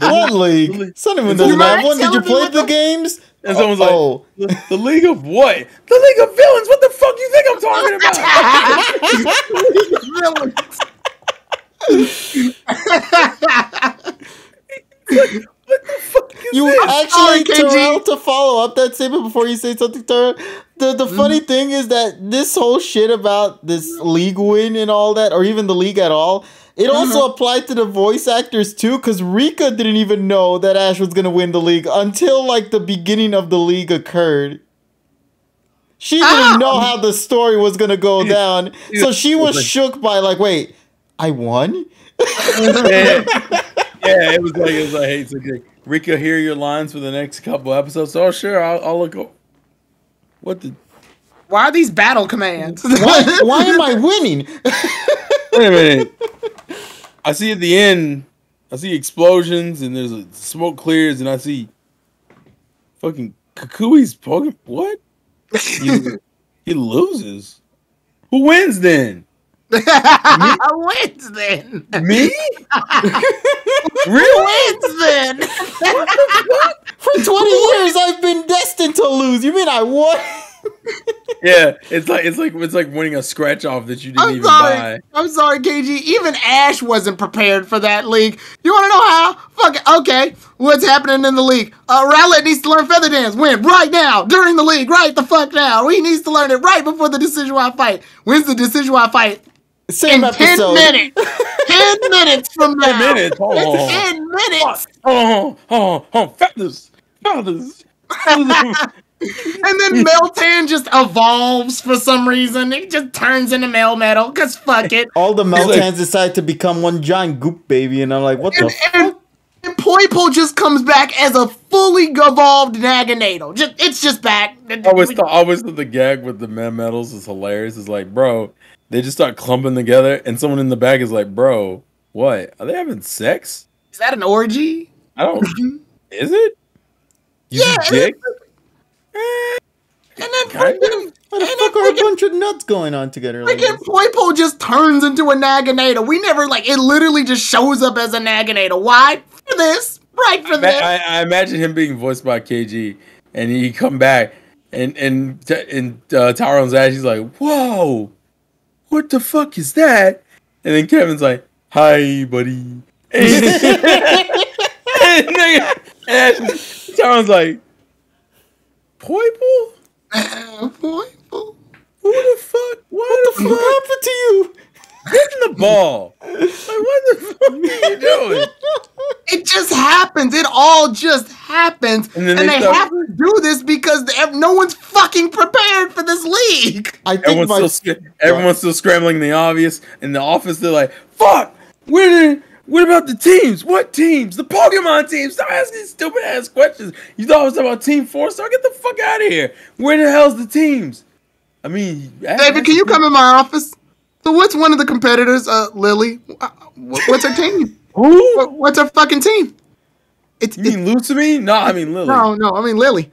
What league? Son of a doesn't have one. Did you play the games? And someone's like, the league of what? The league of villains. What the fuck you think I'm talking about? What the fuck is you this? Actually, Terrell, to follow up that statement before you say something, Terrell, the funny thing is that this whole shit about this league win and all that, or even the league at all, it also applied to the voice actors too, because Rika didn't even know that Ash was going to win the league until like the beginning of the league occurred. She didn't know how the story was going to go down, so she was shook by like, wait, I won? Yeah, it was like, hey, it's okay. Rika, hear your lines for the next couple episodes. Oh, sure, I'll look. What the? Why are these battle commands? Why am I winning? Wait a minute. I see at the end, I see explosions and there's a smoke clears and I see fucking Kukui's poking. What? He loses. Who wins then? Wins then? Me? Really? Wins then? What the fuck? For 20 years, I've been destined to lose. You mean I won? Yeah, it's like winning a scratch off that you didn't even buy. I'm sorry, KG. Even Ash wasn't prepared for that league. You want to know how? Fuck it. Okay, what's happening in the league? Rowlett needs to learn feather dance. When? Right now. During the league. Right the fuck now. He needs to learn it right before the decision-wise fight. When's the decision-wise fight? Same in episode. 10 minutes. 10 minutes from now. 10 minutes. It's 10 minutes. Feathers. And then Meltan just evolves for some reason. It just turns into Melmetal, because fuck it. All the Meltans decide to become one giant goop baby, and I'm like, what the fuck? And Poipo just comes back as a fully evolved Naginator. It's just back. I always thought the gag with the Melmetals is hilarious. It's like, bro, they just start clumping together, and someone in the back is like, bro, what? Are they having sex? Is that an orgy? I don't... Is it? Yeah. Dick? And then How the fuck are a bunch of nuts going on together? Like Poipo just turns into a Naginator. We never, it literally just shows up as a Naginator. Why? For this. Right for this. I imagine him being voiced by KG, and he come back, and Tyrone's Ash, he's like, whoa, what the fuck is that? And then Kevin's like, hi, buddy. And Tyrone's like, Poipo? Poipo? Who the fuck? What the fuck happened to you? Hitting the ball. Like, what the fuck are you doing? It just happens. It all just happens. And they have to do this because no one's fucking prepared for this league. I think everyone's still scrambling the obvious. In the office, they're like, fuck, what about the teams? What teams? The Pokemon teams. Stop asking stupid ass questions. You thought I was talking about Team 4-Star? Get the fuck out of here. Where the hell's the teams? I mean, David, can you come in my office? So what's one of the competitors? Lily. What's her team? Who? What's her fucking team? You mean Lucamine? No, I mean Lily. No, I mean Lily.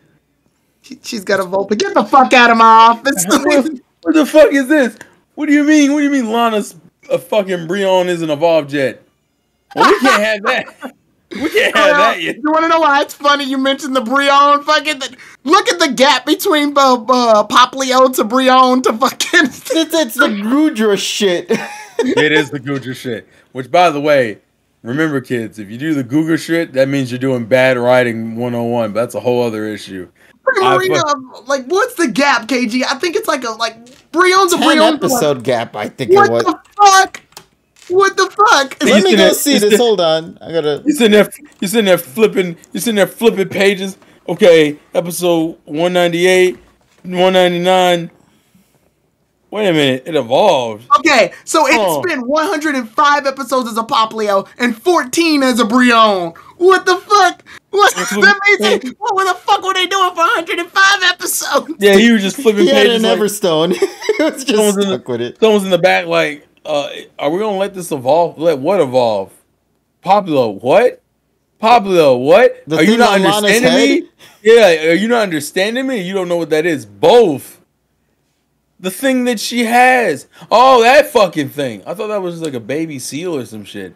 She's got a Volpe. Get the fuck out of my office. What the fuck is this? What do you mean? What do you mean Lana's a fucking Brion isn't evolved yet? Well, we can't have that. We can't have that yet. You want to know why it's funny you mentioned the Brion? Look at the gap between Poplio to Brion to fucking... It's the Grudra shit. It is the Grudra shit. Which, by the way, remember, kids, if you do the Google shit, that means you're doing bad writing 101. But that's a whole other issue. What's the gap, KG? I think it's Brion's a Brion. episode gap, I think it was. What the fuck? What the fuck? Let me go see this. Hold on. I gotta. You're sitting there flipping pages. Okay, episode 198, 199. Wait a minute, it evolved. Okay, so it's been 105 episodes as a Poplio and 14 as a Brion. What the fuck? What the fuck were they doing for 105 episodes? Yeah, he was just flipping pages. He had an Everstone. He was just stuck with it. Someone's in the back like, are we gonna let this evolve? Let what evolve? Poplio, what? Poplio, what? Are you not understanding me? Yeah, are you not understanding me? You don't know what that is. Both. The thing that she has. Oh, that fucking thing. I thought that was like a baby seal or some shit.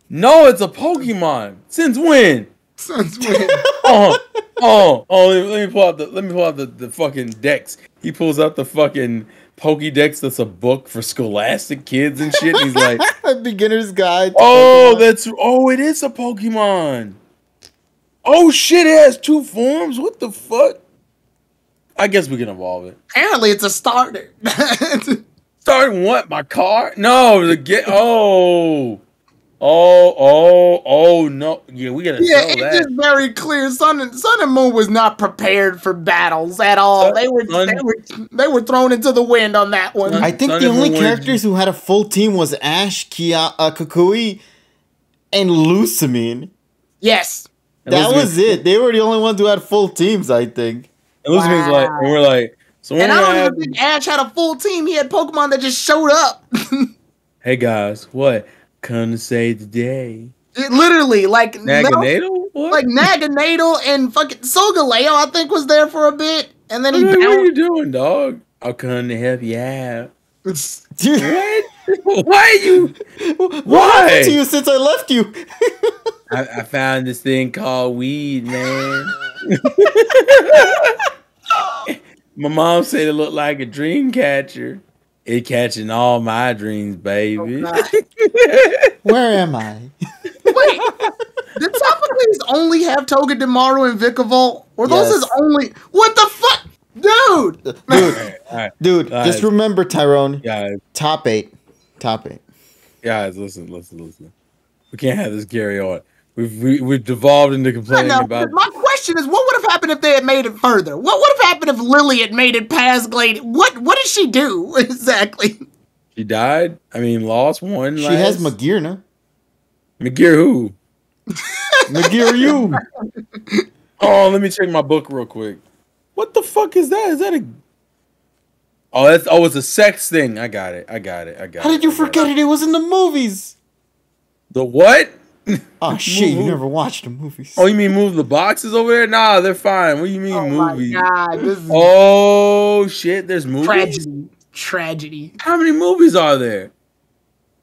No, it's a Pokemon. Since when? Since when? Let me pull out the fucking Dex. He pulls out the fucking Pokédex. That's a book for scholastic kids and shit. And he's like, a beginner's guide. It is a Pokemon. Oh shit, it has 2 forms. What the fuck? I guess we can evolve it. Apparently, it's a starter. Starting what? My car? No, no. Yeah, we gotta sell that. It's just very clear. Sun and Moon was not prepared for battles at all. They were thrown into the wind on that one. I think the only characters who had a full team was Ash, Kukui, and Lusamine. Yes. That was it. They were the only ones who had full teams, I think. And Lusamine's like, and we're like, so when I don't even think Ash had a full team. He had Pokemon that just showed up. Hey guys, what? Come to save the day. It literally, like Naganadel? What? Like Naganadel and fucking Solgaleo, I think, was there for a bit, and then what are you doing, dog? I'll come to help you out. What? Why are you? What happened to you since I left you? I found this thing called weed, man. My mom said it looked like a dream catcher. It catching all my dreams, baby. Oh, where am I? Wait, did Sophocles only have Togedemaru and Vikavolt? Or those is only... What the fuck? Dude! Dude, just remember, Tyrone. Guys. Top 8. Guys, listen. We can't have this carry on. We've devolved into complaining about... My question is, what would have happened if they had made it further? What would have happened if Lily had made it past Glade? What did she do, exactly? She died? I mean, lost one. She has Magearna. Magear who? Magear you. Oh, let me check my book real quick. What the fuck is that? Is that a... it's a sex thing. I got it. How did you forget it? It was in the movies. The what? Oh shit! You never watched the movies. Oh, you mean move the boxes over there? Nah, they're fine. What do you mean movies? Oh my god! This is oh shit! There's movies. Tragedy. How many movies are there?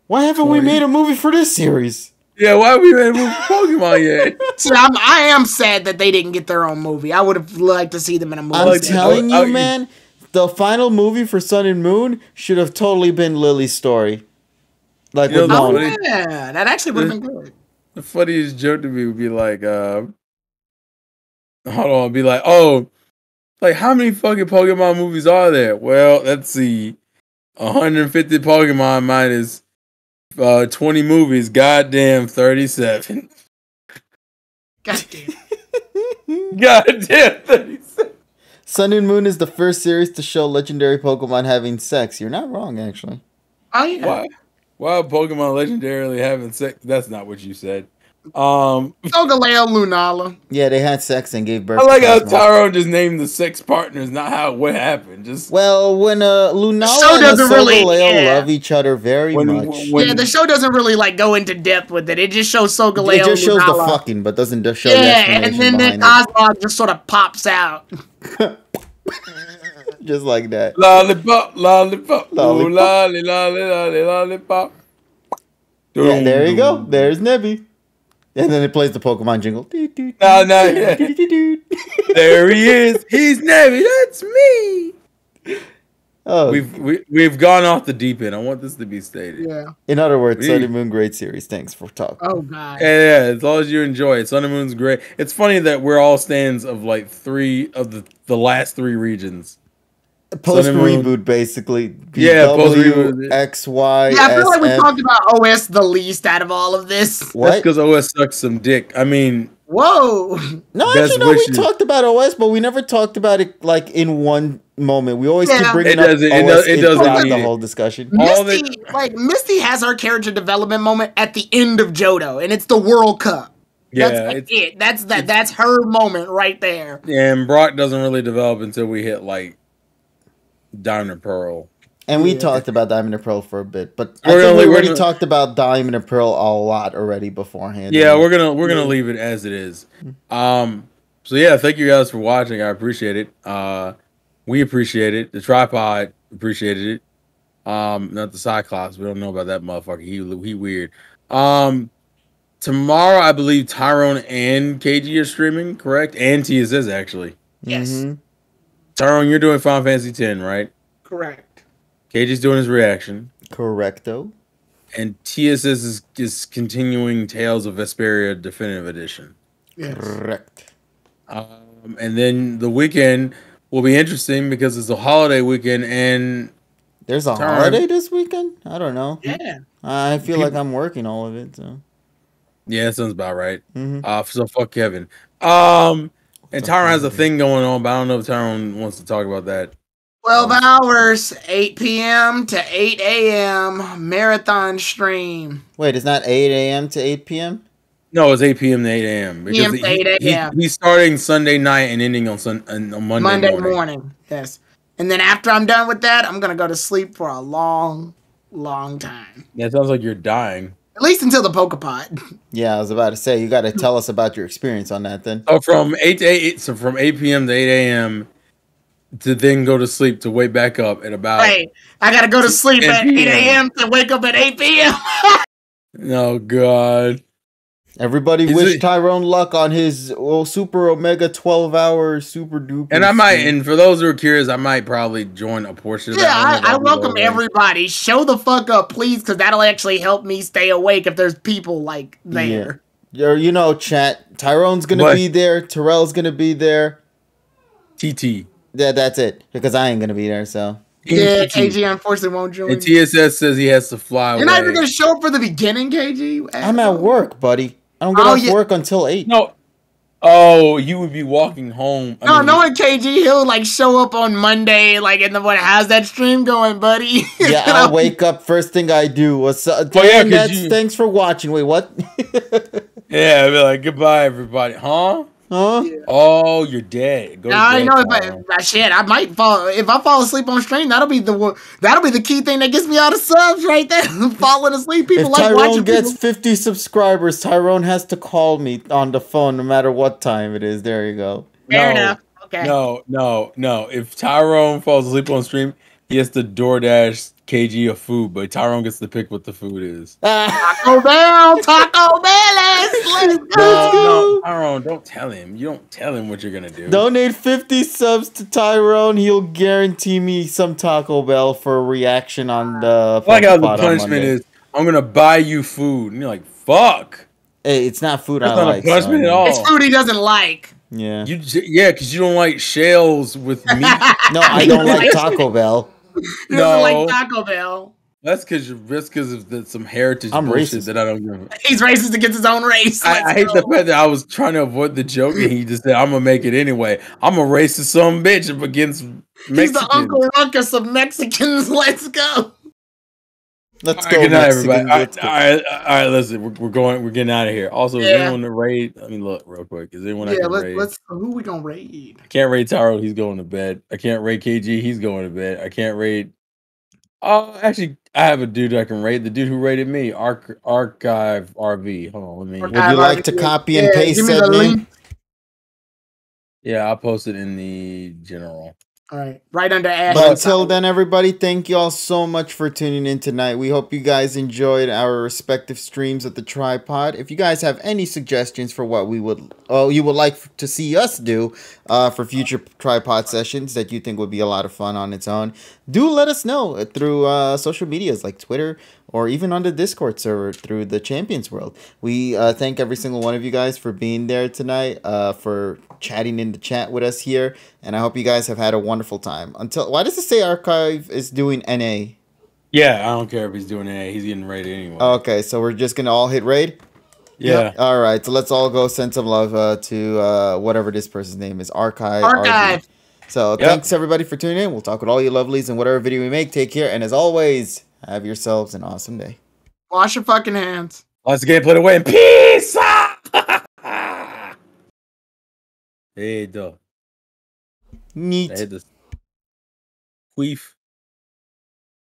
Why haven't we made a movie for this series? Yeah, why haven't we made a movie for Pokemon yet? See, I am sad that they didn't get their own movie. I would have liked to see them in a movie. I'm telling you, man. The final movie for Sun and Moon should have totally been Lily's story. Like with Moon. Yeah, that actually would have been good. The funniest joke to me would be like, how many fucking Pokemon movies are there? Well, let's see. 150 Pokemon minus 20 movies. Goddamn 37. Goddamn 37. Sun and Moon is the first series to show legendary Pokemon having sex. You're not wrong, actually. Oh yeah. Why Pokemon legendarily having sex? That's not what you said. Solgaleo, Lunala. Yeah, they had sex and gave birth. I like how Tyrone just named the sex partners, not what happened. Just when Lunala and Solgaleo love each other very much. The show doesn't really like go into depth with it. It just shows Solgaleo. It just shows the fucking, but doesn't show the explanation. And then Cosmog just sort of pops out. Just like that. Lollipop. Ooh, lollipop. Yeah, there you go. There's Nebby. And then it plays the Pokemon jingle. No, yeah. There he is. He's Nebby. That's me. Oh, we've gone off the deep end. I want this to be stated. Yeah. In other words, Sun and Moon, great series. Thanks for talking. Oh god. Yeah. As long as you enjoy it, Sun and Moon's great. It's funny that we're all stands of like 3 of the last 3 regions. Post reboot, basically. Post reboot. X, Y. Yeah, I feel like we talked about OS the least out of all of this. What? That's because OS sucks some dick. I mean, whoa. No, actually, no. We talked about OS, but we never talked about it like in one moment. We always keep bringing up OS it doesn't the whole discussion. Misty has her character development moment at the end of Johto, and it's the World Cup. Yeah, that's it. That's her moment right there. Yeah, and Brock doesn't really develop until we hit like Diamond and Pearl. And we talked about Diamond and Pearl for a bit, but I think we already talked about Diamond and Pearl a lot already beforehand. Yeah, we're gonna leave it as it is. So yeah, thank you guys for watching. I appreciate it. We appreciate it. The Tripod Appreciated it. Not the Cyclops. We don't know about that motherfucker. He weird. Tomorrow, I believe Tyrone and KG are streaming, correct? And TSS, actually. Yes. Mm-hmm. Tyrone, you're doing Final Fantasy X, right? Correct. KG's doing his reaction. Correcto. And TSS is continuing Tales of Vesperia Definitive Edition. Yes. Correct. And then the weekend will be interesting because it's a holiday weekend and... There's a holiday this weekend? I don't know. Yeah. I feel like I'm working all of it, so... Yeah, that sounds about right. Mm-hmm. So fuck Kevin. And Tyrone has a thing going on, but I don't know if Tyrone wants to talk about that. 12 hours, 8 p.m. to 8 a.m. marathon stream. Wait, it's not 8 a.m. to 8 p.m.? No, it's 8 p.m. to 8 a.m. Because 8 a.m. He's starting Sunday night and ending on Monday morning. Yes. And then after I'm done with that, I'm going to go to sleep for a long, long time. Yeah, it sounds like you're dying. At least until the Pokepod. Yeah, I was about to say, you got to tell us about your experience on that then. So from 8 p.m. to 8 a.m. to then go to sleep to wake back up at about... Right. I got to go to sleep at 8 a.m. to wake up at 8 p.m. Oh, God. Everybody wish Tyrone luck on his super omega 12-hour super duper. And I might, and for those who are curious, I might probably join a portion of that. Yeah, I welcome everybody. Show the fuck up, please, because that'll actually help me stay awake if there's people like there. Yeah. You know, chat. Tyrone's gonna be there. Terrell's gonna be there. TT. Yeah, that's it. Because I ain't gonna be there, so. Yeah, KG unfortunately won't join. And TSS says he has to fly. You're not even gonna show up for the beginning, KG? I'm at work, buddy. I don't get off work until 8. No. Oh, you would be walking home. Knowing KG, he'll like show up on Monday, like in the morning. How's that stream going, buddy? Yeah, I'll wake up. First thing I do was thanks for watching. Wait, what? Yeah, I'd be like, goodbye, everybody. Huh? Yeah. Oh, you're dead. I know, but shit, I might fall if I fall asleep on stream. That'll be the key thing that gets me out of subs right there. Falling asleep. People if Tyrone gets 50 subscribers, Tyrone has to call me on the phone no matter what time it is. There you go. Fair enough. Okay. No. If Tyrone falls asleep on stream, he has to DoorDash KG of food, but Tyrone gets to pick what the food is. Taco Bell, let's go. No, Tyrone, don't tell him. You don't tell him what you're gonna do. Donate 50 subs to Tyrone. He'll guarantee me some Taco Bell for a reaction on the. Like how the punishment is, I'm gonna buy you food, and you're like, fuck. Hey, it's not food. That's not a punishment at all. It's food he doesn't like. Yeah. Because you don't like shells with meat. No, I don't like Taco Bell. He doesn't like Taco Bell. That's because of some heritage bullshit that I don't give. He's racist against his own race. I hate the fact that I was trying to avoid the joke and he just said, I'm going to make it anyway. I'm a racist son of a bitch against Mexicans. He's the Uncle Ruckus of Mexicans. Let's go. Let's go, good night, everybody. All right, listen, we're getting out of here. Also, is anyone to raid? I mean, look, real quick. Is anyone I can raid? Who we gonna raid? I can't raid Taro, he's going to bed. I can't raid KG, he's going to bed. I can't raid. Oh, actually, I have a dude I can raid. The dude who raided me, Archive RV. Hold on, let me. Would you like to copy and paste that link? Yeah, I'll post it in the general. All right, right under Ash. But until then, everybody, thank you all so much for tuning in tonight. We hope you guys enjoyed our respective streams of the Tripod. If you guys have any suggestions for what you would like to see us do for future Tripod sessions that you think would be a lot of fun on its own, do let us know through social medias like Twitter or even on the Discord server through the Champions World. We thank every single one of you guys for being there tonight, for chatting in the chat with us here, and I hope you guys have had a wonderful time. Why does it say Archive is doing NA? Yeah, I don't care if he's doing NA. He's getting raided anyway. Okay, so we're just gonna all hit raid? Yeah. Yep. All right, so let's all go send some love to whatever this person's name is, Archive. RV. So thanks everybody for tuning in. We'll talk with all you lovelies in whatever video we make. Take care, and as always, have yourselves an awesome day. Wash your fucking hands. Let's get put away in peace. Hey, dog. Neat. I had this queef.